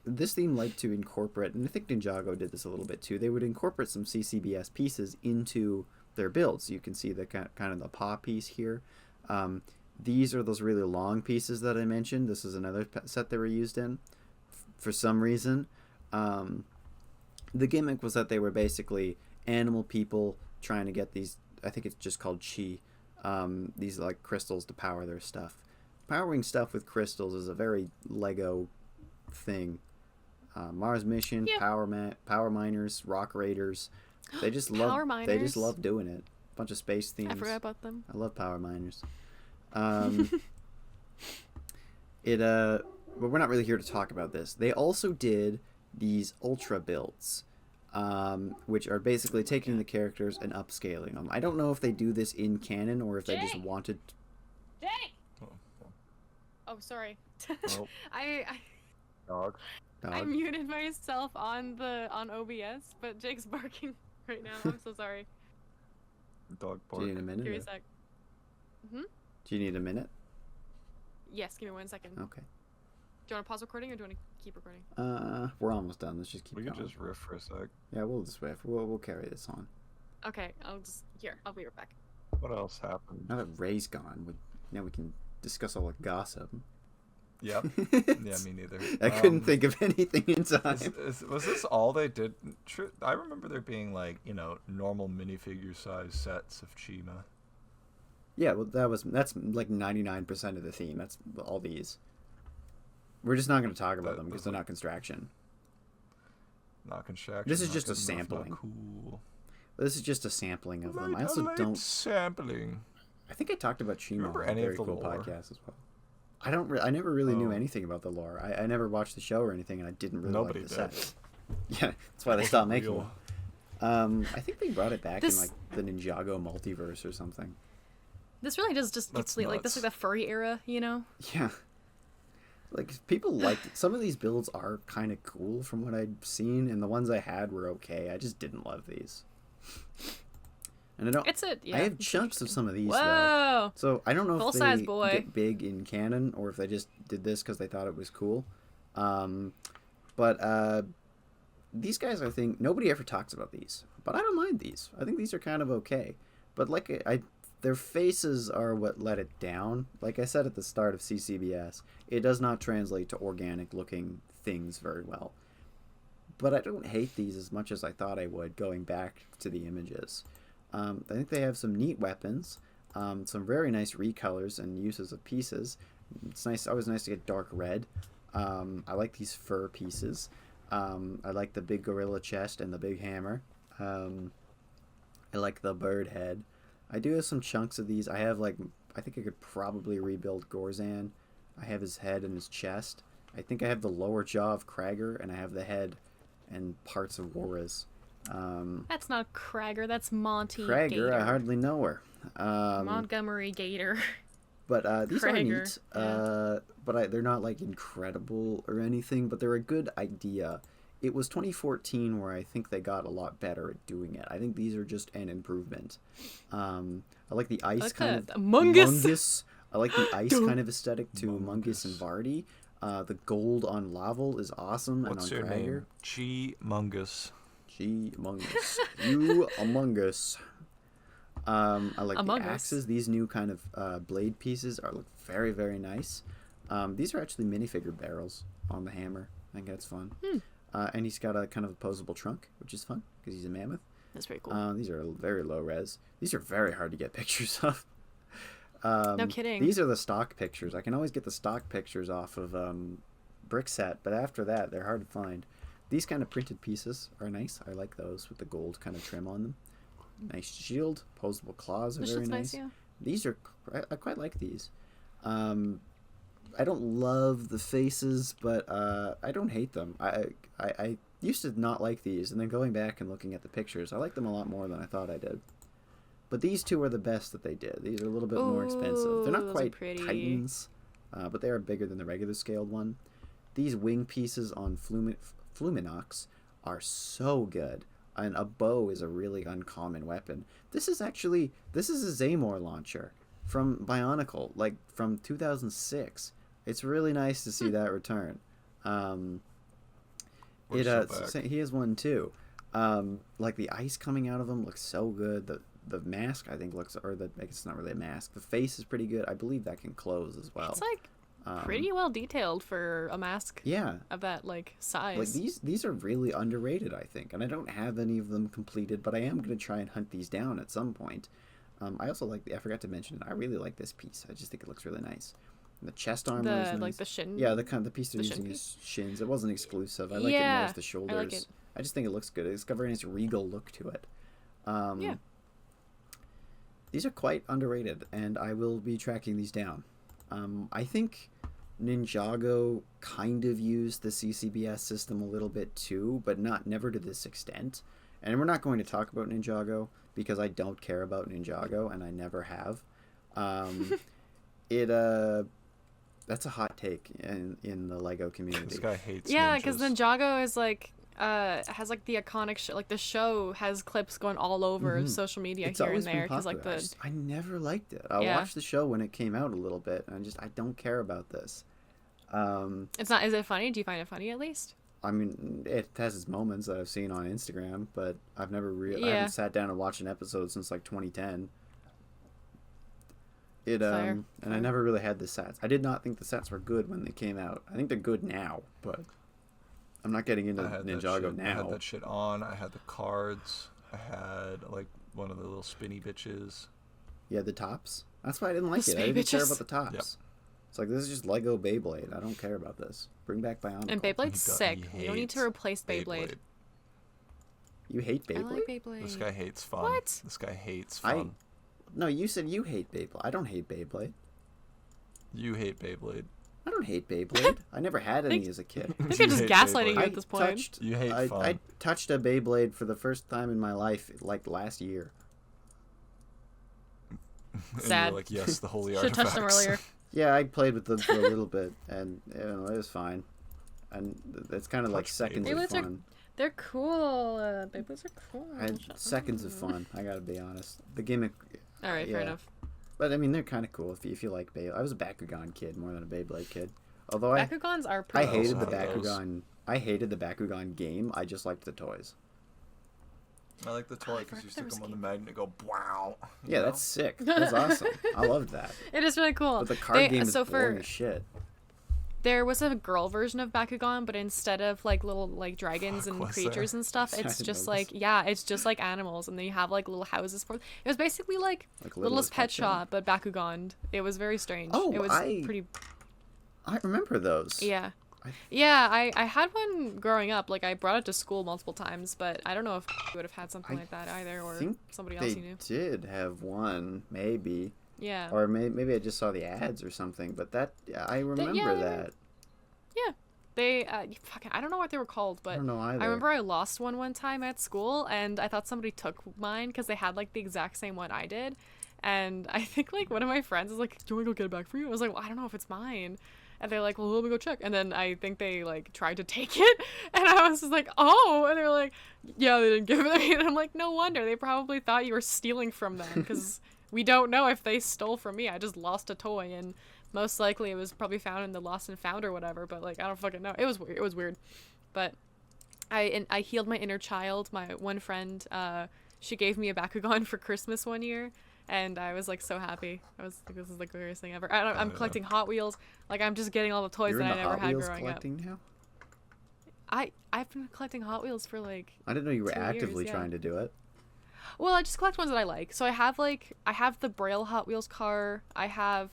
S1: This theme liked to incorporate, and I think Ninjago did this a little bit too. They would incorporate some CCBS pieces into their builds. You can see the kind of the paw piece here. These are those really long pieces that I mentioned. This is another set they were used in for some reason. The gimmick was that they were basically animal people trying to get these, I think it's just called chi, these like crystals to power their stuff. Powering stuff with crystals is a very Lego thing. Mars Mission,
S3: Yeah.
S1: Power Miners, Rock Raiders. They just
S3: Power
S1: They just
S3: Miners.
S1: love doing it. Bunch of space themes.
S3: I forgot about them.
S1: I love Power Miners. But we're not really here to talk about this. They also did these Ultra builds, which are basically taking the characters and upscaling them. I don't know if they do this in canon or if they just
S3: Jake!
S1: wanted.
S3: Jake!
S2: oh,
S3: Oh, sorry.
S2: oh.
S3: I
S2: Dog.
S3: I muted myself on OBS, but Jake's barking right now. I'm so sorry.
S2: Dog
S1: Do you
S2: bark.
S1: need a minute?
S3: Give me
S1: or-
S3: a sec. Hmm?
S1: Do you need a minute?
S3: Yes, give me 1 second.
S1: Okay.
S3: Do you want to pause recording or do you want to keep recording?
S1: We're almost done. Let's just keep
S2: We
S1: going.
S2: could just riff for a sec.
S1: Yeah, we'll just riff. We'll carry this on.
S3: Okay, I'll be right back.
S2: What else happened?
S1: Now that Ray's gone, now we can discuss all the gossip.
S2: Yep. Yeah, me neither.
S1: I couldn't think of anything in time.
S2: Was this all they did? I remember there being like, normal minifigure size sets of Chima.
S1: Yeah, well, that's like 99% of the theme. That's all these. We're just not going to talk about them because they're not construction.
S2: Not construction.
S1: This is
S2: not
S1: just a
S2: good enough, not
S1: sampling.
S2: Cool.
S1: This is just a sampling of them. I
S2: Light
S1: also don't.
S2: sampling.
S1: I think I talked about Chima
S2: Remember
S1: on a
S2: any of
S1: very
S2: the
S1: cool
S2: lore?
S1: podcast as well. I don't. I never really knew
S2: Oh.
S1: anything about the lore. I never watched the show or anything, and I didn't really
S2: Nobody
S1: like the
S2: did.
S1: set. Yeah, that's why they stopped making them. I think they brought it back in like the Ninjago multiverse or something.
S3: This really does just
S2: That's
S3: complete like this is
S2: nuts.
S3: like the furry era, you know?
S1: Yeah. Like, people liked some of these builds are kind of cool from what I'd seen, and the ones I had were okay. I just didn't love these. And I don't.
S3: Yeah.
S1: I have chunks of some of these though.
S3: Whoa!
S1: So I don't know if
S3: Full-size
S1: they
S3: boy.
S1: get big in canon or if they just did this because they thought it was cool. But these guys, I think nobody ever talks about these, but I don't mind these. I think these are kind of okay. But like their faces are what let it down. Like I said at the start of CCBS, it does not translate to organic looking things very well. But I don't hate these as much as I thought I would going back to the images. I think they have some neat weapons, some very nice recolors and uses of pieces. It's nice, always nice to get dark red. I like these fur pieces. I like the big gorilla chest and the big hammer. I like the bird head. I do have some chunks of these. I think I could probably rebuild Gorzan. I have his head and his chest. I think I have the lower jaw of Krager, and I have the head and parts of Warez.
S3: That's not Krager, that's Monty
S1: Krager,
S3: Gator.
S1: I hardly know her.
S3: Montgomery Gator.
S1: But these are
S3: Krager,
S1: neat.
S3: yeah.
S1: But they're not like incredible or anything. But they're a good idea. It was 2014 where I think they got a lot better at doing it. I think these are just an improvement. I like the ice
S3: like
S1: kind
S3: the
S1: of
S3: Mungus.
S1: I like the ice kind of aesthetic to Mungus and Vardy. The gold on Laval is awesome.
S2: What's
S1: and
S2: your
S1: on Krager.
S2: name? Chi-mungus.
S1: Gee, Among Us. You Among Us. I like
S3: Among
S1: the
S3: Us.
S1: axes. These new kind of blade pieces look very, very nice. These are actually minifigure barrels on the hammer. I think that's fun. And he's got a kind of opposable trunk, which is fun because he's a mammoth.
S3: That's pretty cool.
S1: These are very low res. These are very hard to get pictures of.
S3: No kidding.
S1: These are the stock pictures. I can always get the stock pictures off of Brickset, but after that, they're hard to find. These kind of printed pieces are nice. I like those with the gold kind of trim on them. Nice shield. Opposable claws are
S3: This
S1: very
S3: looks
S1: nice.
S3: nice, yeah.
S1: These are... I quite like these. I don't love the faces, but I don't hate them. I used to not like these, and then going back and looking at the pictures, I like them a lot more than I thought I did. But these two are the best that they did. These are a little bit more expensive. They're not
S3: those are
S1: quite
S3: pretty.
S1: Titans, but they are bigger than the regular scaled one. These wing pieces on Fluminox are so good. And a bow is a really uncommon weapon. This is a Zamor launcher from Bionicle, like from 2006. It's really nice to see that return.
S2: We're so back.
S1: He has one too. Like the ice coming out of him looks so good. The mask I think looks, I guess it's not really a mask. The face is pretty good. I believe that can close as well.
S3: It's like pretty well detailed for a mask.
S1: Yeah.
S3: Of that like size.
S1: Like these are really underrated, I think, and I don't have any of them completed, but I am gonna try and hunt these down at some point. I also like I forgot to mention it. I really like this piece. I just think it looks really nice. And the chest armor is nice.
S3: Like the shin.
S1: Yeah, the piece they're using is shins. It wasn't exclusive. I like it more as the shoulders.
S3: I like it.
S1: I just think it looks good. It's got a very nice regal look to it.
S3: Yeah.
S1: These are quite underrated, and I will be tracking these down. I think Ninjago kind of used the CCBS system a little bit too, but never to this extent. And we're not going to talk about Ninjago because I don't care about Ninjago, and I never have. That's a hot take in the Lego community.
S2: This guy hates
S3: Yeah,
S2: ninjas.
S3: because then Jago is like has like the iconic like the show has clips going all over social media
S1: It's
S3: here and
S1: always been
S3: there because like
S1: popular.
S3: the
S1: I never liked it. I
S3: Yeah.
S1: watched the show when it came out a little bit, and I don't care about this.
S3: it's not. Is it funny? Do you find it funny at least?
S1: I mean, it has its moments that I've seen on Instagram, but I've never I
S3: Yeah.
S1: haven't sat down and watched an episode since like 2010.
S3: Fair,
S1: And I
S3: fair.
S1: never really had the sets. I did not think the sets were good when they came out. I think they're good now, but I'm not getting into
S2: I had that
S1: Ninjago
S2: shit- I had
S1: now.
S2: that shit on. I had the cards. I had like one of the little spinny bitches.
S1: Yeah, the tops. That's why I didn't like
S3: The
S1: it. I didn't care
S3: bitches.
S1: about the tops.
S2: Yep.
S1: It's like, this is just Lego Beyblade. I don't care about this. Bring back Bionicle.
S3: And Beyblade's
S2: He
S3: sick. You don't need to
S2: hates
S3: replace Beyblade.
S1: You hate
S3: I
S1: Beyblade?
S3: like Beyblade.
S2: This guy hates fun.
S3: What?
S2: This guy hates
S1: I-
S2: fun.
S1: No, you said you hate Beyblade. I don't hate Beyblade.
S2: You hate Beyblade.
S1: I don't hate Beyblade. I never had any as a kid.
S3: I think
S2: You
S3: I'm just
S2: hate
S3: gaslighting you
S2: Beyblade.
S3: at this point.
S1: touched.
S2: You hate
S1: I
S2: fun.
S1: touched a Beyblade for the first time in my life, like last year.
S2: And
S3: Sad.
S2: you're like, yes, the holy
S3: Should have
S2: artifacts.
S3: touched them earlier.
S1: Yeah, I played with them for a little bit, and it was fine. And it's kind of like
S2: Touch
S1: seconds
S3: Beyblades
S1: of
S3: are
S1: fun.
S3: They're cool. Beyblades are cool.
S1: I had seconds of fun. I gotta be honest. The gimmick,
S3: All right, fair
S1: yeah.
S3: enough.
S1: but I mean, they're kind of cool if you like Beyblade. I was a Bakugan kid more than a Beyblade kid. Although
S3: Bakugans are
S1: I
S3: pretty.
S1: hated
S2: also
S1: the
S2: have those.
S1: Bakugan. I hated the Bakugan game. I just liked the toys.
S2: I like the toy because
S3: forgot
S2: you
S3: there
S2: stick
S3: was
S2: them on
S3: a
S2: the magnet and go, wow. you
S1: Yeah,
S2: know?
S1: that's sick. That's awesome. I loved that.
S3: It is really cool.
S1: But the card game is
S3: so
S1: boring
S3: for
S1: as shit.
S3: there was a girl version of Bakugan, but instead of like little like dragons
S2: Fuck,
S3: and
S2: was
S3: creatures
S2: there?
S3: and stuff,
S1: I
S3: it's
S1: didn't
S3: just
S1: know
S3: like it's just like animals, and then you have like little houses for. It was basically like
S1: Like
S3: Littlest Pet Shop, but Bakugan. It was very strange.
S1: Oh,
S3: it was pretty.
S1: I remember those.
S3: Yeah.
S1: I-
S3: Yeah, I had one growing up. Like I brought it to school multiple times, but I don't know if you would have had something
S1: I
S3: like that either, or
S1: think
S3: somebody else
S1: They
S3: you knew.
S1: did have one, maybe.
S3: Yeah.
S1: Or maybe I just saw the ads or something. But I remember
S3: yeah, they were-
S1: that.
S3: They fucking I don't know what they were called,
S1: I
S3: but
S1: don't know either.
S3: I remember I lost one time at school, and I thought somebody took mine because they had like the exact same one I did, and I think like one of my friends was like, "Do you want me to go get it back for you?" I was like, "Well, I don't know if it's mine," and they're like, "Well, let me go check," and then I think they like tried to take it, and I was just like, "Oh," and they're like, "Yeah, they didn't give it to me," and I'm like, "No wonder they probably thought you were stealing from them because we don't know if they stole from me. I just lost a toy and." Most likely it was probably found in the lost and found or whatever, but like I don't fucking know. It was weird. It was weird. But I healed my inner child. My one friend, she gave me a Bakugan for Christmas one year, and I was like so happy. I was like, this is the greatest thing ever. I'm
S2: yeah.
S3: collecting Hot Wheels. Like I'm just getting all the toys
S1: You're in
S3: that
S1: the
S3: I never
S1: Hot
S3: had
S1: Wheels
S3: growing
S1: collecting now?
S3: up. I've been collecting Hot Wheels for like
S1: I didn't know you were
S3: 2 years,
S1: actively
S3: yeah.
S1: trying to do it.
S3: Well, I just collect ones that I like. So I have the Braille Hot Wheels car. I have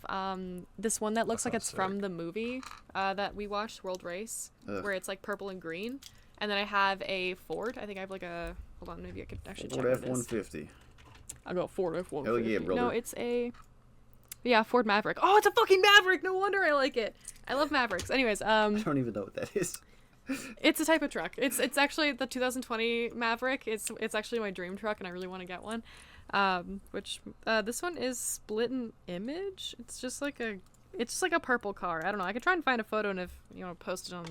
S3: this one that looks like
S2: sounds
S3: it's from
S2: sick.
S3: the movie that we watched, World Race,
S1: Ugh.
S3: where it's like purple and green. And then I have a Ford. I think I have like a hold on, maybe I could actually check
S1: Ford
S3: what it is.
S1: F-150.
S3: I got Ford F-150.
S1: Hell yeah, brother.
S3: No, it's a Ford Maverick. Oh, it's a fucking Maverick. No wonder I like it. I love Mavericks. Anyways,
S1: I don't even know what that is.
S3: it's a type of truck. It's actually the 2020 Maverick. It's actually my dream truck, and I really want to get one. Which this one is split in image. It's just like a purple car. I don't know. I could try and find a photo, and if you want to post it on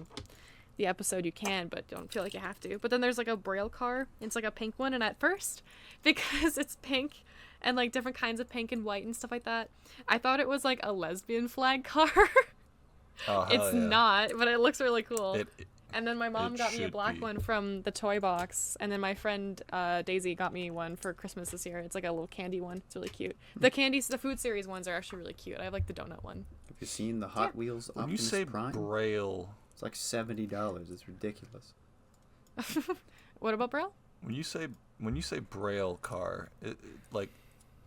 S3: the episode, you can, but don't feel like you have to. But then there's like a Braille car. It's like a pink one, and at first, because it's pink and like different kinds of pink and white and stuff like that, I thought it was like a lesbian flag car.
S2: Oh, hell
S3: It's
S2: yeah.
S3: not, but it looks really cool.
S2: It,
S3: And then my mom
S2: It
S3: got me a
S2: should
S3: black
S2: be.
S3: one from the toy box, and then my friend Daisy got me one for Christmas this year. It's like a little candy one. It's really cute. The food series ones are actually really cute. I have like the donut one.
S1: Have you seen the Hot Wheels
S2: when you
S1: Optimus
S2: say
S1: Prime?
S2: Braille,
S1: It's like $70. It's ridiculous.
S3: What about Braille?
S2: when you say Braille car, like,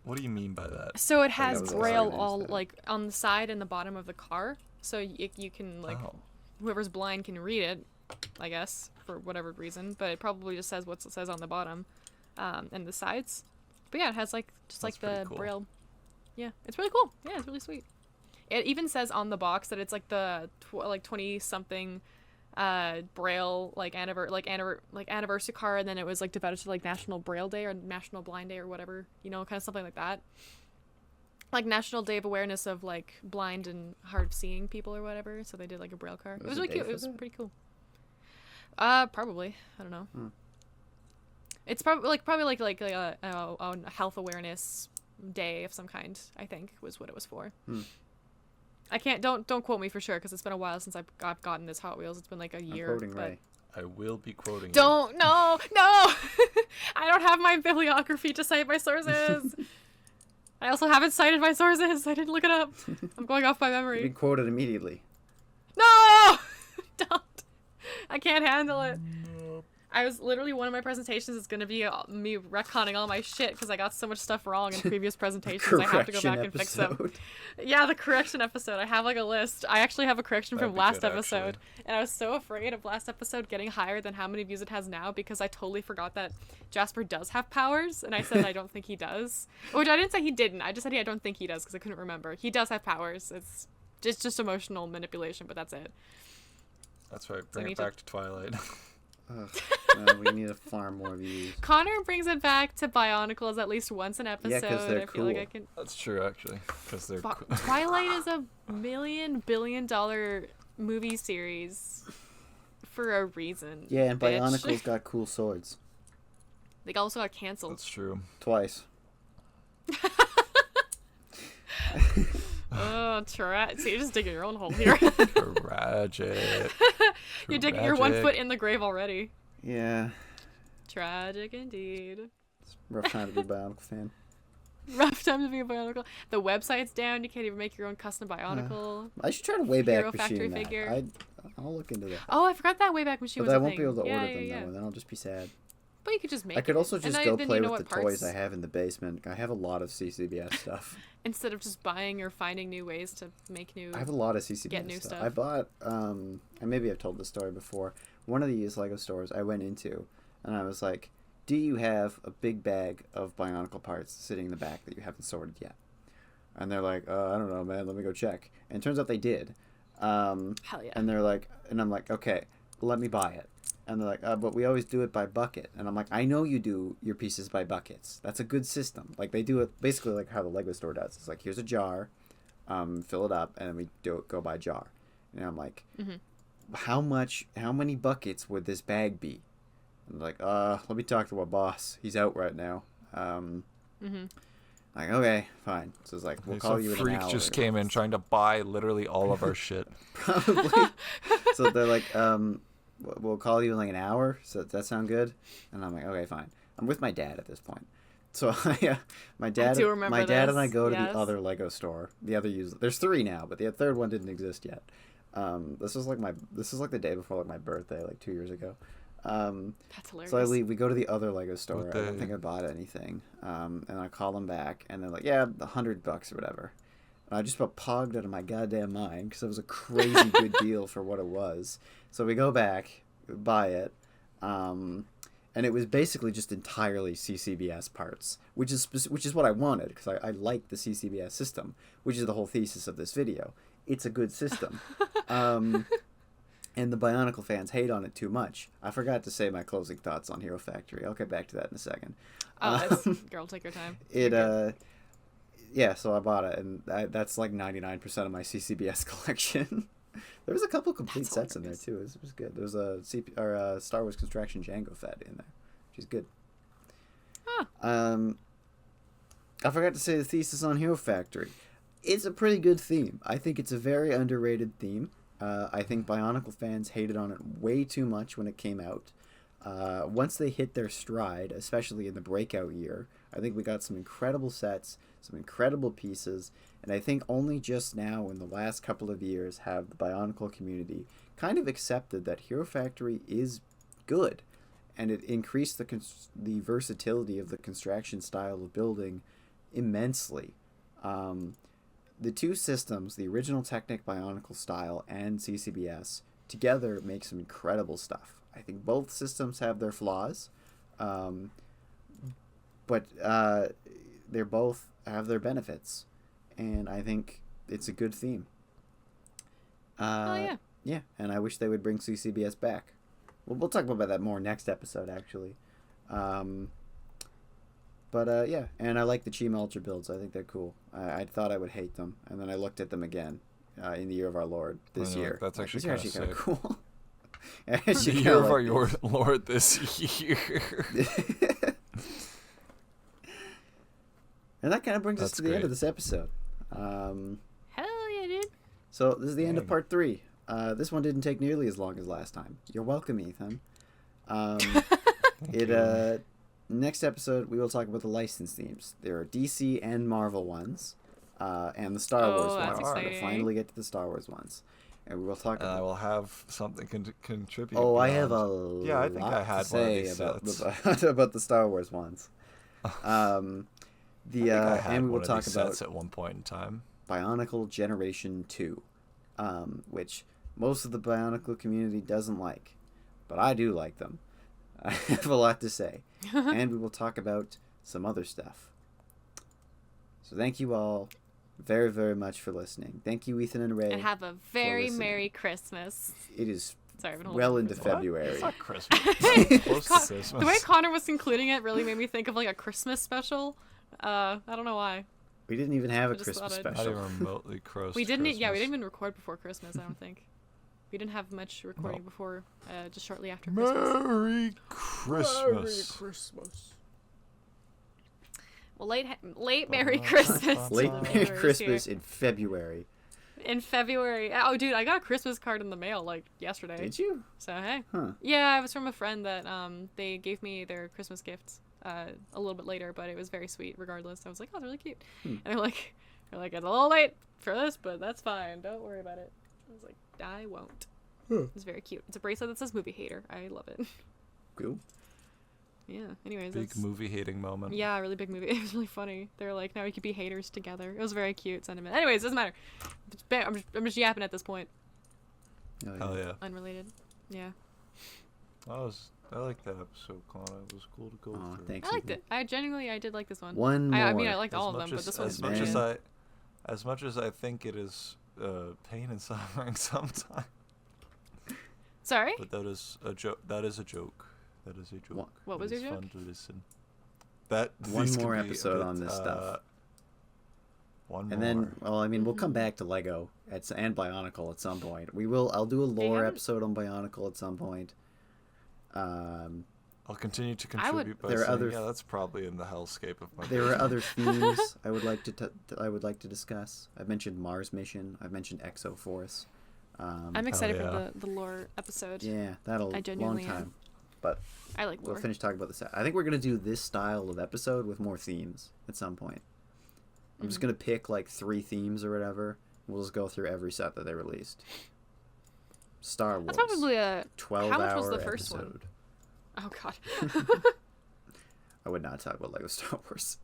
S2: what do you mean by that?
S3: So it
S1: that
S3: has
S1: was
S3: Braille
S1: also
S3: all
S1: instead.
S3: like on the side and the bottom of the car, so you can like
S2: Oh.
S3: whoever's blind can read it, I guess for whatever reason. But it probably just says what it says on the bottom, and the sides. But yeah, it has like just
S2: That's
S3: like the
S2: pretty cool.
S3: Braille. Yeah, it's really cool. Yeah, it's really sweet. It even says on the box that it's like the 20 something Braille anniversary car, and then it was like devoted to like National Braille Day or National Blind Day or whatever, kind of something like that. like National Day of Awareness of like blind and hard of seeing people or whatever. So they did like a braille car. It was
S1: a
S3: really
S1: day
S3: cute.
S1: for
S3: It was
S1: that?
S3: pretty cool. Probably. I don't know. It's probably like a health awareness day of some kind. I think was what it was for. I can't don't quote me for sure because it's been a while since I've gotten this Hot Wheels. It's been like a year.
S1: I'm quoting
S3: but
S1: Ray.
S2: I will be quoting
S3: don't no I don't have my bibliography to cite my sources. I also haven't cited my sources. I didn't look it up. I'm going off by memory.
S1: You can quote it immediately.
S3: No! Don't. I can't handle it. I was literally, one of my presentations is going to be me retconning all my shit because I got so much stuff wrong in previous presentations. I have to go back and fix them. Yeah, the correction episode. I have like a list. I actually have a correction
S2: That'd
S3: from
S2: be
S3: last
S2: good,
S3: episode.
S2: actually.
S3: And I was so afraid of last episode getting higher than how many views it has now because I totally forgot that Jasper does have powers. And I said I don't think he does. Which I didn't say he didn't. I just said I don't think he does because I couldn't remember. He does have powers. It's just emotional manipulation, but that's it.
S2: That's right. Bring it back to Twilight.
S1: No, we need to farm more views.
S3: Connor brings it back to Bionicles at least once an episode.
S1: Yeah, 'cause they're
S3: I feel like I
S1: cool.
S3: can.
S2: That's true, actually, because they're cool.
S3: Twilight is a $1 billion movie series for a reason.
S1: Yeah, and
S3: bitch.
S1: Bionicles got cool swords.
S3: They also got canceled.
S2: That's true.
S1: Twice.
S3: Oh, so you're just digging your own hole here.
S2: Tragic.
S3: You're digging your 1 foot in the grave already.
S1: Yeah.
S3: Tragic indeed.
S1: It's a rough time to be a Bionicle fan.
S3: Rough time to be a Bionicle. The website's down. You can't even make your own custom Bionicle.
S1: I should try to Wayback
S3: Hero Factory
S1: Machine
S3: figure.
S1: that. I'll look into that.
S3: Oh, I forgot that Wayback Machine
S1: But
S3: was
S1: I
S3: a
S1: won't
S3: thing.
S1: be able to
S3: Yeah,
S1: order them
S3: yeah.
S1: though, and then I'll just be sad.
S3: But you could just make
S1: I could also
S3: it.
S1: just
S3: And
S1: go
S3: then
S1: play
S3: you know
S1: with the
S3: what
S1: toys
S3: parts-
S1: I have in the basement. I have a lot of CCBS stuff.
S3: Instead of just buying or finding new ways to make new.
S1: I have a lot of CCBS
S3: Get new
S1: stuff.
S3: stuff.
S1: I bought, and maybe I've told this story before. One of the used Lego stores I went into, and I was like, "Do you have a big bag of Bionicle parts sitting in the back that you haven't sorted yet?" And they're like, "I don't know, man. Let me go check." And it turns out they did.
S3: Hell yeah.
S1: And they're like, and I'm like, "Okay, let me buy it." And they're like, "But we always do it by bucket." And I'm like, "I know you do your pieces by buckets. That's a good system. Like they do it basically like how the Lego store does. It's like, here's a jar, fill it up, and then we go by jar." And I'm like, how many buckets would this bag be? And they're like, let me talk to our boss. He's out right now. Like, okay, fine. So it's like, we'll call
S2: Some
S1: you in an
S2: freak
S1: hour.
S2: just came in trying to buy literally all of our shit.
S1: Probably. So they're like, we'll call you in like an hour. So does that sound good? And I'm like, okay, fine. I'm with my dad at this point. So my dad
S3: do remember
S1: and I
S3: this,
S1: go to
S3: yes.
S1: the other Lego store. The other there's 3 now, but the third one didn't exist yet. This was like the day before like my birthday, like 2 years ago.
S3: That's hilarious.
S1: So I leave. We go to the other Lego store.
S2: What
S1: I don't
S2: day?
S1: think I bought anything. And I call them back, and they're like, "Yeah, $100 or whatever." And I just about pogged out of my goddamn mind because it was a crazy good deal for what it was. So we go back, buy it, and it was basically just entirely CCBS parts, which is what I wanted because I like the CCBS system, which is the whole thesis of this video. It's a good system. And the Bionicle fans hate on it too much. I forgot to say my closing thoughts on Hero Factory. I'll get back to that in a second.
S3: Girl, take your time.
S1: Yeah, so I bought it, and that's like 99% of my CCBS collection. There was a couple complete
S3: That's
S1: sets in there too. It was good. There was a Star Wars Constraction Django Fett in there, which is good.
S3: Huh.
S1: I forgot to say the thesis on Hero Factory. It's a pretty good theme. I think it's a very underrated theme. I think Bionicle fans hated on it way too much when it came out. Once they hit their stride, especially in the breakout year, I think we got some incredible sets, some incredible pieces, and I think only just now in the last couple of years have the Bionicle community kind of accepted that Hero Factory is good, and it increased the versatility of the construction style of building immensely. The two systems, the original Technic Bionicle style and CCBS, together make some incredible stuff. I think both systems have their flaws, but they both have their benefits, and I think it's a good theme.
S3: Yeah.
S1: Yeah, and I wish they would bring CCBS back. We'll talk about that more next episode, actually. Yeah, and I like the Chima Ultra builds. I think they're cool. I thought I would hate them, and then I looked at them again in the Year of Our Lord this year.
S2: That's actually
S1: these are
S2: kind of
S1: cool.
S2: The Year of Our Lord this year.
S1: And that kind of brings us to the end of this episode.
S3: Hell yeah, dude.
S1: So this is the end of part 3. This one didn't take nearly as long as last time. You're welcome, Ethan. Next episode, we will talk about the license themes. There are DC and Marvel ones, and the Star Wars ones. We'll finally get to the Star Wars ones. And we will talk about...
S2: I will have something to contribute.
S1: Oh, I have a lot to say about the Star Wars ones. And we will talk about...
S2: at one point in time.
S1: Bionicle Generation 2, which most of the Bionicle community doesn't like. But I do like them. I have a lot to say. And we will talk about some other stuff. So thank you all very, very much for listening. Thank you, Ethan and Ray.
S3: And have a very Merry Christmas.
S1: It is
S3: Sorry,
S1: well into February.
S2: It's not Christmas. It's close to Christmas.
S3: The way Connor was including it really made me think of like a Christmas special. I don't know why.
S1: We didn't even have a Christmas special.
S2: Not even remotely close.
S3: We didn't. Yeah, we didn't even record before Christmas. I don't think. We didn't have much recording before. Just shortly after Christmas.
S2: Merry Christmas.
S1: Merry Christmas.
S3: Well, late Merry Christmas.
S1: Late Merry Christmas in February.
S3: In February. Oh, dude, I got a Christmas card in the mail like yesterday.
S1: Did you?
S3: So hey.
S1: Huh.
S3: Yeah, it was from a friend that they gave me their Christmas gifts a little bit later, but it was very sweet regardless. I was like, oh, they're really cute. And they're like, it's a little late for this, but that's fine. Don't worry about it. I was like, I won't. It's very cute. It's a bracelet that says movie hater. I love it.
S1: Cool.
S3: Yeah. Anyways,
S2: big movie hating moment.
S3: Yeah, really big movie. It was really funny. They were like, now we could be haters together. It was very cute sentiment. Anyways, doesn't matter. I'm just yapping at this point.
S1: Oh, yeah.
S2: Hell yeah.
S3: Unrelated. Yeah.
S2: I like that episode, Connor. It was cool to go through.
S1: Thanks.
S3: I liked it. I did like this one.
S1: One more.
S3: I mean, I liked all of them, but this one's
S2: as much as I think it is pain and suffering sometimes.
S3: Sorry?
S2: But that is a joke. That is a joke.
S3: What was your joke?
S2: Fun to listen.
S1: One more episode on this stuff. And then, well, I mean, we'll come back to Lego and Bionicle at some point. I'll do a lore episode on Bionicle at some point.
S2: I'll continue to contribute by saying, that's probably in the hellscape of my.
S1: There are other themes I would like to discuss. I've mentioned Mars Mission. I've mentioned Exoforce.
S3: I'm excited for the lore episode.
S1: Yeah, that'll long time.
S3: Am.
S1: But
S3: I like lore.
S1: We'll finish talking about this. I think we're gonna do this style of episode with more themes at some point. I'm just gonna pick like 3 themes or whatever. We'll just go through every set that they released. Star Wars.
S3: That's probably a
S1: 12-hour
S3: How much was the first
S1: episode.
S3: One? Oh God.
S1: I would not talk about Lego Star Wars.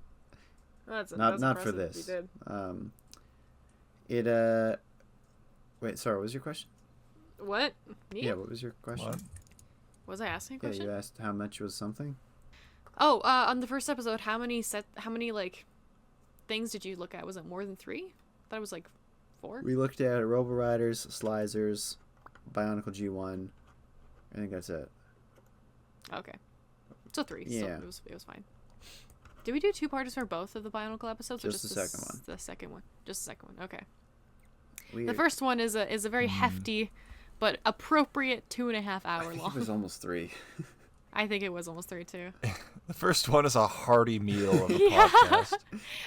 S3: That's
S1: not for
S3: this.
S1: this. Wait, sorry, what was your question?
S3: What? Me?
S1: Yeah, what was your question?
S2: What?
S3: Was I asking a question?
S1: Yeah, you asked how much was something.
S3: Oh, on the first episode, how many like things did you look at? Was it more than 3? I thought it was like 4.
S1: We looked at Robo Riders, Slizers, Bionicle G1. I think that's it.
S3: Okay, so 3.
S1: Yeah,
S3: so it was fine. Did we do 2-parters for both of the Bionicle episodes,
S1: just
S3: or just
S1: the second one?
S3: The second one, just the second one. Okay.
S1: Weird.
S3: The first one is a very hefty, but appropriate 2.5 hour long.
S1: It was almost 3.
S3: I think it was almost 3 too.
S2: The first one is a hearty meal of a podcast.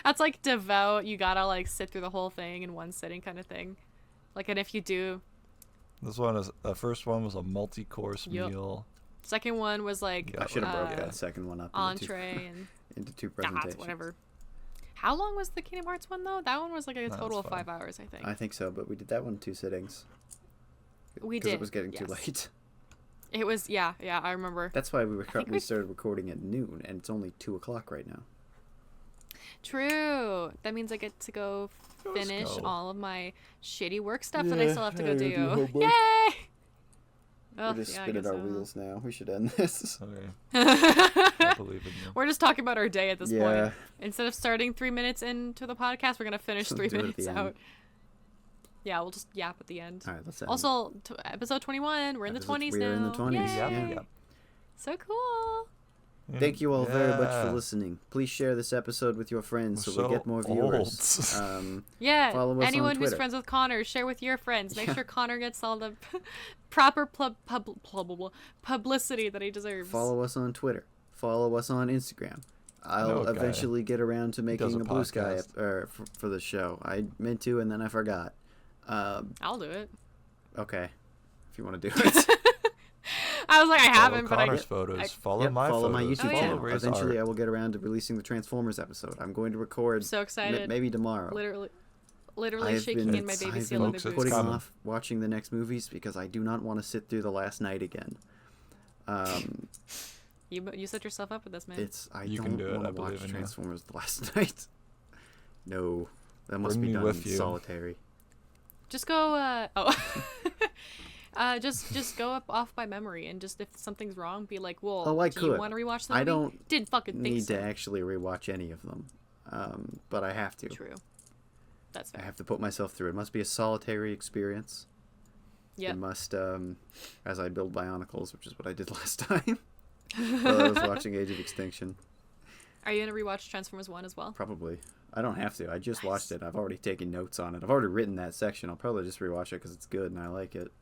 S3: That's like devout. You gotta like sit through the whole thing in one sitting, kind of thing. Like, and if you do,
S2: the first one was a multi-course meal.
S3: Second one was like
S1: I should have broke that second one up
S3: entree
S1: into 2 presentations.
S3: Whatever. How long was the Kingdom Hearts one though? That one was like a total of 5 hours, I think.
S1: I think so, but we did that one in 2 sittings.
S3: We did.
S1: Because it was getting too late.
S3: It was, yeah, I remember.
S1: That's why we started recording at noon, and it's only 2 o'clock right now.
S3: True. That means I get to go finish all of my shitty work stuff that I still have to go do. Yay!
S1: We're just spinning our wheels now. We should end this.
S2: Okay. I believe in you.
S3: We're just talking about our day at this point. Instead of starting 3 minutes into the podcast, we're going to finish 3 minutes out. Yeah, we'll just yap at the end.
S1: All right, let's end.
S3: Also, episode 21. We're in the 20s now.
S1: We're in the 20s.
S3: Yay!
S2: Yeah.
S3: So cool.
S1: Thank you all very much for
S2: Yeah.
S1: listening. Please share this episode with your friends so we
S2: We're
S1: get more
S2: so
S1: viewers.
S3: Yeah,
S1: Follow us on
S3: anyone who's
S1: Twitter.
S3: friends with Connor, share with your friends. Make
S1: Yeah.
S3: sure Connor gets all the proper publicity that he deserves.
S1: Follow us on Twitter. Follow us on Instagram. I'll
S2: No, guy.
S1: eventually get around to
S2: does
S1: making
S2: a
S1: a Blue Sky
S2: podcast.
S1: for the show. I meant to, and then I forgot.
S3: I'll do it.
S1: Okay, if you want to do it.
S3: I was like, I
S2: Follow
S3: haven't, but
S2: Connor's
S3: I.
S2: photos.
S3: I-
S2: Follow
S1: Yep,
S2: my
S1: follow
S2: photos.
S1: my YouTube
S3: Oh, yeah.
S1: channel.
S2: Follow Ray's
S1: Eventually,
S2: art.
S1: I will get around to releasing the Transformers episode. I'm going to record.
S3: So excited.
S1: Maybe tomorrow.
S3: Literally
S1: I've
S3: shaking
S1: been,
S3: in my baby
S1: I've
S3: seal
S1: been
S3: of the
S2: Folks, it's
S3: boots.
S1: putting
S2: coming.
S1: off watching the next movies because I do not want to sit through the last night again.
S3: You set yourself up with this, man.
S1: I
S2: You can
S1: don't
S2: do it, I
S1: want to
S2: believe
S1: watch
S2: in you.
S1: Transformers the last night. No, that must
S2: Bring
S1: be
S2: me
S1: done
S2: with
S1: in
S2: you.
S1: solitary.
S3: Just go. Just go up off by memory, and just if something's wrong, be like, "Well,
S1: Oh, I
S3: do you
S1: could.
S3: want to rewatch the
S1: I
S3: movie?"
S1: don't
S3: Didn't fucking think
S1: Need
S3: so.
S1: to actually rewatch any of them, but I have to.
S3: True. That's
S1: I
S3: fair.
S1: have to put myself through. It must be a solitary experience.
S3: Yeah.
S1: It must, as I build Bionicles, which is what I did last time. While I was watching Age of Extinction.
S3: Are you gonna rewatch Transformers 1 as well?
S1: Probably. I don't have to. I just
S3: Nice.
S1: watched it. I've already taken notes on it. I've already written that section. I'll probably just rewatch it because it's good and I like it.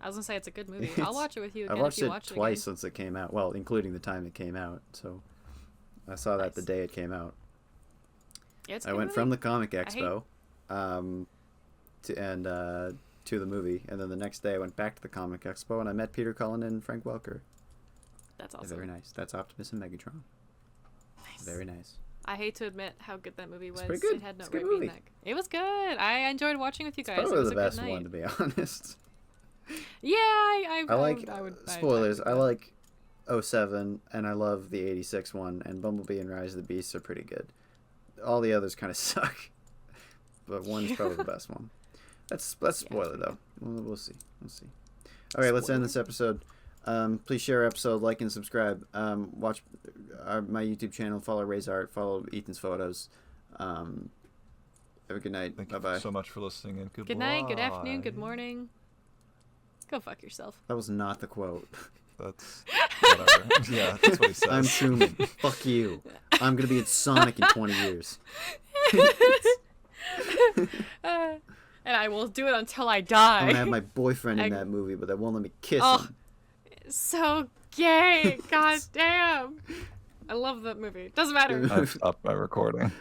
S3: I was gonna say it's a good movie.
S1: It's-
S3: I'll watch it with you
S1: I
S3: again
S1: watched
S3: if you
S1: it
S3: watch
S1: twice
S3: it
S1: since it came out. Well, including the time it came out. So I saw that the
S3: Nice.
S1: day it came out.
S3: again. Yeah, it's a
S1: I
S3: good
S1: went
S3: movie.
S1: from the comic
S3: hate-
S1: expo to the movie, and then the next day I went back to the comic expo and I met Peter Cullen and Frank Welker.
S3: That's awesome.
S1: Very nice. That's Optimus and Megatron.
S3: Nice.
S1: Very nice.
S3: I hate to admit how good that movie was.
S1: pretty good.
S3: It had no
S1: It's a good
S3: right being
S1: movie.
S3: that. It was good. I enjoyed watching with you guys.
S1: Probably
S3: it was
S1: the
S3: a
S1: best
S3: good night.
S1: one, to be honest.
S3: Yeah, I
S1: I
S3: would
S1: spoilers. I
S3: would-
S1: like 07, and I love the 86 one, and Bumblebee and Rise of the Beasts are pretty good. All the others kind of suck, but one's probably the best one. That's spoiler though. We'll see. We'll see. All right, let's end this episode. Please share our episode, like and subscribe. Watch my YouTube channel. Follow Ray's art. Follow Ethan's photos. Have a good night.
S2: Thank
S1: Bye
S2: you
S1: bye.
S2: so much for listening and goodbye.
S3: Good night, good afternoon, good morning. Go fuck yourself.
S1: That was not the quote.
S2: That's whatever. Yeah, that's what he says.
S1: I'm Truman. Fuck you. I'm gonna be in Sonic in 20 years.
S3: And I will do it until I
S1: I'm
S3: die.
S1: gonna have my boyfriend in
S3: I-
S1: that movie, but they won't let me kiss
S3: Oh.
S1: him.
S3: So gay. God damn. I love that movie. Doesn't matter.
S2: I've stopped my recording.